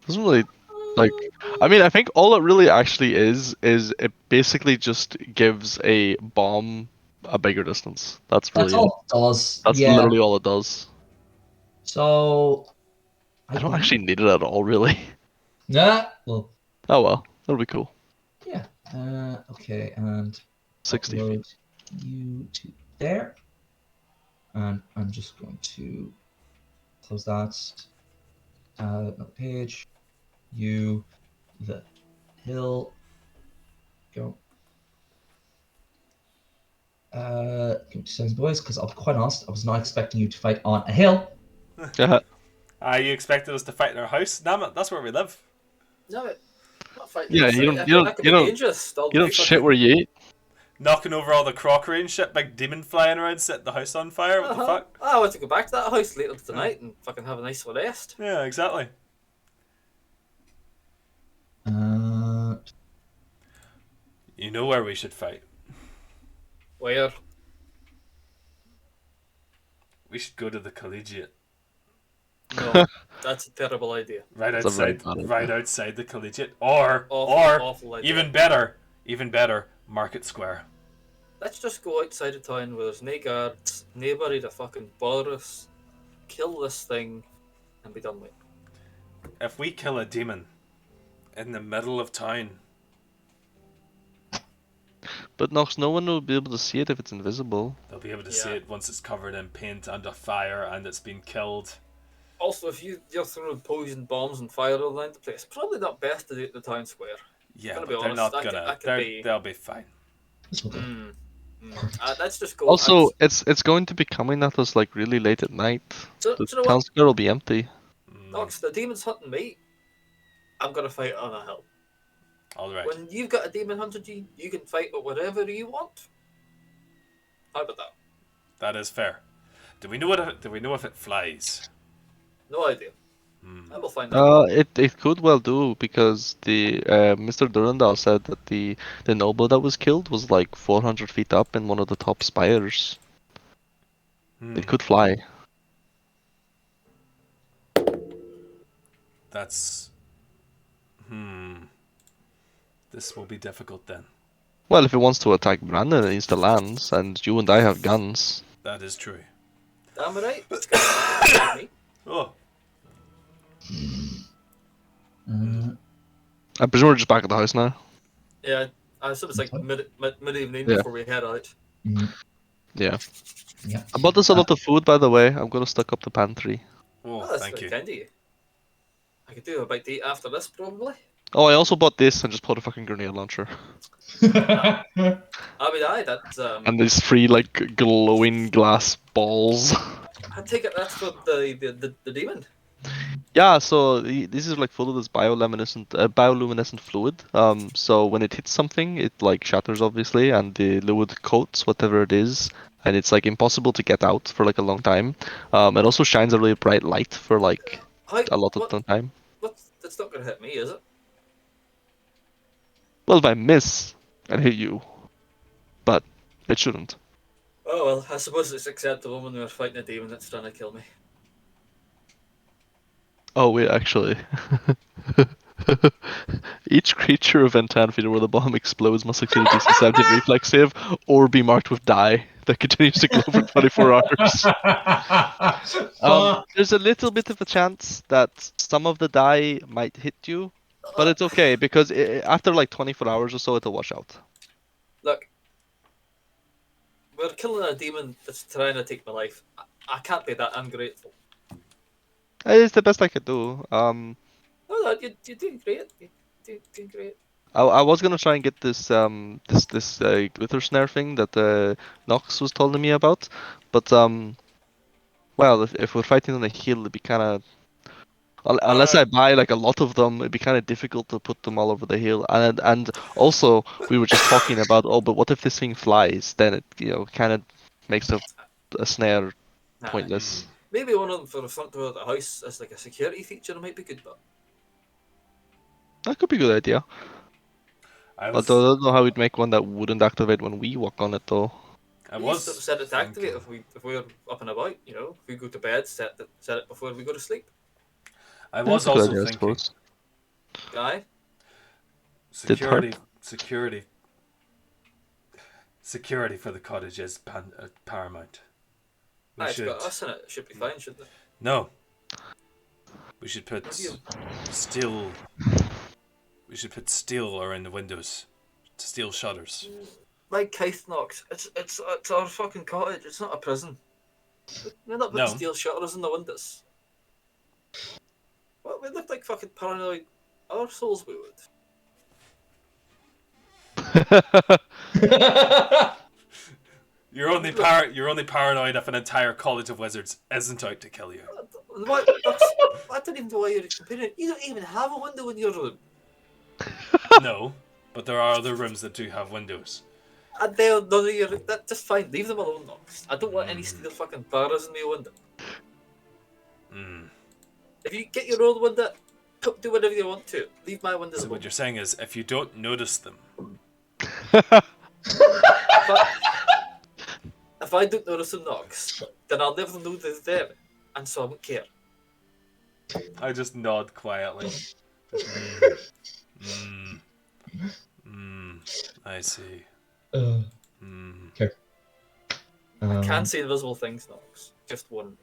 Doesn't really like. I mean, I think all it really actually is it basically just gives a bomb a bigger distance. That's really That's all it does. That's yeah. literally all it does. So. I don't actually need it at all, really. Nah. Well. Oh well, that'll be cool. Yeah. Okay, and 60 upload feet. you to there, and I'm just going to close that. Another page. You, the hill. Go. Give me 2 seconds, boys, because I'll be quite honest, I was not expecting you to fight on a hill. You expected us to fight in our house? Damn it, that's where we live. No, not fighting. Yeah, outside. you don't- That you don't- could you be don't- dangerous. You don't shit where you eat. Knocking over all the crockery and shit, big demon flying around, setting the house on fire. What the fuck? I want to go back to that house later tonight and fucking have a nice rest. Yeah, exactly. You know where we should fight. Where? We should go to the collegiate. No, that's a terrible idea. Right That's a very outside, bad idea. right outside the collegiate, or Awful idea. even better, Market Square. Let's just go outside of town where there's no guards, nobody to fucking bother us, kill this thing, and be done with it. If we kill a demon in the middle of town, But Nox, no one will be able to see it if it's invisible. they'll be able to see it once it's covered in paint and a fire and it's been killed. Also, if you're throwing poison bombs and fire all around the place, probably not best to do it in the town square. Yeah, Gonna but be they're honest, not gonna. I could be. They'll be fine. It's okay. Let's just go. Also, it's going to be coming at us like really late at night. Do The you know town what? square will be empty. Nox, the demon's hunting me. I'm gonna fight on a hill. All right. When you've got a demon hunting you, you can fight at whatever you want. How about that? That is fair. Do we know what? Do we know if it flies? No idea. I will find out. It could well do because the Mr. Durandal said that the noble that was killed was like 400 feet up in one of the top spires. It could fly. That's. This will be difficult then. Well, if it wants to attack Brandon, it needs to land, and you and I have guns. That is true. Damn right. It's gonna me. Oh. I presume we're just back at the house now. Yeah, I assume it's like mid-evening Yeah. before we head out. Yeah. Yeah. I bought us a lot of food, by the way. I'm gonna stock up the pantry. Oh, That's thank very you. kind of you. I could do a bite to eat after this, probably. Oh, I also bought this and just bought a fucking grenade launcher. I mean, that's And these 3 like glowing glass balls. I take it that's for the demon. Yeah, so this is like full of this bioluminescent fluid. So when it hits something, it like shatters obviously, and the fluid coats whatever it is, and it's like impossible to get out for like a long time. It also shines a really bright light for like a lot of the time. That's not gonna hit me, is it? Well, if I miss and hit you, but it shouldn't. Oh well, I suppose it's acceptable when we're fighting a demon that's trying to kill me. Oh wait, actually. Each creature of Entanfeeder where the bomb explodes must succeed a DC 17 reflex save or be marked with die that continues to glow for 24 hours. There's a little bit of a chance that some of the die might hit you, but it's okay because after like 24 hours or so it'll wash out. Look, we're killing a demon that's trying to take my life. I can't be that ungrateful. It's the best I could do. No, you're doing great. You're doing great. I was gonna try and get this this glitter snare thing that Nox was telling me about, but well, if we're fighting on a hill, it'd be kind of unless I buy like a lot of them, it'd be kind of difficult to put them all over the hill. And also we were just talking about, oh, but what if this thing flies? Then it kind of makes a snare pointless. Maybe one of them for the front door of the house as like a security feature might be good, but That could be a good idea. I But I don't know how we'd make one that wouldn't activate when we walk on it though. I we was sort of set it to activate thinking- if we're up and about. You know, if we go to bed, set it before we go to sleep. I was That's a good also idea, I thinking suppose. Aye. security for the cottage is paramount. We Aye, should it's got us in it. It should be fine, shouldn't it? no. We should put Have you- steel. We should put steel around the windows, steel shutters. Like Keith Knox, it's our fucking cottage. It's not a prison. We're not putting No. steel shutters in the windows. Well, we look like fucking paranoid arseholes, we would. You're only paranoid if an entire college of wizards isn't out to kill you. What? I don't even know why you're comparing. You don't even have a window in your room. No, but there are other rooms that do have windows. And they're none of your. That's just fine. Leave them alone, Knox. I don't want any steel fucking barras in my window. If you get your own window, do whatever you want to. Leave my windows So alone. what you're saying is, if you don't notice them, If I don't notice them, Knox, then I'll never know they're there, and so I won't care. I just nod quietly. I see. Okay. I can see invisible things, Knox. Just one.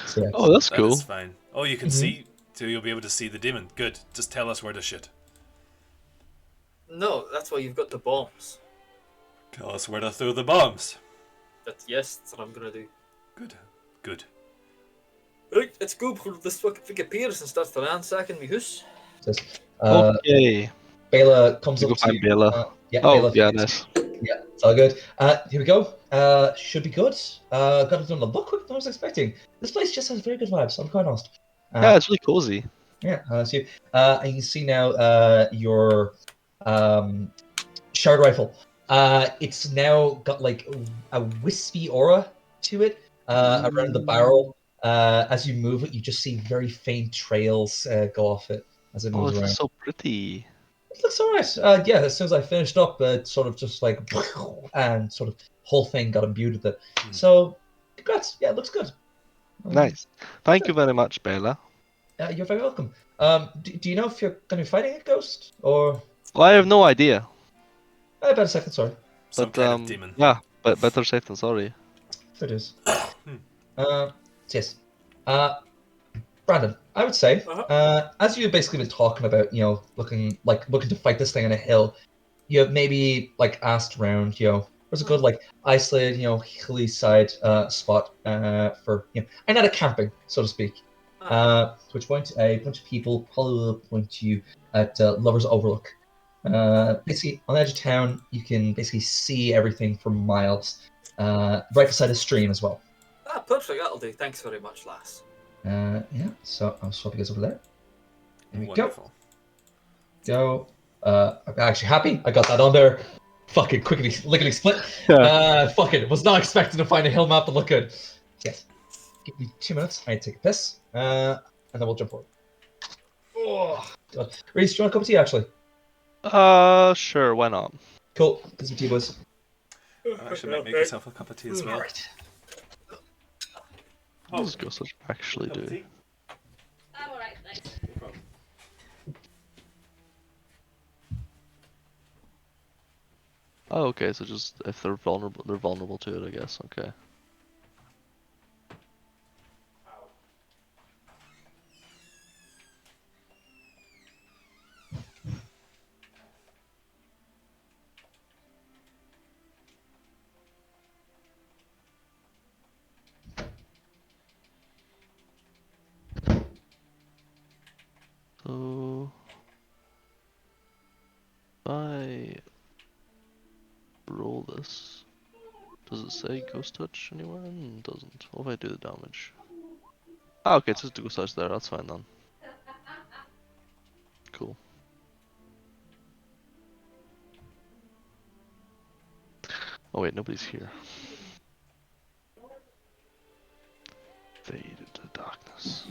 So, Oh, that's That cool. is fine. Oh, you can see, so you'll be able to see the demon. Good. Just tell us where to shoot. No, that's why you've got the bombs. Tell us where to throw the bombs. Yes, that's what I'm gonna do. Good. Good. Right, let's go before this fucking thing appears and starts to ransack me house. Says, Okay. Bela comes We go up to find you. Bela. Yeah, Oh, Bela. yeah, nice. Yeah, it's all good. Here we go. Should be good. Got it done a lot quicker than I was expecting. This place just has very good vibes, I'm quite honest. Yeah, it's really cozy. Yeah, so and you can see now your shard rifle. It's now got like a wispy aura to it around the barrel. As you move it, you just see very faint trails go off it as it Oh, moves this around. is so pretty. It looks alright. Yeah, as soon as I finished up, it sort of just like and sort of whole thing got imbued with it. So, congrats. Yeah, it looks good. Nice. Thank you very much, Bella. You're very welcome. Do you know if you're going to be fighting a ghost or? Well, I have no idea, About a second, sorry. Some but kind of demon. yeah, but better safe than sorry. There it is. Yes. Brandon, I would say, as you've basically been talking about, looking to fight this thing on a hill, you have maybe like asked around, where's a good like isolated, hilly side spot for and not a camping, so to speak. To which point a bunch of people probably will point to you at Lover's Overlook. Basically, on the edge of town, you can basically see everything for miles. Right beside a stream as well. Perfect, that'll do. Thanks very much, lass. Yeah, so I'll swap you guys over there. There we Wonderful. go. I'm actually happy I got that on there. Fucking quickly, lickety split. Fuck it. Was not expecting to find a hill map that looked good. Yes. Give me 2 minutes. I need to take a piss. And then we'll jump forward. Oh, God. Reese, do you want a cup of tea, actually? Sure, why not? Cool. Get some tea, boys. Actually, make yourself a cup of tea as well. Alright. What does Ghost Touch actually do? I'm alright, thanks. No problem. Oh, okay, so just if they're vulnerable to it, I guess. Okay. So if I roll this, does it say Ghost Touch anywhere? It doesn't. What if I do the damage? Ah, okay, it says Ghost Touch there. That's fine then. Cool. Oh wait, nobody's here. Fade into darkness.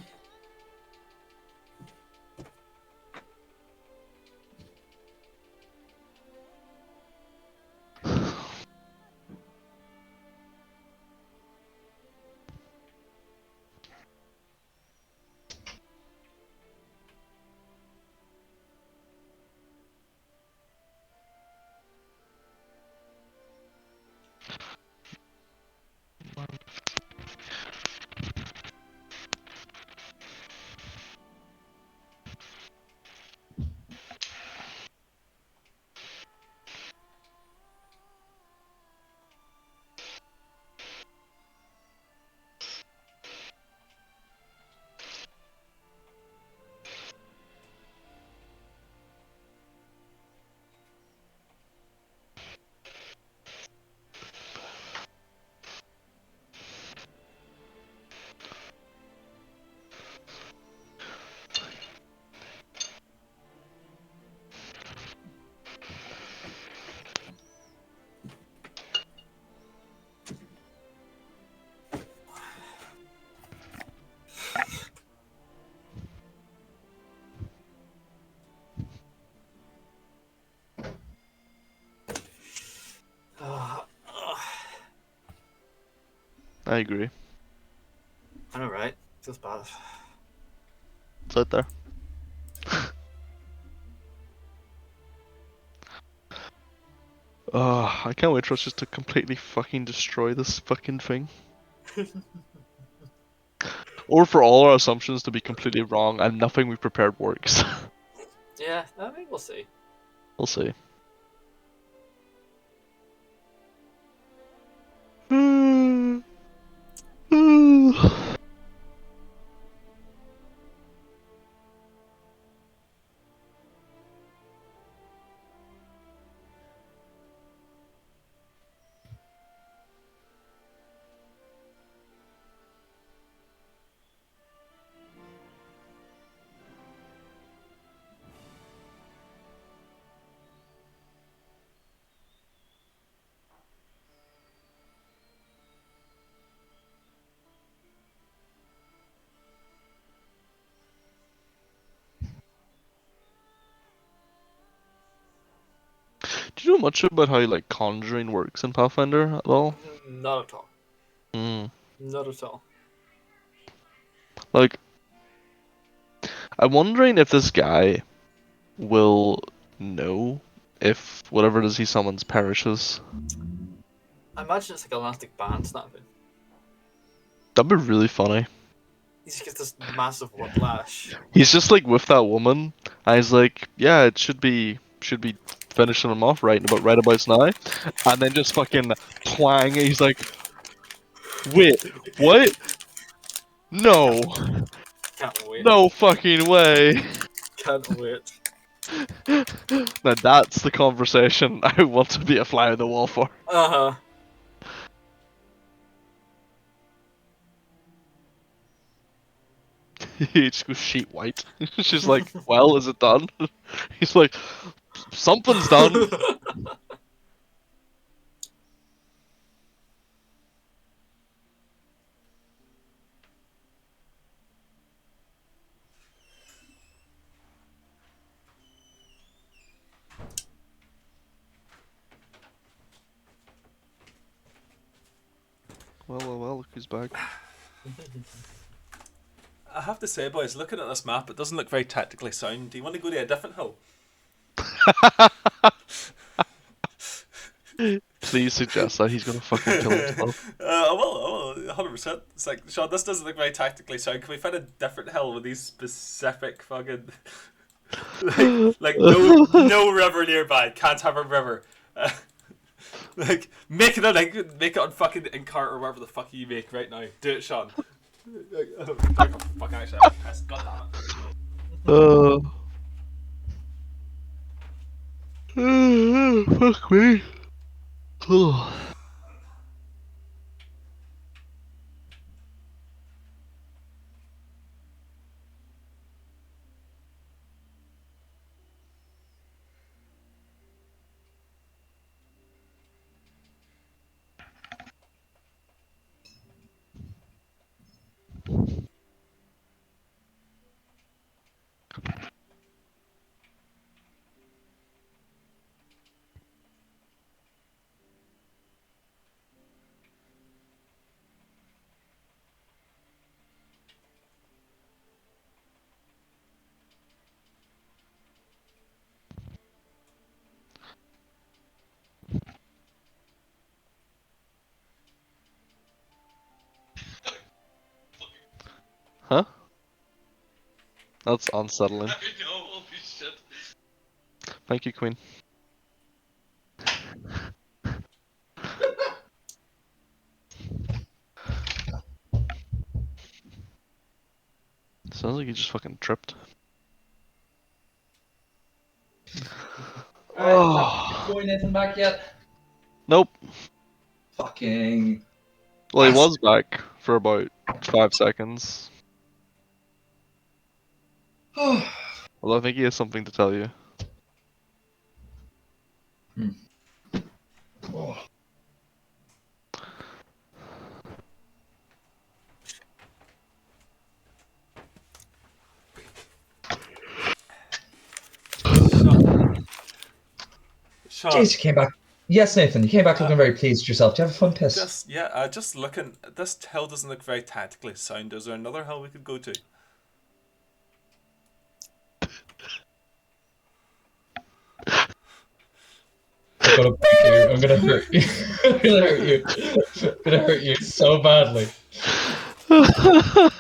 I agree. I'm alright. Feels bad. It's out there. I can't wait for us just to completely fucking destroy this fucking thing. Or for all our assumptions to be completely wrong and nothing we prepared works. Yeah, I mean, we'll see. We'll see. know much about how like conjuring works in Pathfinder at all? Not at all. Hmm. Not at all. Like, I'm wondering if this guy will know if whatever it is he summons perishes. I imagine it's like elastic band snapping. That'd be really funny. He just gets this massive whiplash. He's just like with that woman, and he's like, yeah, it should be finishing him off right about now, and then just fucking twang. He's like, wait, what? No, Can't wait. no fucking way. Can't wait. Now that's the conversation I want to be a fly on the wall for. Uh-huh. He just goes sheet white. She's like, well, is it done? He's like, something's done. Well, look who's back. I have to say, boys, looking at this map, it doesn't look very tactically sound. Do you want to go to a different hill? Please suggest that he's gonna fucking kill himself. I will, 100%. It's like, Sean, this doesn't look very tactically sound. Can we find a different hill with these specific fucking... like no river nearby. Can't have a river. Like, make it on fucking Inkart or whatever the fuck you make right now. Do it, Sean. Fuck, actually, I'm pissed. God damn it. Fuck me. Huh? That's unsettling. I know, holy shit. Thank you, Queen. Sounds like you just fucking tripped. Alright, Joy Nathan back yet? Nope. Fucking. Well, he was back for about 5 seconds. Well, I think he has something to tell you. Oh. Sean, Jeez, you came back. Yes, Nathan, you came back looking very pleased with yourself. Do you have a fun piss? just looking. This hill doesn't look very tactically sound. Is there another hill we could go to? I'm gonna break you. I'm gonna hurt you. I'm gonna hurt you. I'm gonna hurt you so badly. The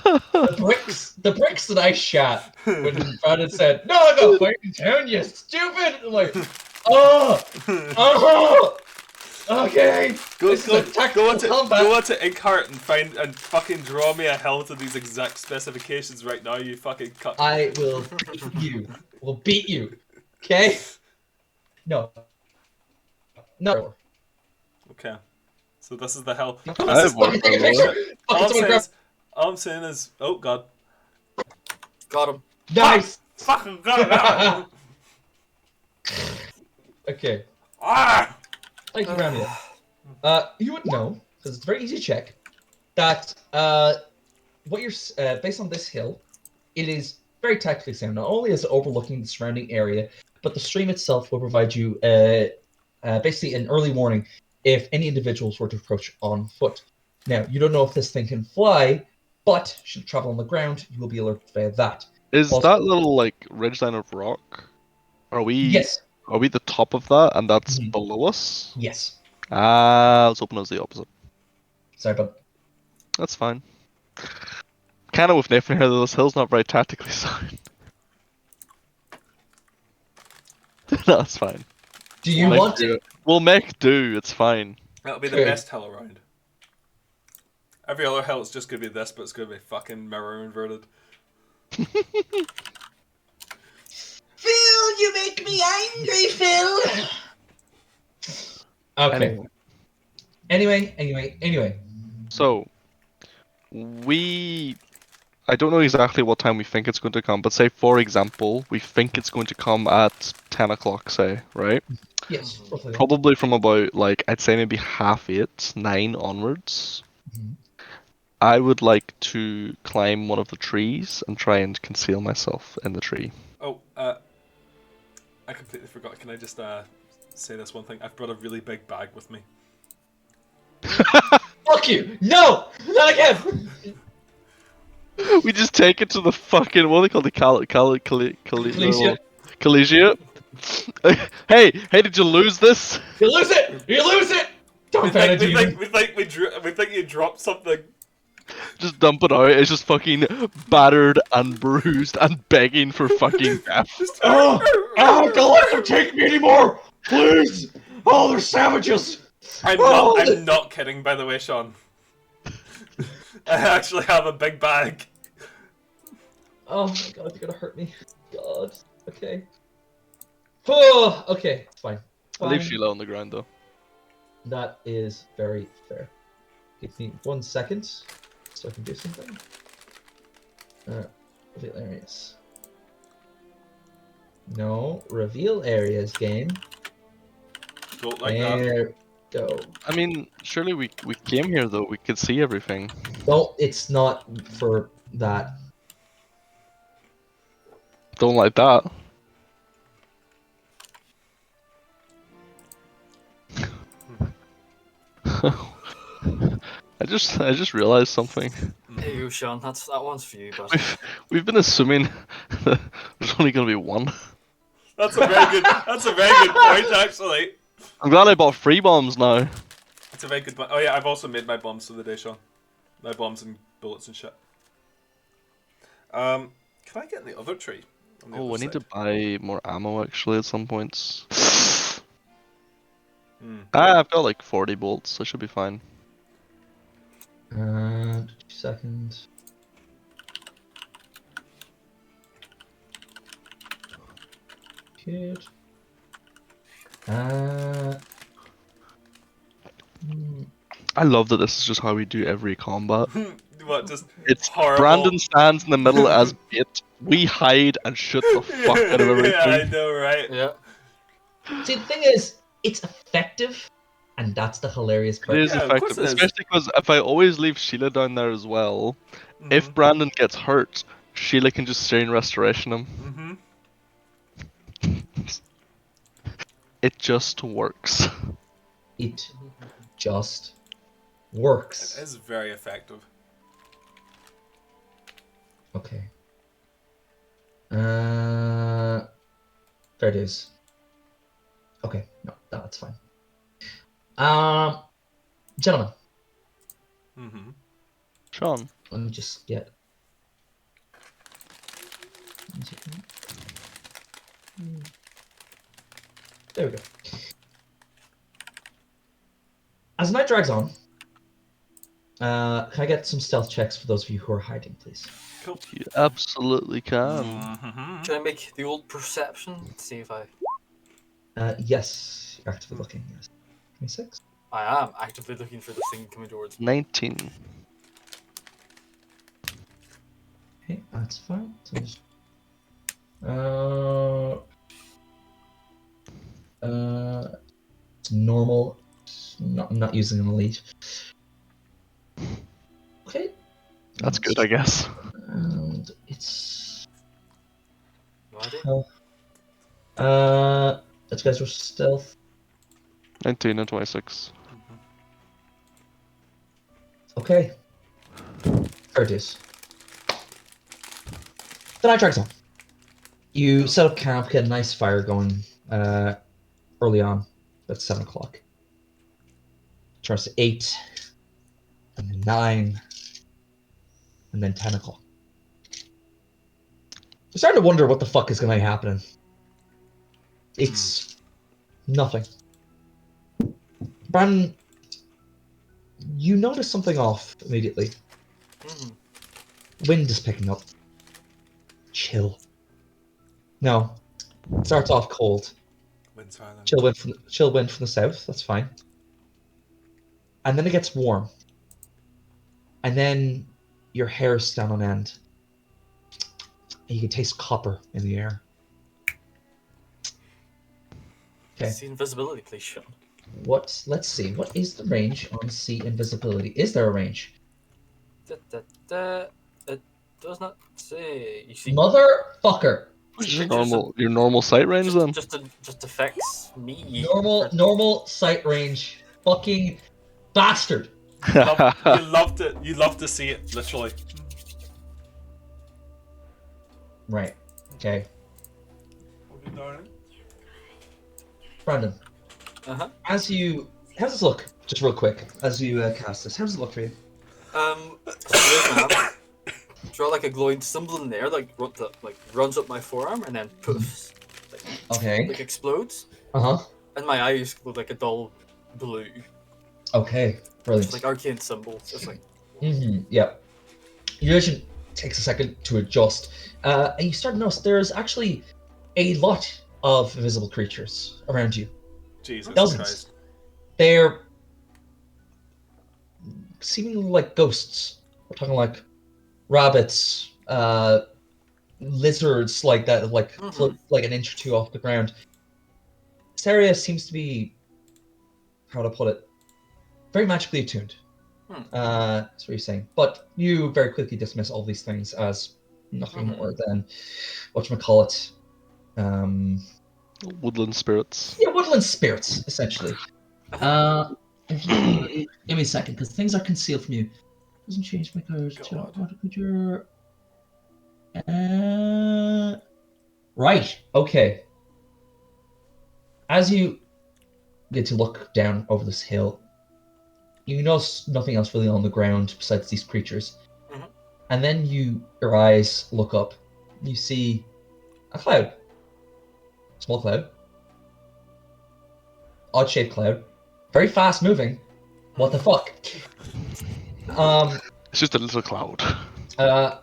bricks that I shot when Brandon said, "No, I got fighting town, you stupid!" I'm like, oh, okay. Go This is a tactical combat. go on to Inkheart and fucking draw me a hill to these exact specifications right now. You fucking cut. I will beat you. Will beat you. Okay? No. No. Okay. So this is the hill. I have one. Take a picture. All I'm saying is, oh god. Got him. Nice. Fucking god. Okay. Ah! Thank you, Brandon. You would know, because it's a very easy to check, that what you're based on this hill, it is very tactically sound. Not only is it overlooking the surrounding area, but the stream itself will provide you basically an early warning if any individuals were to approach on foot. Now, you don't know if this thing can fly, but should it travel on the ground, you will be alerted via that. Is Also- that little like ridgeline of rock? Are we Yes. are we the top of that and that's Mhm. below us? Yes. Ah, I was hoping it was the opposite. Sorry, but That's fine. Kinda with Nathan here, though, this hill's not very tactically sound. That's fine. do you We'll want make to? do. We'll make do, it's fine. That'll be the Good. best hill around. Every other hill is just gonna be this, but it's gonna be fucking mirror inverted. Phil, you make me angry, Phil. Okay. Anyway. So, I don't know exactly what time we think it's going to come, but say, for example, we think it's going to come at 10 o'clock, say, right? Yes, roughly. Probably from about, like, I'd say maybe 8:30, 9 onwards. Mhm. I would like to climb one of the trees and try and conceal myself in the tree. Oh, I completely forgot. Can I just say this one thing? I've brought a really big bag with me. Fuck you! No! Not again! We just take it to the fucking, what do they call the Collegiate. collegiate? Hey, did you lose this? You lose it! You lose it! Don't We panic, think you dropped something. Just dump it out. It's just fucking battered and bruised and begging for fucking death. Don't let them take me anymore! Please! Oh, they're savages! I'm Oh, not kidding, by the way, Sean. I actually have a big bag. Oh my god, you're gonna hurt me. God. Okay. Oh, okay. Fine. I leave Fine. Sheila on the ground though. That is very fair. Give me 1 second so I can do something. Reveal areas. No, reveal areas game. Don't like that. There go. I mean, surely we came here though. We could see everything. No, it's not for that. Don't like that. I just realized something. Hey, you, Sean. That one's for you, but We've been assuming that there's only gonna be one. That's a very good. That's a very good point, actually. I'm glad I bought 3 bombs now. It's a very good point. Oh yeah, I've also made my bombs for the day, Sean. My bombs and bullets and shit. Can I get in the other tree? On the Oh, I other need to side? buy more ammo actually at some points. Hmm. I've got like 40 bolts. I should be fine. 2 seconds. Good. I love that this is just how we do every combat. What? Just It's horrible. Brandon stands in the middle as bait. We hide and shoot the fuck out of everything. Yeah, I know, right? yeah. See, the thing is, it's effective, and that's the hilarious part. It is Yeah, of course effective, it is. especially because if I always leave Sheila down there as well, Mm-hmm. if Brandon gets hurt, Sheila can just stay in restoration him. It just works. It just It works. is very effective. Okay. There it is. Okay, no, that's fine. Gentlemen, Mm-hmm. Sean, let me just get. There we go. As night drags on, can I get some stealth checks for those of you who are hiding, please? Cool. you absolutely can. Mm-hmm. Can I make the old perception? See if I Yes, you're actively looking. Yes. 26. am actively looking for the thing coming towards me. 19. Okay, that's fine. So just, it's normal. I'm not using an elite. Okay. That's good, I guess. And it's No idea. health. That you guys were stealth. 19 and 26. Okay. Fair dues. The night drags on. You set up camp, get a nice fire going early on. That's 7 o'clock. Turns to 8, and then 9, and then 10 o'clock. You're starting to wonder what the fuck is going to be happening. It's nothing. Brandon, you notice something off immediately. Mhm. Wind is picking up. Chill. No. Starts off cold. Wind's silent. Chill wind from the south, that's fine. And then it gets warm. And then your hair stands on end. And you can taste copper in the air. Okay. See invisibility, please, Sean. Let's see. What is the range on sea invisibility? Is there a range? It does not say. You see, Motherfucker. Which Pictures is normal, your normal sight range then? just affects me. Normal sight range. Fucking bastard. You love to see it, literally. Right. Okay. Brandon, Uh-huh. how's this look? Just real quick, as you cast this, how does it look for you? So there's my hand. Draw like a glowing symbol in there, like what the runs up my forearm and then poofs, Okay. like explodes, Uh-huh. and my eyes glow like a dull blue. Okay. Brilliant. It's like arcane symbols. It's like Yep. Your vision takes a second to adjust, and you start to notice there's actually a lot of invisible creatures around you. Jesus Dozens. Christ. They're seemingly like ghosts. We're talking like rabbits, lizards like that, like float like an inch or two off the ground. This area seems to be, how to put it, very magically attuned. That's what you're saying. But you very quickly dismiss all these things as nothing more than whatchamacallit. Woodland spirits. Yeah, woodland spirits, essentially. If you give me a second, because things are concealed from you. Doesn't change my colors to creature. Right. Okay. As you get to look down over this hill, you notice nothing else really on the ground besides these creatures. And then your eyes look up. You see a cloud. Small cloud. Odd-shaped cloud. Very fast moving. What the fuck? It's just a little cloud. Your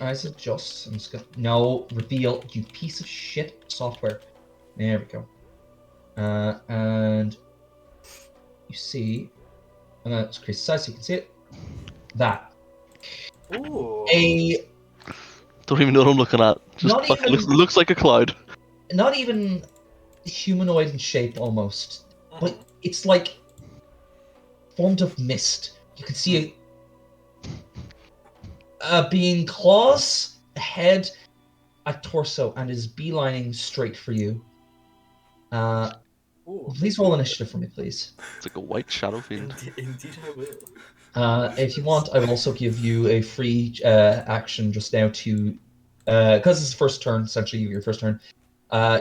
eyes adjust. I'm just gonna... No, reveal, you piece of shit software. There we go. And you see... I'm gonna increase the size so you can see it. That. ooh. Don't even know what I'm looking at. Just Not fucking even- looks like a cloud. Not even humanoid in shape, almost. But it's like... formed of mist. You can see a being claws, a head, a torso, and is beelining straight for you. Ooh. Please roll initiative for me, please. It's like a white shadow fiend. Indeed, I will. If you want, I will also give you a free action just now to, because it's first turn, essentially your first turn.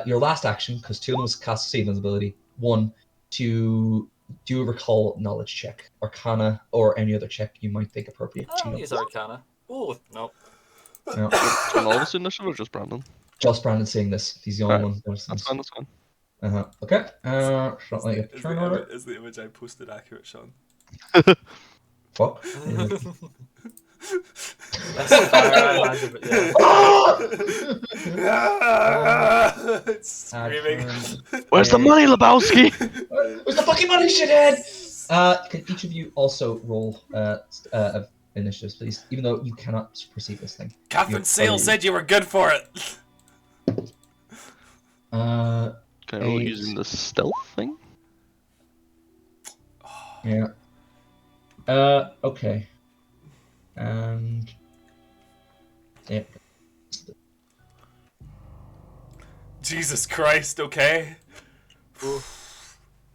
Your last action, because 2 of them was cast save invisibility. 1 to do a recall knowledge check, Arcana, or any other check you might think appropriate. I'll use Arcana. Oh no. No, On all this initiative or just Brandon? just Brandon seeing this. He's the only Right. one. Noticing That's this. fine, that's fine. Okay. Not like a turn order. Is the image I posted accurate, Sean? Fuck. That's the fire I imagine, but yeah. It's screaming. Where's the money, Lebowski? Where's the fucking money, shithead? Can each of you also roll initiatives, please? Even though you cannot perceive this thing. Catherine Sale said you were good for it. Can I roll 8. using the stealth thing? Yeah. Okay. And yeah. Jesus Christ, okay.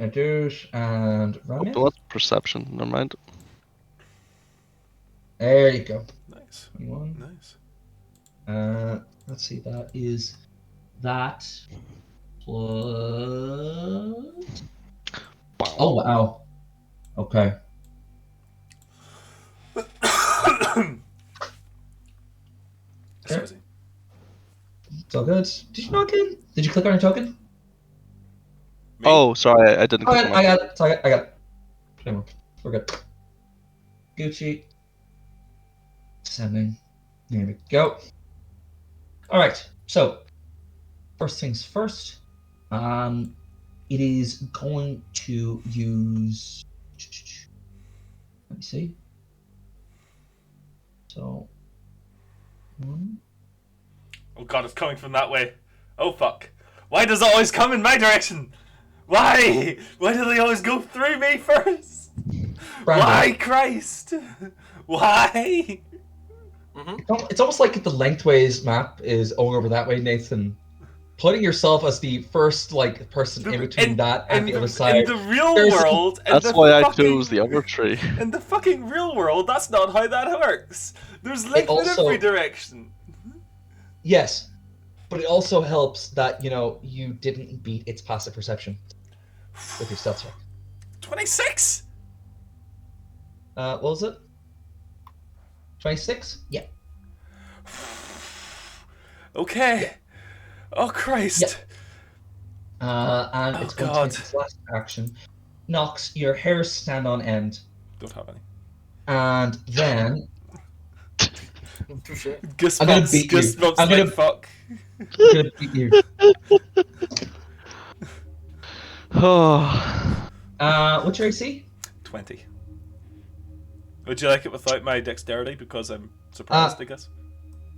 Douche and Oh, Ramya. that's perception. Never mind. There you go. Nice. 21. Nice. Let's see. That is that plus. Oh wow. Okay. Okay. Sorry. It's all good. Did you knock in? Did you click on your token? Me? Oh, sorry, I didn't. I click got, on I my- got it. I got it. Come on. We're good. Gucci. Sending. There we go. All right. So, first things first. It is going to use. Let me see. So. Oh god, it's coming from that way. Oh fuck. Why does it always come in my direction? Why? Why do they always go through me first? Brandon. Why, Christ? Why? It's almost like the lengthways map is over that way, Nathan. Putting yourself as the first person in between that and the other side. In the real There's- world, in That's the why I fucking- chose the other tree. In the fucking real world, that's not how that works. There's length in also- every direction. Yes, but it also helps that you didn't beat its passive perception with your stealth check. 26? What was it? 26? Yeah. Okay. Oh Christ. And Oh, it's going God. to take its last action. Nox, your hairs stand on end, Don't have any. and then Touche. Goosebumps, I'm gonna beat you. goosebumps I'm like gonna- fuck. I'm gonna beat you. Oh, What's your AC? 20. Would you like it without my dexterity because I'm surprised, I guess?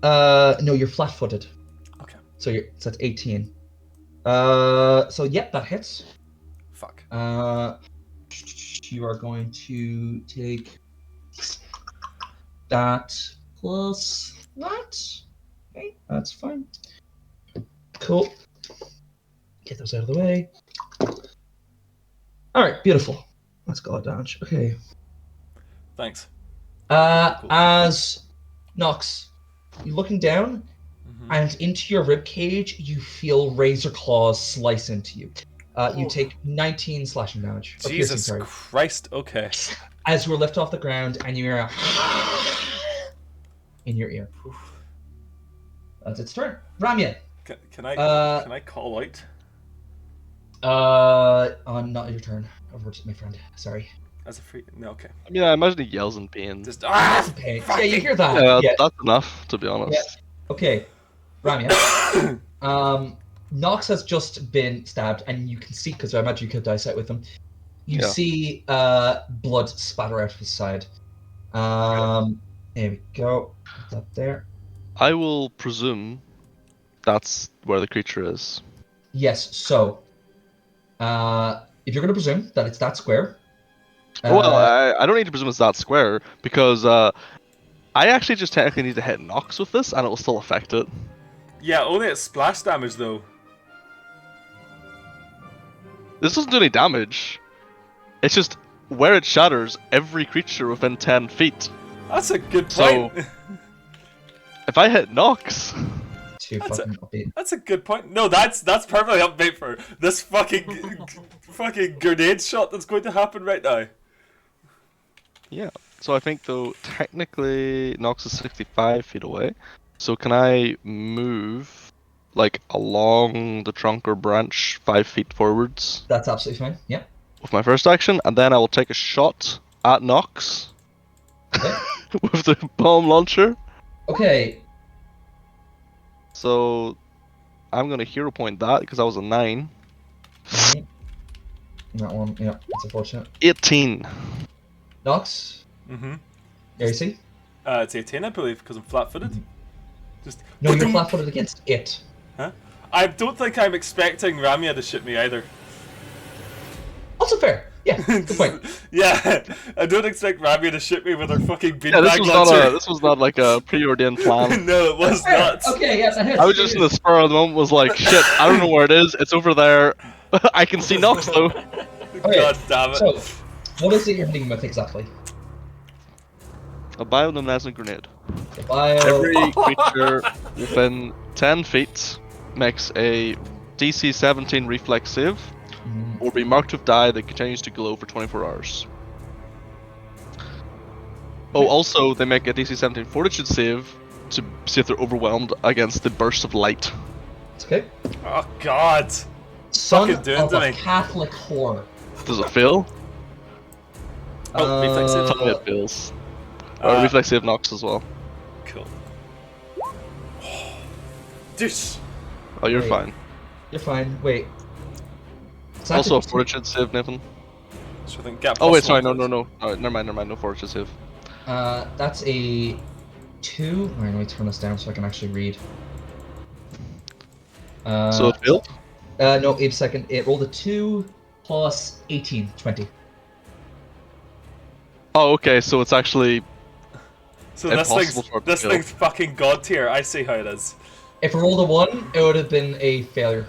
No, you're flat-footed. Okay. So that's 18. So yeah, that hits. Fuck. You are going to take that plus that. Okay, that's fine. Cool. Get those out of the way. All right, beautiful. Let's go damage. Okay. Thanks. Cool. As Nox, you're looking down, Mhm. and into your rib cage, you feel razor claws slice into you. You Oh. take 19 slashing damage. Or piercing, Jesus sorry. Christ, okay. As you are lifted off the ground, and you hear a in your ear. That's its turn. Ramya. Can I call out Not your turn. Over to my friend. Sorry. as a free? No, okay. I mean, I imagine he yells in pain. Just Okay. Yeah, you hear that. Yeah, Yeah. that's enough, to be honest. Okay. Ramya. Nox has just been stabbed, and you can see, because I imagine you could dissect with him. You Yeah. see blood spatter out of his side. There we go. Put that there. I will presume that's where the creature is. Yes. So, if you're going to presume that it's that square. Well, I don't need to presume it's that square, because I actually just technically need to hit Nox with this, and it will still affect it. Yeah, only at splash damage though. This doesn't do any damage. It's just where it shatters, every creature within 10 feet. That's a good So- point. If I hit Nox, Too That's fucking upbeat. That's a good point. No, that's perfectly upbeat for this fucking grenade shot that's going to happen right now. yeah. So I think though technically Nox is 65 feet away. So can I move like along the trunk or branch 5 feet forwards That's absolutely fine. Yeah. with my first action, and then I will take a shot at Nox Okay. with the bomb launcher. Okay. So I'm gonna hero point that because that was a 9. Mhm. That one. Yeah. It's unfortunate. 18. Nox. Mm-hmm. AC. It's 18, I believe, because I'm flat-footed. Just No, you're flat-footed against it. I don't think I'm expecting Ramya to shoot me either. Also fair. Yeah. Good point. Yeah, I don't expect Ramya to shoot me with her fucking Yeah, this beanbag was launcher. this was not like a preordained plan. No, it was Fair. not. Okay. Yeah. That hits. I was just in the spur of the moment was like, shit, I don't know where it is. It's over there. I can see Nox though. Okay, God damn it. So, what is it you're hitting with exactly? A bioluminescent grenade. The bio. Every creature within 10 feet makes a DC 17 reflex save, Mm, or be marked with dye that continues to glow for 24 hours. Oh, also, they make a DC 17 fortitude save to see if they're overwhelmed against the burst of light. it's okay. Oh God. Son Fucking doing of to a me. Catholic whore. Does it fail? Oh, reflex save. Tell me it fails. Uh, Reflex save knocks as well. Cool. Deuce. Oh, you're Wait. fine. You're fine. Wait. Is that Also, a the- fortitude save, Nathan. So I think get Oh, plus wait, sorry, one, no. please. Never mind, no fortitude save. That's a 2. Alright, let me turn this down so I can actually read. So it failed? No, Abe second. It rolled a 2 plus 18, 20. Oh, okay, so it's actually So impossible for it to this fail. thing's fucking god tier. I see how it is. If it rolled a 1, it would have been a failure.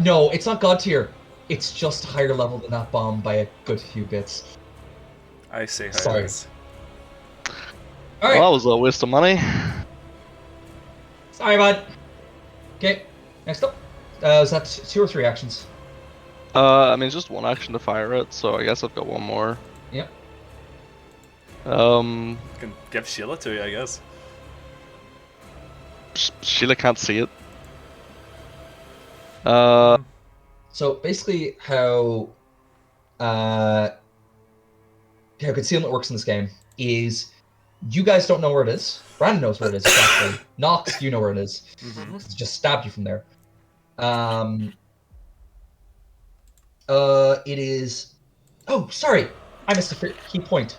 No, it's not god tier. It's just higher level than that bomb by a good few bits. I see how Sorry. it is. Alright, Well, that was a waste of money. sorry, bud. Okay, next up. Is that 2 or 3 actions? I mean, it's just one action to fire it, so I guess I've got one more. Yep. I can give Sheila to you, I guess. Sheila can't see it. So basically, how concealment works in this game is you guys don't know where it is. Brandon knows where it is exactly. Nox, you know where it is. Mm-hmm. 'Cause it just stabbed you from there. It is. Oh, sorry, I missed a key point.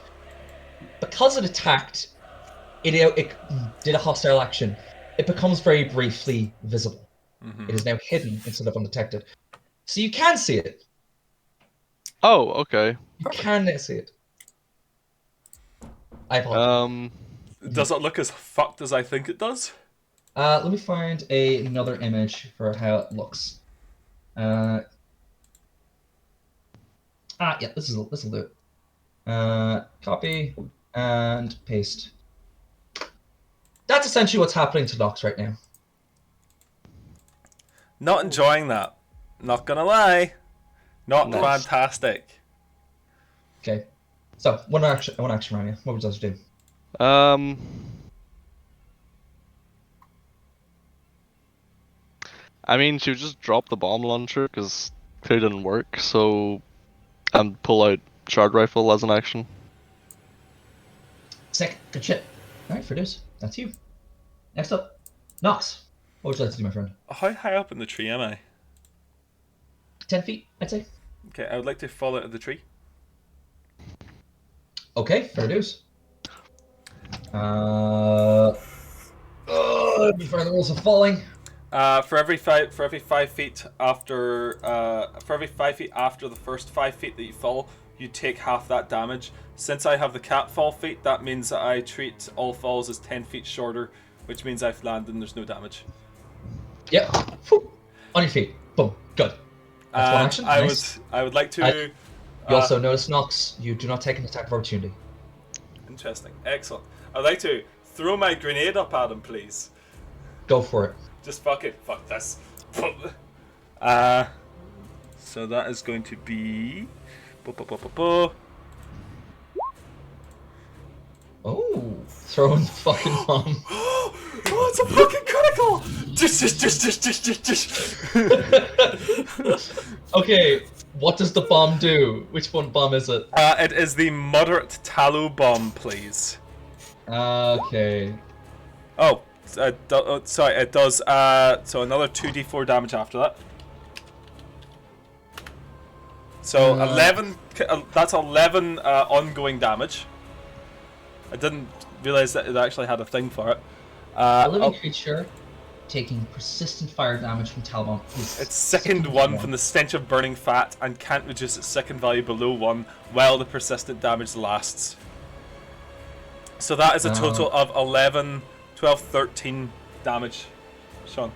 Because it attacked, it did a hostile action. It becomes very briefly visible. Mm-hmm. It is now hidden instead of undetected. So you can see it. Oh, okay. You can see it. I apologize. Does it look as fucked as I think it does? Let me find another image for how it looks. Yeah, this'll do it. Copy and paste. That's essentially what's happening to Nox right now. Not enjoying that. Not gonna lie. Not Nice. fantastic. Okay. So one action, Rania. What would you do? I mean, she would just drop the bomb launcher because it didn't work, so and pull out shard rifle as an action. Sick. Good shit. All right, Firdaus, that's you. Next up, Nox. What would you like to do, my friend? How high up in the tree am I? 10 feet, I'd say. Okay, I would like to fall out of the tree. Okay, Firdaus. Be fair, the rules of falling. For every 5 feet after the first 5 feet that you fall, you take half that damage. Since I have the cap fall feat, that means that I treat all falls as 10 feet shorter, which means I've landed and there's no damage. Yep. Whew. On your feet. Boom. Good. That's one action. Nice. I would like to. You also notice, Nox, you do not take an attack of opportunity. Interesting. Excellent. I'd like to throw my grenade up at him, please. Go for it. Just fuck it. Fuck this. So that is going to be. Oh, throwing the fucking bomb. Oh, it's a fucking critical! Okay, what does the bomb do? Which one bomb is it? It is the moderate tallow bomb, please. Okay. Oh, sorry, it does, so another 2d4 damage after that. So 11, that's 11 ongoing damage. I didn't realize that it actually had a thing for it. A living creature taking persistent fire damage from Talbot. It's sickened 1 from the stench of burning fat and can't reduce its sickened value below 1 while the persistent damage lasts. So that is a total of 11, 12, 13 damage. Sean.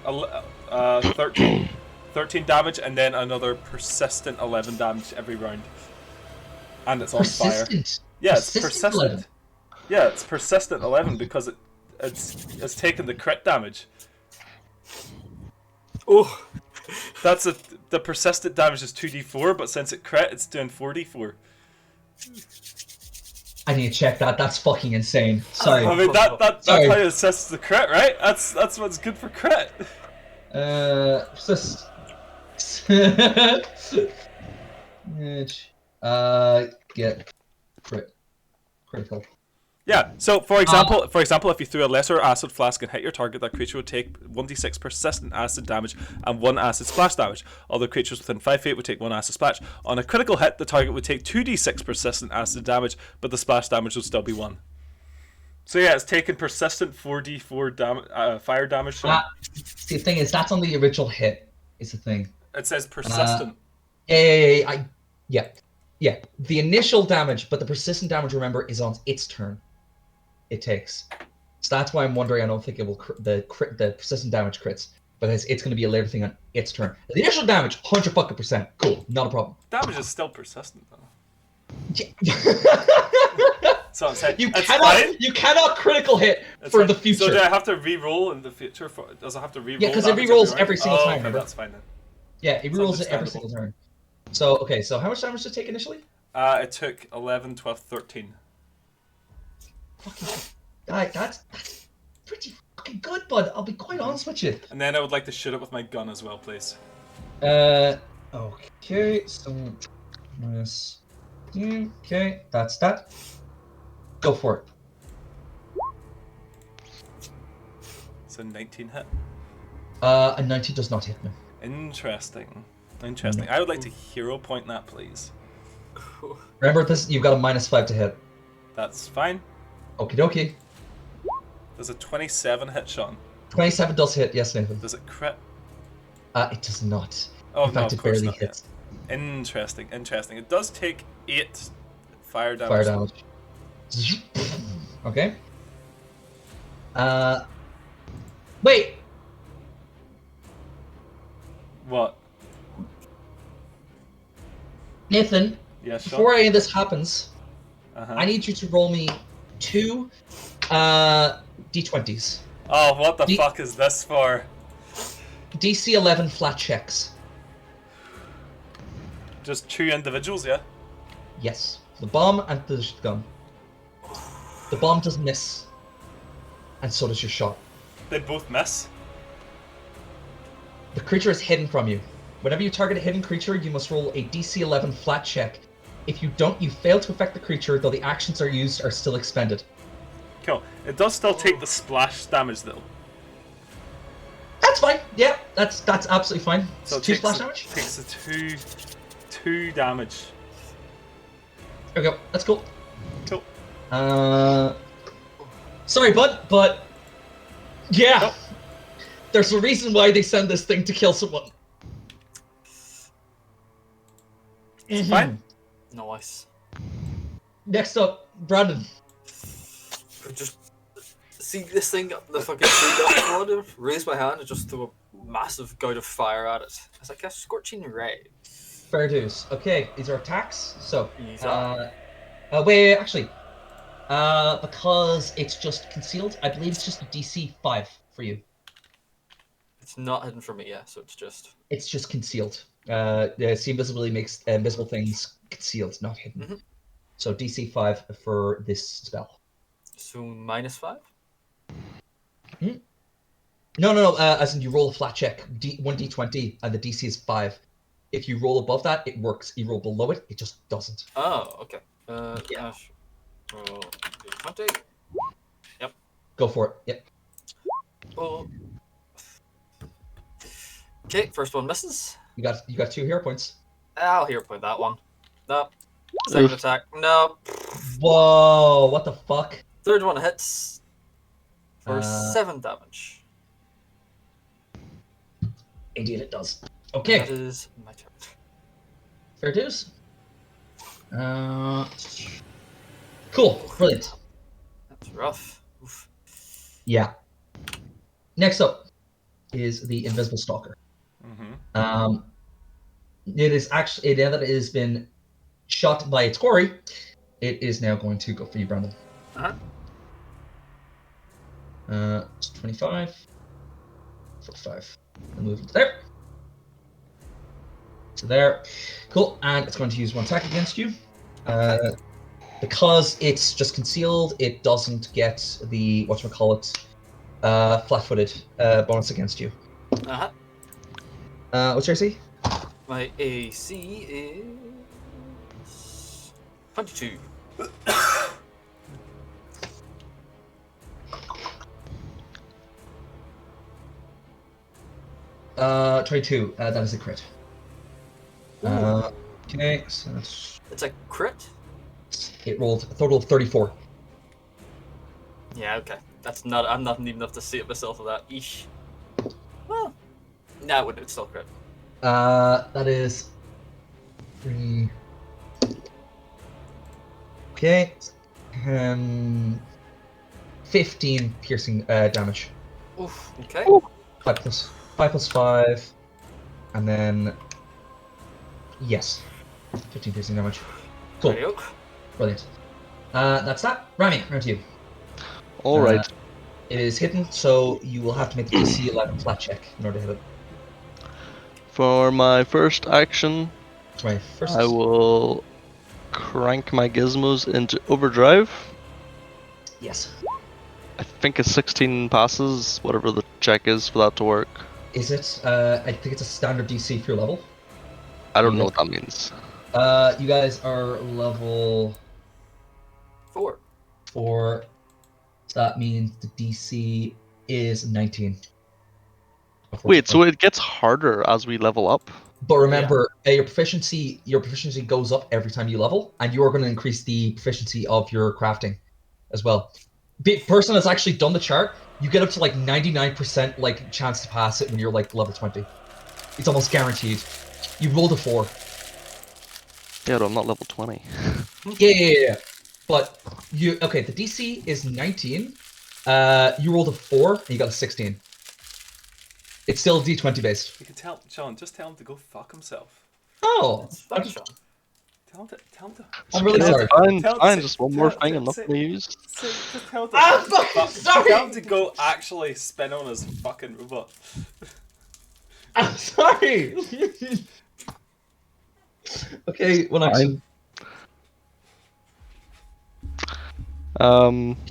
13. 13 damage, and then another persistent 11 damage every round. And it's on fire. Persistent. Yeah, it's Persistent 11. persistent. Yeah, it's persistent 11 because it's taken the crit damage. Oh, The persistent damage is 2d4, but since it crit, it's doing 4d4. I need to check that. That's fucking insane. Sorry. I mean that's Sorry. how it assists the crit, right? That's what's good for crit. Persist. Get critical. Yeah. So for example, if you threw a lesser acid flask and hit your target, that creature would take 1d6 persistent acid damage and 1 acid splash damage. Other creatures within 5 feet would take 1 acid splash. On a critical hit, the target would take 2d6 persistent acid damage, but the splash damage would still be 1. So yeah, it's taking persistent 4d4 fire damage. See, the thing is, that's on the original hit. Is the thing. It says persistent. Yeah. The initial damage, but the persistent damage, remember, is on its turn. It takes. So that's why I'm wondering. I don't think it will the persistent damage crits, because it's going to be a later thing on its turn. The initial damage, 100%. Cool, not a problem. Damage is still persistent though. Yeah. So I'm saying You it's cannot. fine. You cannot critical hit It's for fine. the future. So do I have to re-roll in the future? Does it have to re-roll? Yeah, because it damage re-rolls round? every single time, Okay, remember? that's fine then. Yeah, it rolls it every understandable. single turn. So okay, so how much damage did it take initially? It took 11, 12, 13. Fucking guy, that's pretty fucking good, bud. I'll be quite honest with you. And then I would like to shoot it with my gun as well, please. Okay, so minus. Okay, that's that. Go for it. It's a 19 hit. A 90 does not hit me. Interesting. I would like to hero point that, please. Remember this, you've got a -5 to hit. That's fine. Okie dokie. There's a 27 hit, Sean. 27 does hit, yes, Nathan. Does it crit? It does not. Oh, In fact, no, it of course barely not. hits. Interesting. It does take 8 fire damage. Fire damage. Okay. Wait! What? Nathan, Yeah, Sean? before any of this happens, Uh-huh. I need you to roll me 2 D20s. Oh, what the D- fuck is this for? DC 11 flat checks. Just 2 individuals, yeah? Yes. The bomb and the gun. The bomb does miss. And so does your shot. They both miss. The creature is hidden from you. Whenever you target a hidden creature, you must roll a DC 11 flat check. If you don't, you fail to affect the creature, though the actions are used are still expended. Cool. It does still take the splash damage, though. That's fine. Yeah, that's absolutely fine. So It's 2 it splash takes damage. takes the two damage. There we go. That's cool. Cool. Sorry, bud, but yeah, Nope. there's a reason why they send this thing to kill someone. It's fine. nice. Next up, Brandon. Just see this thing, the fucking tree dog raise my hand and just throw a massive gout of fire at it. It's like a scorching ray. Fair dues. Okay, these are attacks. So, These are. wait, actually, because it's just concealed, I believe it's just a DC 5 for you. It's not hidden from me, yeah, so it's just. It's just concealed. See invisibility makes invisible things concealed, not hidden. Mhm. So DC 5 for this spell. So -5? No. As in you roll a flat check, 1d20, and the DC is 5. If you roll above that, it works. You roll below it, it just doesn't. Oh, okay. Yeah. Roll D20. Go for it. Yep. Oh. Okay, first one misses. You got 2 hero points. I'll hero point that one. No. Second Oof. attack. No. Whoa! What the fuck? Third one hits for Uh, 7 damage. Indeed, it does. That Okay, is my turn. fair dues. Cool, brilliant. That's rough. Oof. Yeah. Next up is the Invisible Stalker. It is actually now that it has been shot by its quarry. It is now going to go for you, Brandon. It's 25, 45. I'll move it to there. So there. Cool. And it's going to use one attack against you. Because it's just concealed, it doesn't get the flat-footed bonus against you. What's your AC? My AC is 22. 22. That is a crit. Okay, so It's a crit? it rolled a total of 34. Yeah, okay. I'm not neat enough to save myself of that. Eesh. Well, no, it wouldn't. It's still crit. That is 3. Okay. 15 piercing damage. Oof. Okay. 5 plus 5, and then yes, 15 piercing damage. Cool. Rightio. Brilliant. That's that. Rami, round to you. All right. It is hidden, so you will have to make the DC 11 flat check in order to hit it. For my first action, It's my first. I will crank my gizmos into overdrive. Yes. I think it's 16 passes, whatever the check is for that to work. Is it? I think it's a standard DC for your level. I don't know what that means. You guys are level 4. 4. So that means the DC is 19. Wait, so it gets harder as we level up? But remember, your proficiency goes up every time you level, and you are going to increase the proficiency of your crafting as well. The person that's actually done the chart, you get up to like 99% like chance to pass it when you're like level 20. It's almost guaranteed. You rolled a 4. Yeah, but I'm not level 20. Yeah. But the DC is 19. You rolled a 4 and you got a 16. It's still D20 based. You can tell Sean, just tell him to go fuck himself. Oh, Thanks, Sean. Tell him to I'm really Okay, sorry. Fine, just one more thing I'm not going to use. just tell him to I'm fucking sorry! Tell him to go actually spin on his fucking robot. I'm sorry. Okay, one action.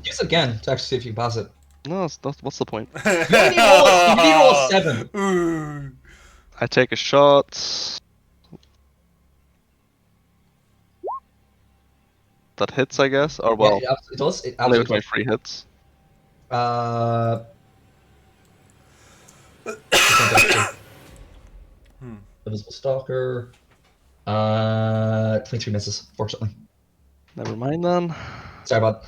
Use it again to actually see if you can pass it. No, what's the point? You need to roll a 7. I take a shot. That hits, I guess? Or, well, Yeah, it does. It only with absolutely my free hits. Invisible Stalker. 23 misses, fortunately. Never mind then. Sorry, bud.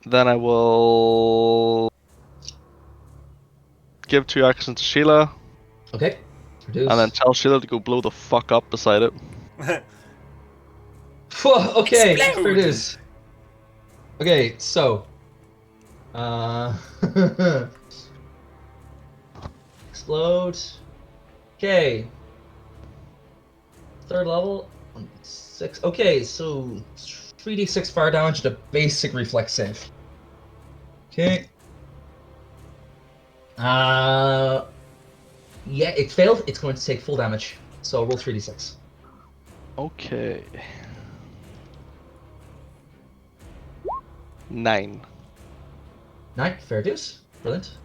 Then I will give 2 actions to Sheila, Okay. Reduce. and then tell Sheila to go blow the fuck up beside it. Okay, Explode! reduce. Okay, so. Explode. Okay. 3rd level. 6. Okay, so 3d6 fire damage to basic reflex save. Okay. Yeah, it failed. It's going to take full damage. So roll 3d6. Okay. 9. 9, fair dues. Brilliant.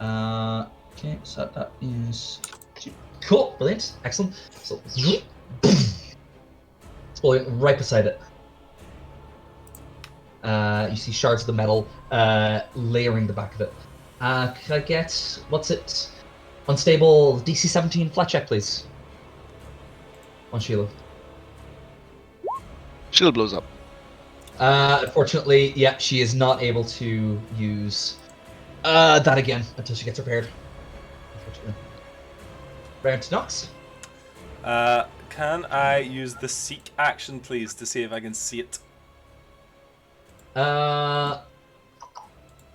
Okay, so that is cool. Brilliant. Excellent. So, exploding right beside it. You see shards of the metal layering the back of it. Could I get, what's it? Unstable DC 17 flat check, please. On Sheila. Sheila blows up. Unfortunately, yeah, she is not able to use that again until she gets repaired. Unfortunately. Round to Nox. Can I use the seek action, please, to see if I can see it?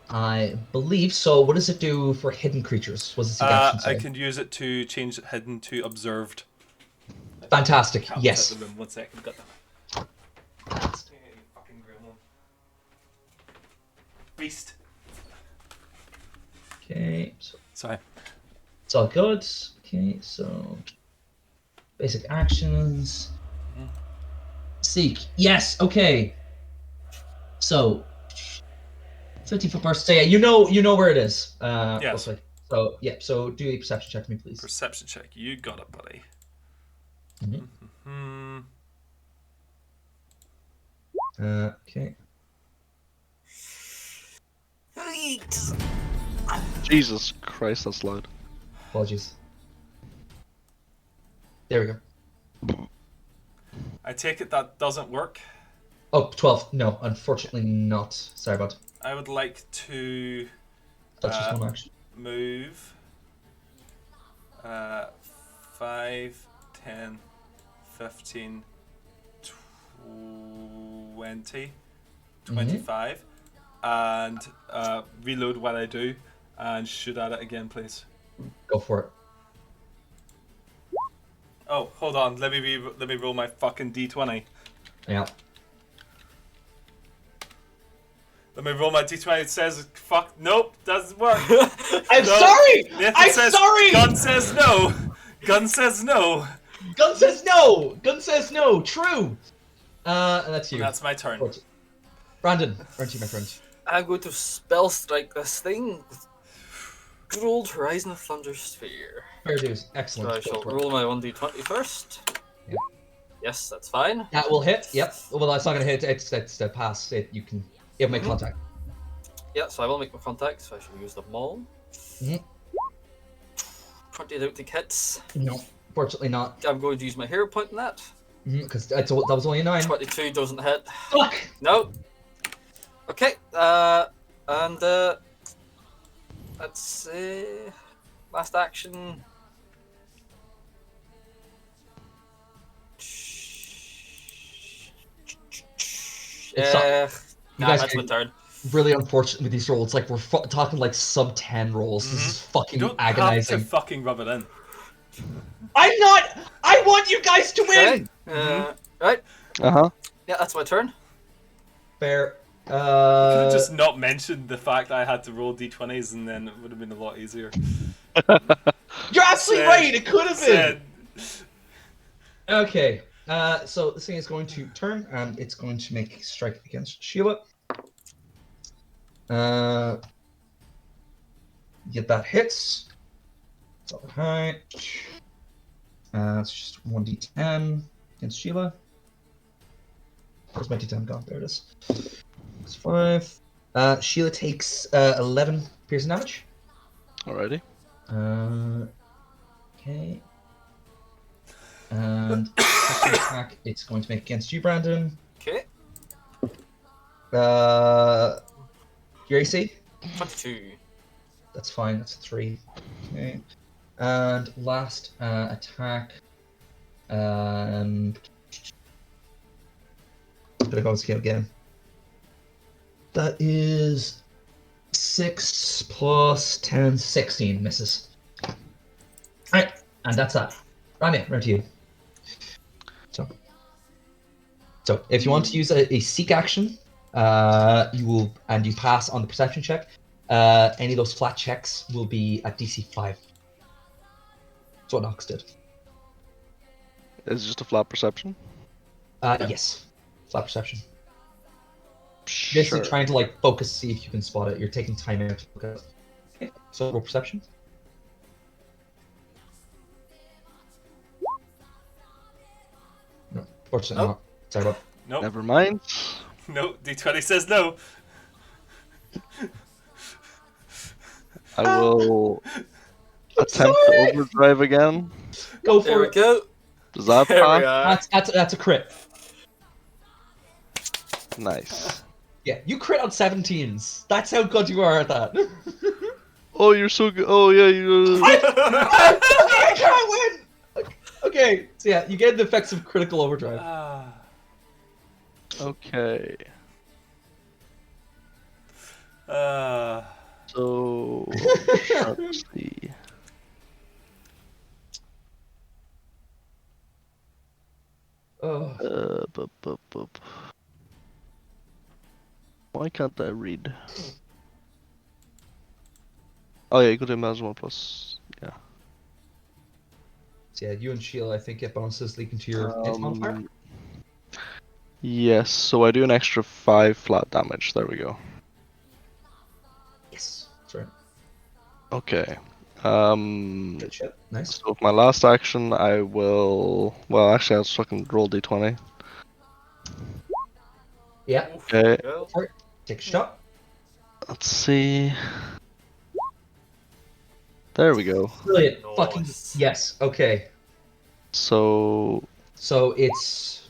I believe so. What does it do for hidden creatures? What's the seek action I say? can use it to change hidden to observed. Fantastic. Cat's Yes. out the room. 1 second. Got that. Fucking gremlin. Beast. Okay. So Sorry. it's all good. Okay. So basic actions. Seek. Yes. Okay. So 50-foot burst. So yeah, you know where it is. Yes. Roughly. So yeah. So do a perception check for me, please. Perception check. You got it, buddy. Mhm. Okay. Jesus Christ, that's loud. Apologies. There we go. I take it that doesn't work. Oh, 12. No, unfortunately not. Sorry about I would like to that's just one action. move 5, 10, 15, 20, 25, and reload while I do, and shoot at it again, please. Go for it. Oh, hold on. Let me roll my fucking D20. Yeah. Let me roll my D20. It says fuck. Nope, doesn't work. I'm No. sorry. Nathan I'm says, sorry. Gun says no. Gun says no. Gun says no. Gun says no. True. And that's you. And that's my turn. Brandon, aren't you, my friend? I'm going to spell strike this thing with good old Horizon of Thunder Sphere. Fair dues. So Excellent. I Go shall for it. roll my 1d20 first. Yep. Yes, that's fine. That will hit. Yep. Well, that's not gonna hit. It's a pass. It'll make contact. Yeah, so I will make my contact, so I shall use them all. 20 out to hits. No, fortunately not. I'm going to use my hero point in that. Because that was only a 9. 22 doesn't hit. Fuck. No. Okay, and let's see. Last action. Yeah, You guys that's my are turn. really unfortunate with these rolls. Like we're talking like sub 10 rolls. This is You fucking don't agonizing. have to fucking rub it in. I'm not. I want you guys to win. Okay. Right. Uh-huh. Yeah, that's my turn. Fair. You could have just not mentioned the fact I had to roll D20s, and then it would have been a lot easier. You're absolutely right. It could have been. Said, Okay. So this thing is going to turn, and it's going to make a strike against Sheila. Get that hits. It's all right. It's just 1d10 against Sheila. Where's my d10 gone? There it is. It's 5. Sheila takes 11 piercing damage. Alrighty. Okay. And second attack, it's going to make against you, Brandon. Okay. Your AC? 22. That's fine, that's a 3. Okay. And last attack. Did I go on scale again? That is 6 plus 10, 16 misses. Alright, and that's that. Rania, right to you. So if you want to use a seek action, you pass on the perception check. Any of those flat checks will be at DC 5. That's what Nox did. Is it just a flat perception? Yes, flat perception. Basically Sure. trying to like focus, see if you can spot it. You're taking time out to look at it. Okay, so roll perception. No, fortunately Nope. not. Sorry about. nope. Never mind. No. D20 says no. I will attempt to overdrive again. Go There for we it. go. Does that There we pass? are. That's a crit. Nice. Yeah, you crit on 17s. That's how good you are at that. Oh, you're so good. Oh yeah, you. I can't win! Okay, so yeah, you get the effects of critical overdrive. Okay. Uh, So let's see. Oh, Bup. Why can't I read? Oh yeah, you could imagine 1+. Yeah. so yeah, you and Sheila, I think, get bonuses leaking to your hit modifier. Yes, so I do an extra 5 flat damage. There we go. Yes, that's right. Okay. Good shit. Nice. So with my last action, I will. Well, actually, I'll fucking roll D20. Yeah, Okay. go for it. Take a shot. Let's see. There we go. Brilliant. Nice. Fucking yes. Okay. So So it's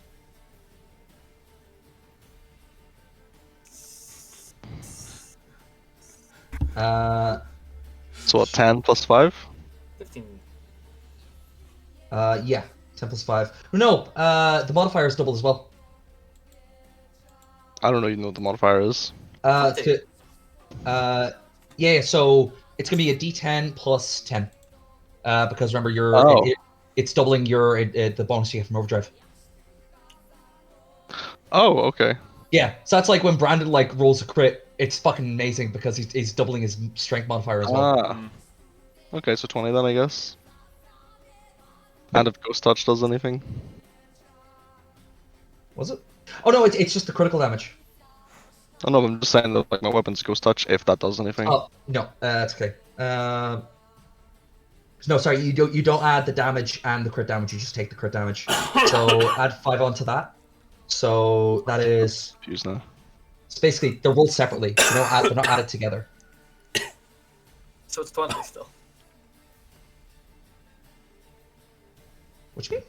so what? 10 plus 5? 15. yeah, 10 plus 5. No, the modifier is doubled as well. I don't even know what the modifier is. To, yeah, so it's gonna be a D10 plus 10. Because remember, Oh. it's doubling the bonus you get from overdrive. Oh, okay. Yeah, so that's like when Brandon like rolls a crit. It's fucking amazing because he's doubling his strength modifier as well. Ah. Okay, so 20 then, I guess. And if Ghost Touch does anything? Was it? Oh no, it's just the critical damage. Oh no, I'm just saying that like my weapons Ghost Touch if that does anything. Oh no, that's okay. No, sorry, you don't add the damage and the crit damage. You just take the crit damage. So add 5 onto that. So that is. Confused now. It's basically they're rolled separately. They're not added together. So it's 20 still. What you mean?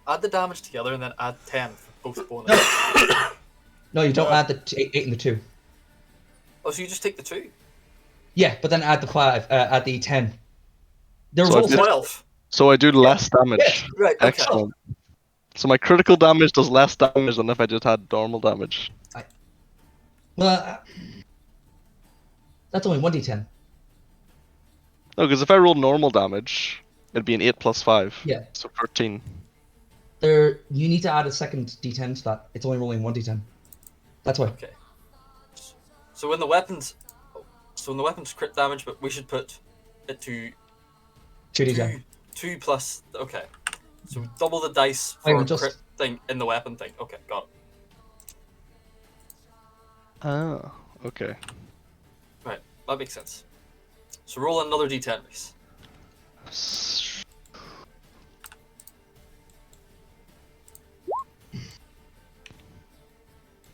Add the damage together and then add 10 for both bonus. No, you don't add the 8 and the 2. Oh, so you just take the 2? Yeah, but then add the 5. Add the 10. They're So rolled if- 12. So I do less damage. Yes. Right, okay. Excellent. So my critical damage does less damage than if I just had normal damage. Well, that's only 1d10. No, because if I roll normal damage, it'd be an 8 plus 5. Yeah. So 13. You need to add a second d10 to that. It's only rolling 1d10. That's why. Okay. So when the weapons crit damage, but we should put it to 2d10. 2 plus. Okay. So double the dice I for would just- crit thing in the weapon thing. Okay, got it. Ah, okay. Right, that makes sense. So roll another d10, please.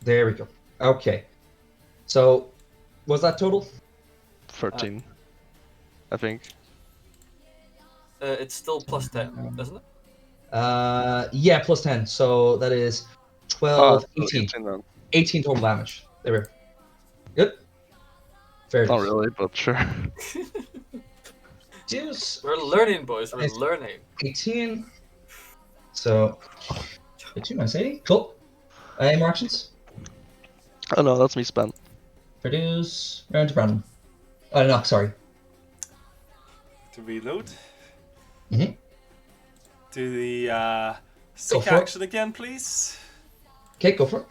There we go. Okay. So, was that total? 13. I think. It's still plus 10, isn't it? Yeah, plus 10. So that is 12, so 18. 18 then. 18 total damage. There we go. Good. Fair Not enough. really, but sure. Deuce. We're learning, boys. We're Nice. learning. 18. So, 2 minus 80. Cool. Any more actions? Oh no, that's me spent. Produce. Round to Brandon. Oh, no, sorry. to reload. Mm-hmm. Do the Go seek for it. action again, please. Okay, go for it.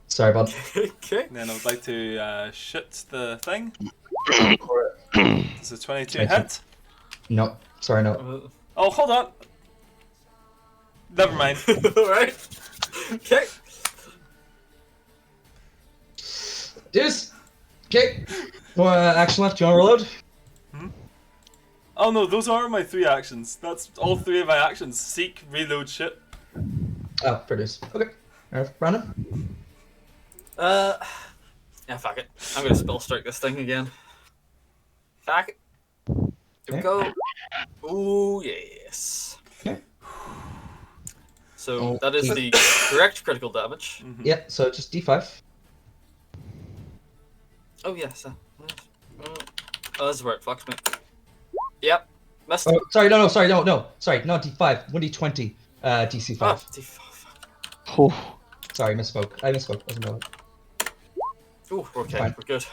Sorry, bud. Okay. And then I would like to shoot the thing. For it. This is 22 22. hit. No, sorry, no. Oh, hold on. Never mind. Alright. Okay. Deuce. Okay. Action left. Do you want to reload? Oh no, those are my 3 actions. That's all 3 of my actions. Seek, reload, shit. Oh, produce. Okay. Brandon. Yeah, fuck it. I'm gonna spell strike this thing again. Fuck it. Here we go. Ooh, yes. Okay. So that is the correct critical damage. Yeah. So just D5. Oh yes. Oh, this is where it fucks me. Yep. Missed. Oh, sorry, no, sorry, not D5, 1d20, DC5. Oh, Oh, Sorry, misspoke. I misspoke. Wasn't going. Ooh, okay, Fine. we're good.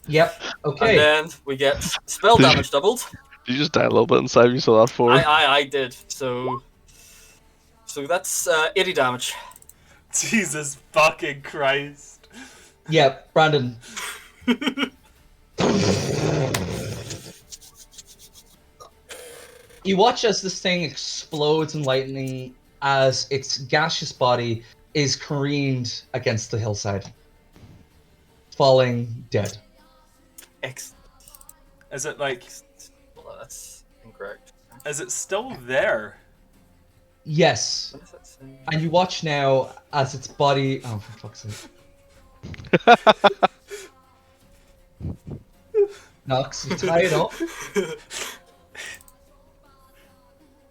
Yep. And Okay. then we get spell damage doubled. you just died a little bit inside me, so that for. I did. So that's 80 damage. Jesus fucking Christ. Yeah, Brandon. You watch as this thing explodes in lightning as its gaseous body is careened against the hillside, falling dead. Excellent. Is it like? Well, that's incorrect. Is it still there? Yes. What does that say? And you watch now as its body. Oh, for fuck's sake. Nox, you tie it up.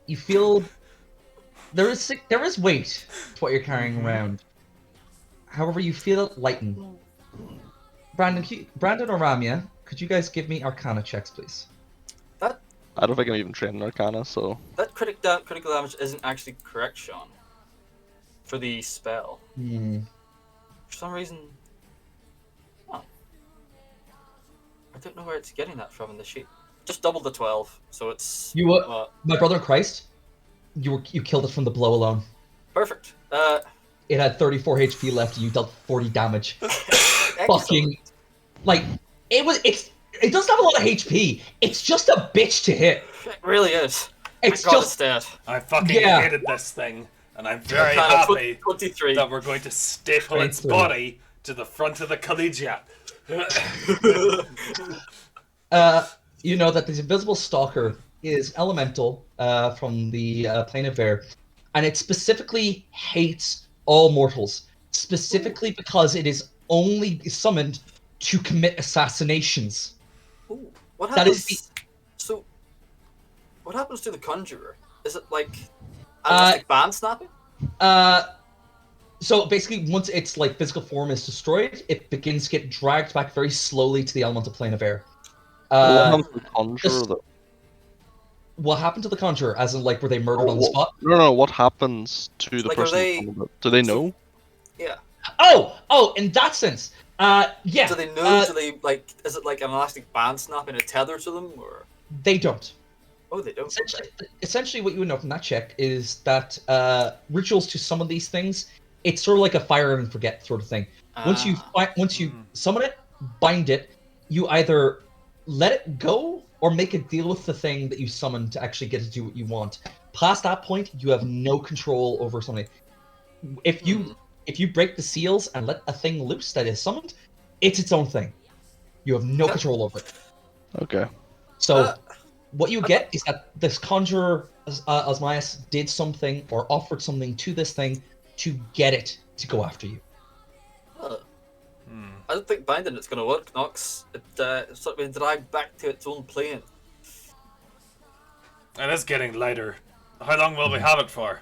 You feel there is weight to what you're carrying around. However, you feel it lighten. Brandon or Ramya, could you guys give me Arcana checks, please? I don't think I'm even trained in Arcana, so. That critical damage isn't actually correct, Sean. For the spell. Hmm. For some reason. Oh. I don't know where it's getting that from in the sheet. Just double the 12, so it's. You my brother in Christ. You killed it from the blow alone. Perfect. It had 34 HP left. You dealt 40 damage. Excellent. Fucking like it doesn't have a lot of HP. It's just a bitch to hit. It really is. It's Thank God just it's dead. I fucking Yeah. hated this thing, and I'm very Arcana happy 23. that we're going to staple its 23. body to the front of the collegiate. you know that this invisible stalker is elemental from the plane of air, and it specifically hates all mortals, specifically because it is only summoned to commit assassinations. Ooh, what That is happens? So, what happens to the conjurer? Is it like elastic band snapping? So basically, once its like physical form is destroyed, it begins to get dragged back very slowly to the elemental plane of air. what happens to the Conjurer, just- though? What happened to the conjurer? As in, like, were they murdered on the spot? No, what happens to the Like, are person? they- who summoned it? Do they know? Yeah. Oh, in that sense. Yeah. Do they know? Do they like? Is it like an elastic band snapping a tether to them, or? They don't. Oh, they don't. Essentially, what you would know from that check is that rituals to summon these things, it's sort of like a fire and forget sort of thing. Once you summon it, bind it, you either let it go or make a deal with the thing that you summoned to actually get to do what you want. Past that point, you have no control over something. If you break the seals and let a thing loose that is summoned, it's its own thing. You have no control over it. Okay. So, what you get is that this conjurer, Osmias, did something or offered something to this thing to get it to go after you. I don't think binding it's going to work, Nox. It's sort of been dragged back to its own plane. It is getting lighter. How long will we have it for?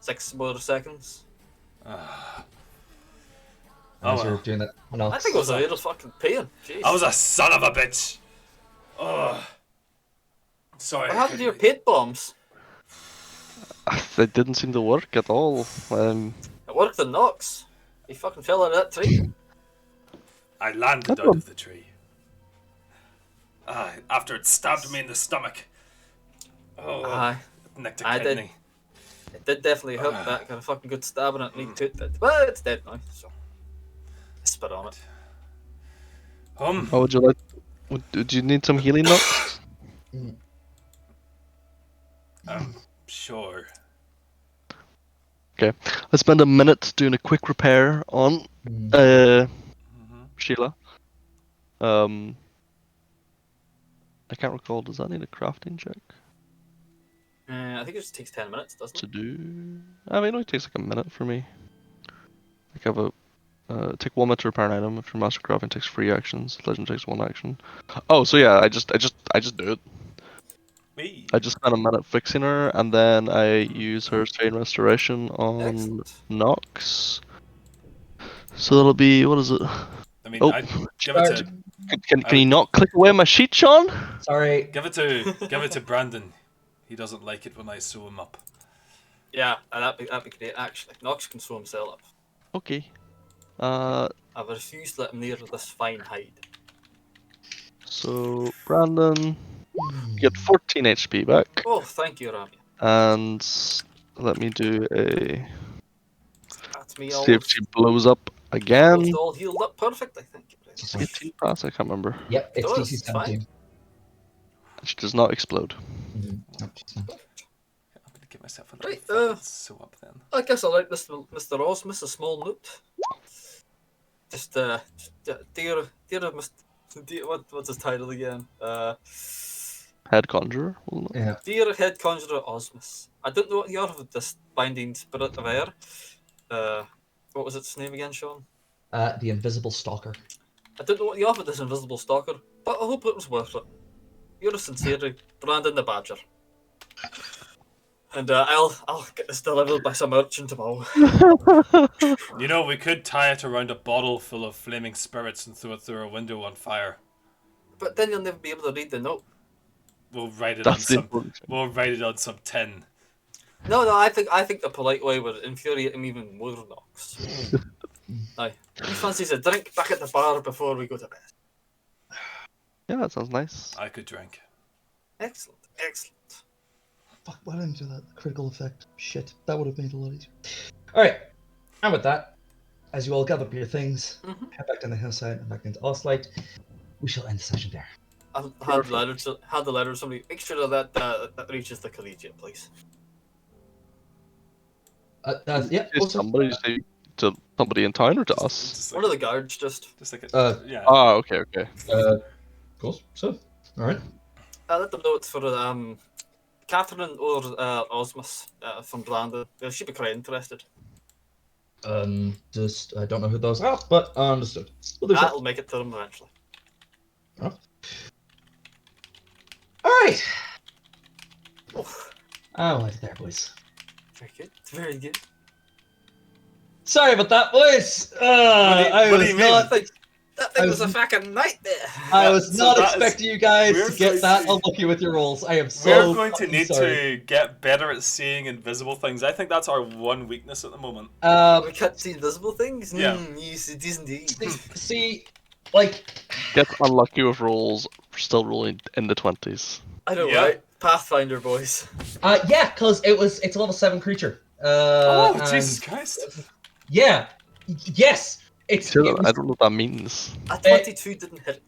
6 more seconds. Oh, As you're well. doing that, I think it was a little fucking pain. Jeez. I was a son of a bitch. Oh. Sorry. What happened to your paint bombs? They didn't seem to work at all. It worked in Nox. He fucking fell out of that tree. I landed out of the tree. After it stabbed me in the stomach. Oh, Aye. it nicked a I did. kidney. It did definitely help that. Got a fucking good stab in it. Need to it. But it's dead now, so. Spit on it. How would you like? Do you need some healing nuts? Sure. Okay. Let's spend a minute doing a quick repair on Sheila. I can't recall. Does that need a crafting check I think it just takes 10 minutes, doesn't to it? do? I mean, it only takes like a minute for me. Like I have a take 1 minute to repair an item. If your master crafting takes 3 actions, legend takes 1 action. Oh, so yeah, I just do it. Me. I just spend a minute fixing her, and then I use her Strain Restoration on Excellent. Nox. So that'll be, what is it? I mean, Oh, I'd give it to can you not click away my sheet, Sean? Sorry. give it to Brandon. He doesn't like it when I sew him up. Yeah, that'd be great, actually. Nox can sew himself up. Okay. I refuse to let him near this fine hide. So Brandon, you get 14 HP back, Oh, thank you, Rami. and let me do a That's me see all, if she blows up again. all healed up perfect, I think. Does 18 pass? I can't remember. Yep, it's Does, DC it's fine. 17. She does not explode. Nope, she's not. I'm gonna give myself a little Right, fucking sew up then. I guess I'll write Mr. Osmus a small note. Just, dear what's his title again? Head conjurer. Wasn't it? Yeah. Dear Head Conjurer Osmus, I don't know what you are with this binding spirit of air. What was its name again, Sean? The Invisible Stalker. I don't know what you are with this invisible stalker, but I hope it was worth it. Yours sincerely, Brandon the Badger. And I'll get this delivered by some urchin tomorrow. You know, we could tie it around a bottle full of flaming spirits and throw it through a window on fire. But then you'll never be able to read the note. We'll write it That's on the some. important thing. We'll write it on some tin. No, I think the polite way would infuriate him even more, Nox. Now, he fancies a drink back at the bar before we go to bed. Yeah, that sounds nice. I could drink. Excellent, excellent. Fuck, why didn't I do that? Critical effect. Shit, that would have made it a lot easier. Alright, and with that, as you all gather up your things, head back down the hillside and back into Oslight, we shall end the session there. I'll hand the letter to somebody. Make sure that that reaches the collegiate, please. Yeah, Is also, somebody say to somebody in town or to us? Just One like, of the guards just. just like a, yeah. Ah, okay, okay. cool, so, alright. Let them know it's for Catherine or Osmus from Brandon. She'd be quite interested. Just, I don't know who those are, but understood. Well, there's That'll make it to them eventually. Alright! Oh, Oh, there, boys. very good, very good. Sorry about that, boys! I what do was you mean? not... That thing I was a was- fucking nightmare. I was So not that is- expecting you guys we're to get going that to- unlucky with your rolls. I am We're so going to fucking need sorry. to get better at seeing invisible things. I think that's our one weakness at the moment. We can't see invisible things? Yeah. Yes, it is indeed. See, like... Get unlucky with rolls, still rolling in the 20s. I know, Yeah. right? Pathfinder, boys. Yeah, because it's a level 7 creature. Oh, And- Jesus Christ. Yeah. Yes! It's I don't know what that means. A 22 didn't hit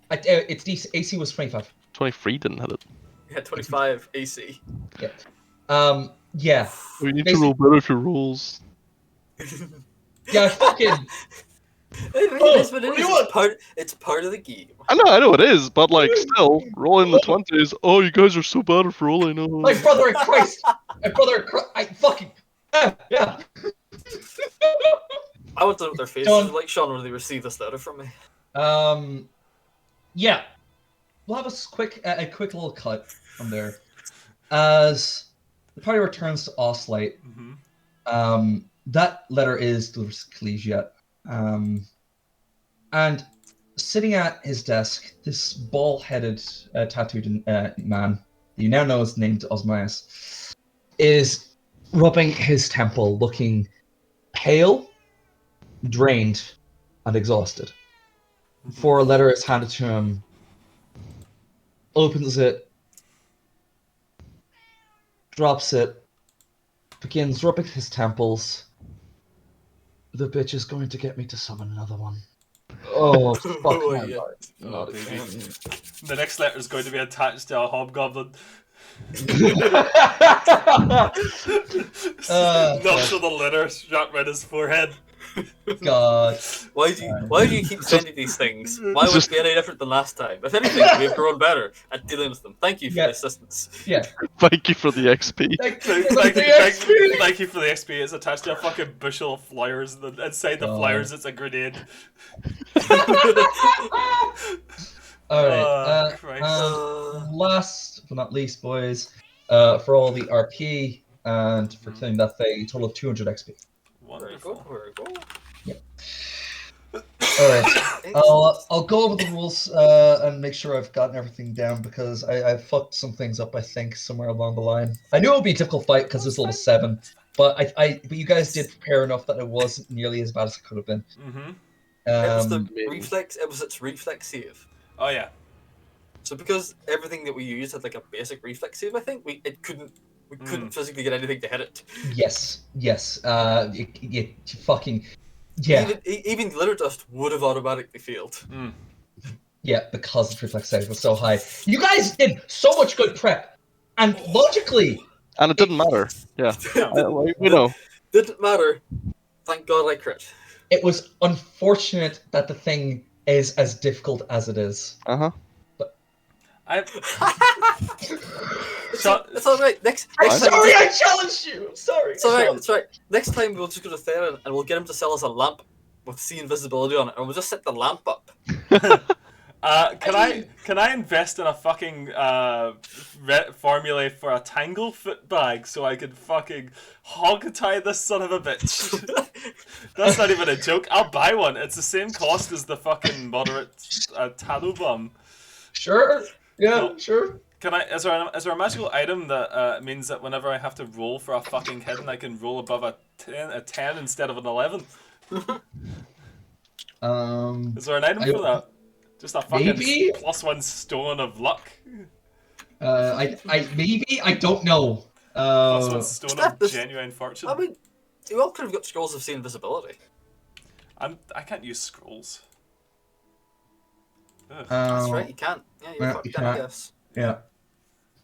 it. Its AC was 25. 23 didn't hit it. Yeah, 25 AC. Yeah. We need Basi- to roll better for rolls. Yeah, fucking... That's what it what do is. you want? It's part of the game. I know it is, but like still, rolling the 20s. Oh, you guys are so bad at rolling. Oh. My brother in Christ! My brother in Christ! I fucking... Yeah. I want to know what their faces Done. were like, Sean, when they received this letter from me. Yeah. We'll have a quick little cut from there. As the party returns to Oslight, that letter is delivered to Collegiate. And sitting at his desk, this bald-headed, tattooed man, that you now know is named Osmias, is rubbing his temple, looking pale, drained, and exhausted. Before a letter is handed to him, opens it, drops it, begins rubbing his temples. The bitch is going to get me to summon another one. Oh, fuck my Yeah. life. Oh, Not baby. again. The next letter is going to be attached to a hobgoblin. Knocks on the letter strapped around his forehead. God. Why do you keep sending these things? Why would it be any different than last time? If anything, we've grown better at dealing with them. Thank you for Yeah. the assistance. Yeah. Thank you for the XP. Thank you for the XP. It's attached to a fucking bushel of flyers. And inside the God. flyers, it's a grenade. Alright. Oh, Christ. And last but not least, boys, for all the RP and for killing that thing, a total of 200 XP. Very Wonderful. good, very good. All right. I'll go over the rules and make sure I've gotten everything down because I fucked some things up. I think somewhere along the line. I knew it would be a difficult fight because it's level 7, but but you guys did prepare enough that it wasn't nearly as bad as it could have been. Mm-hmm. It was the Maybe. reflex. It was its reflex save. Oh yeah. So because everything that we used had like a basic reflex save, I think we couldn't physically get anything to hit it. Yes. You fucking yeah. Even glitter dust would have automatically failed. Yeah, because its reflex save was so high. You guys did so much good prep, and logically, And it didn't matter. Yeah. We know. Didn't matter. Thank God I crit. it was unfortunate that the thing is as difficult as it is. Uh-huh. It's all right. Next I'm time, sorry, I challenged you. I'm sorry. it's all right. It's all right. Next time we'll just go to Theron and we'll get him to sell us a lamp with see invisibility on it, and we'll just set the lamp up. Can I invest in a fucking formula for a Tanglefoot bag so I can fucking hog tie this son of a bitch? That's not even a joke. I'll buy one. It's the same cost as the fucking moderate Talo Bomb. Sure. Yeah, No. sure. Can I? Is there a magical item that means that whenever I have to roll for a fucking hidden, I can roll above a 10 instead of an 11? Is there an item for that? Just a fucking Maybe? +1 stone of luck. Maybe I don't know. +1 stone of this- genuine fortune. I mean, you all could have got scrolls of see invisibility. I can't use scrolls. Ugh. That's right. You can't. Yeah, yeah, you you can't. can't. Yes. Yeah.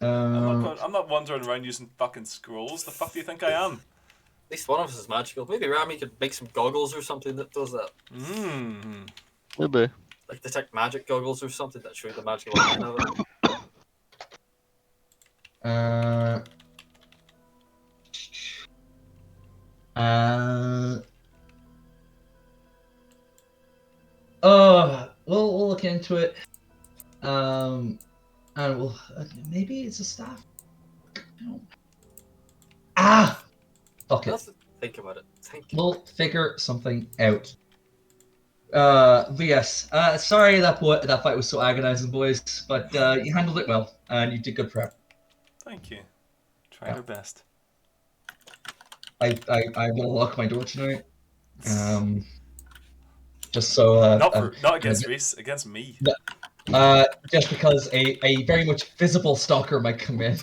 I'm not wandering around using fucking scrolls. The fuck do you think I am? At least one of us is magical. Maybe Rami could make some goggles or something that does that. Maybe. Like detect magic goggles or something that show you the magical element of it. We'll look into it. And we'll maybe it's a staff. Fuck it. Let's think about it. We'll figure something out. But yes. Sorry that fight was so agonizing, boys. But you handled it well, and you did good prep. Thank you. Tried our best. I'm gonna lock my door tonight. Just so Not against Reese, against me. just because a very much visible stalker might come in.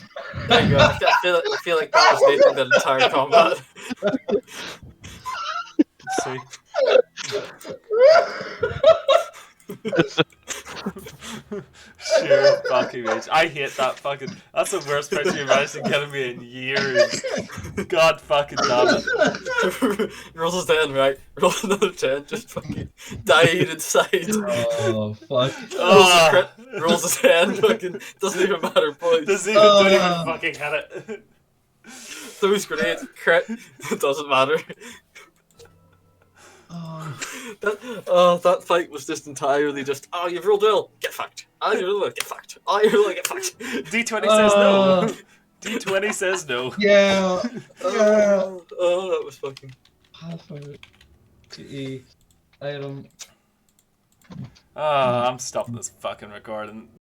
There you go. I feel like that was making the entire combat. See. Sure, fucking rage. I hate that fucking. That's the worst picture you managed to get of me in years. God fucking damn it. Rolls his 10, right? Roll another 10, just fucking dying inside. Oh fuck! Rolls his 10, fucking doesn't even matter, boys. Don't even fucking hit it. Throws grenades, crit, doesn't matter. That fight was just entirely just, you've rolled well, get fucked. You rolled well, get fucked. You rolled well, get fucked. D20 says no. D20 says no. Yeah. That was fucking. Pathfinder TE item. I'm stopping this fucking recording.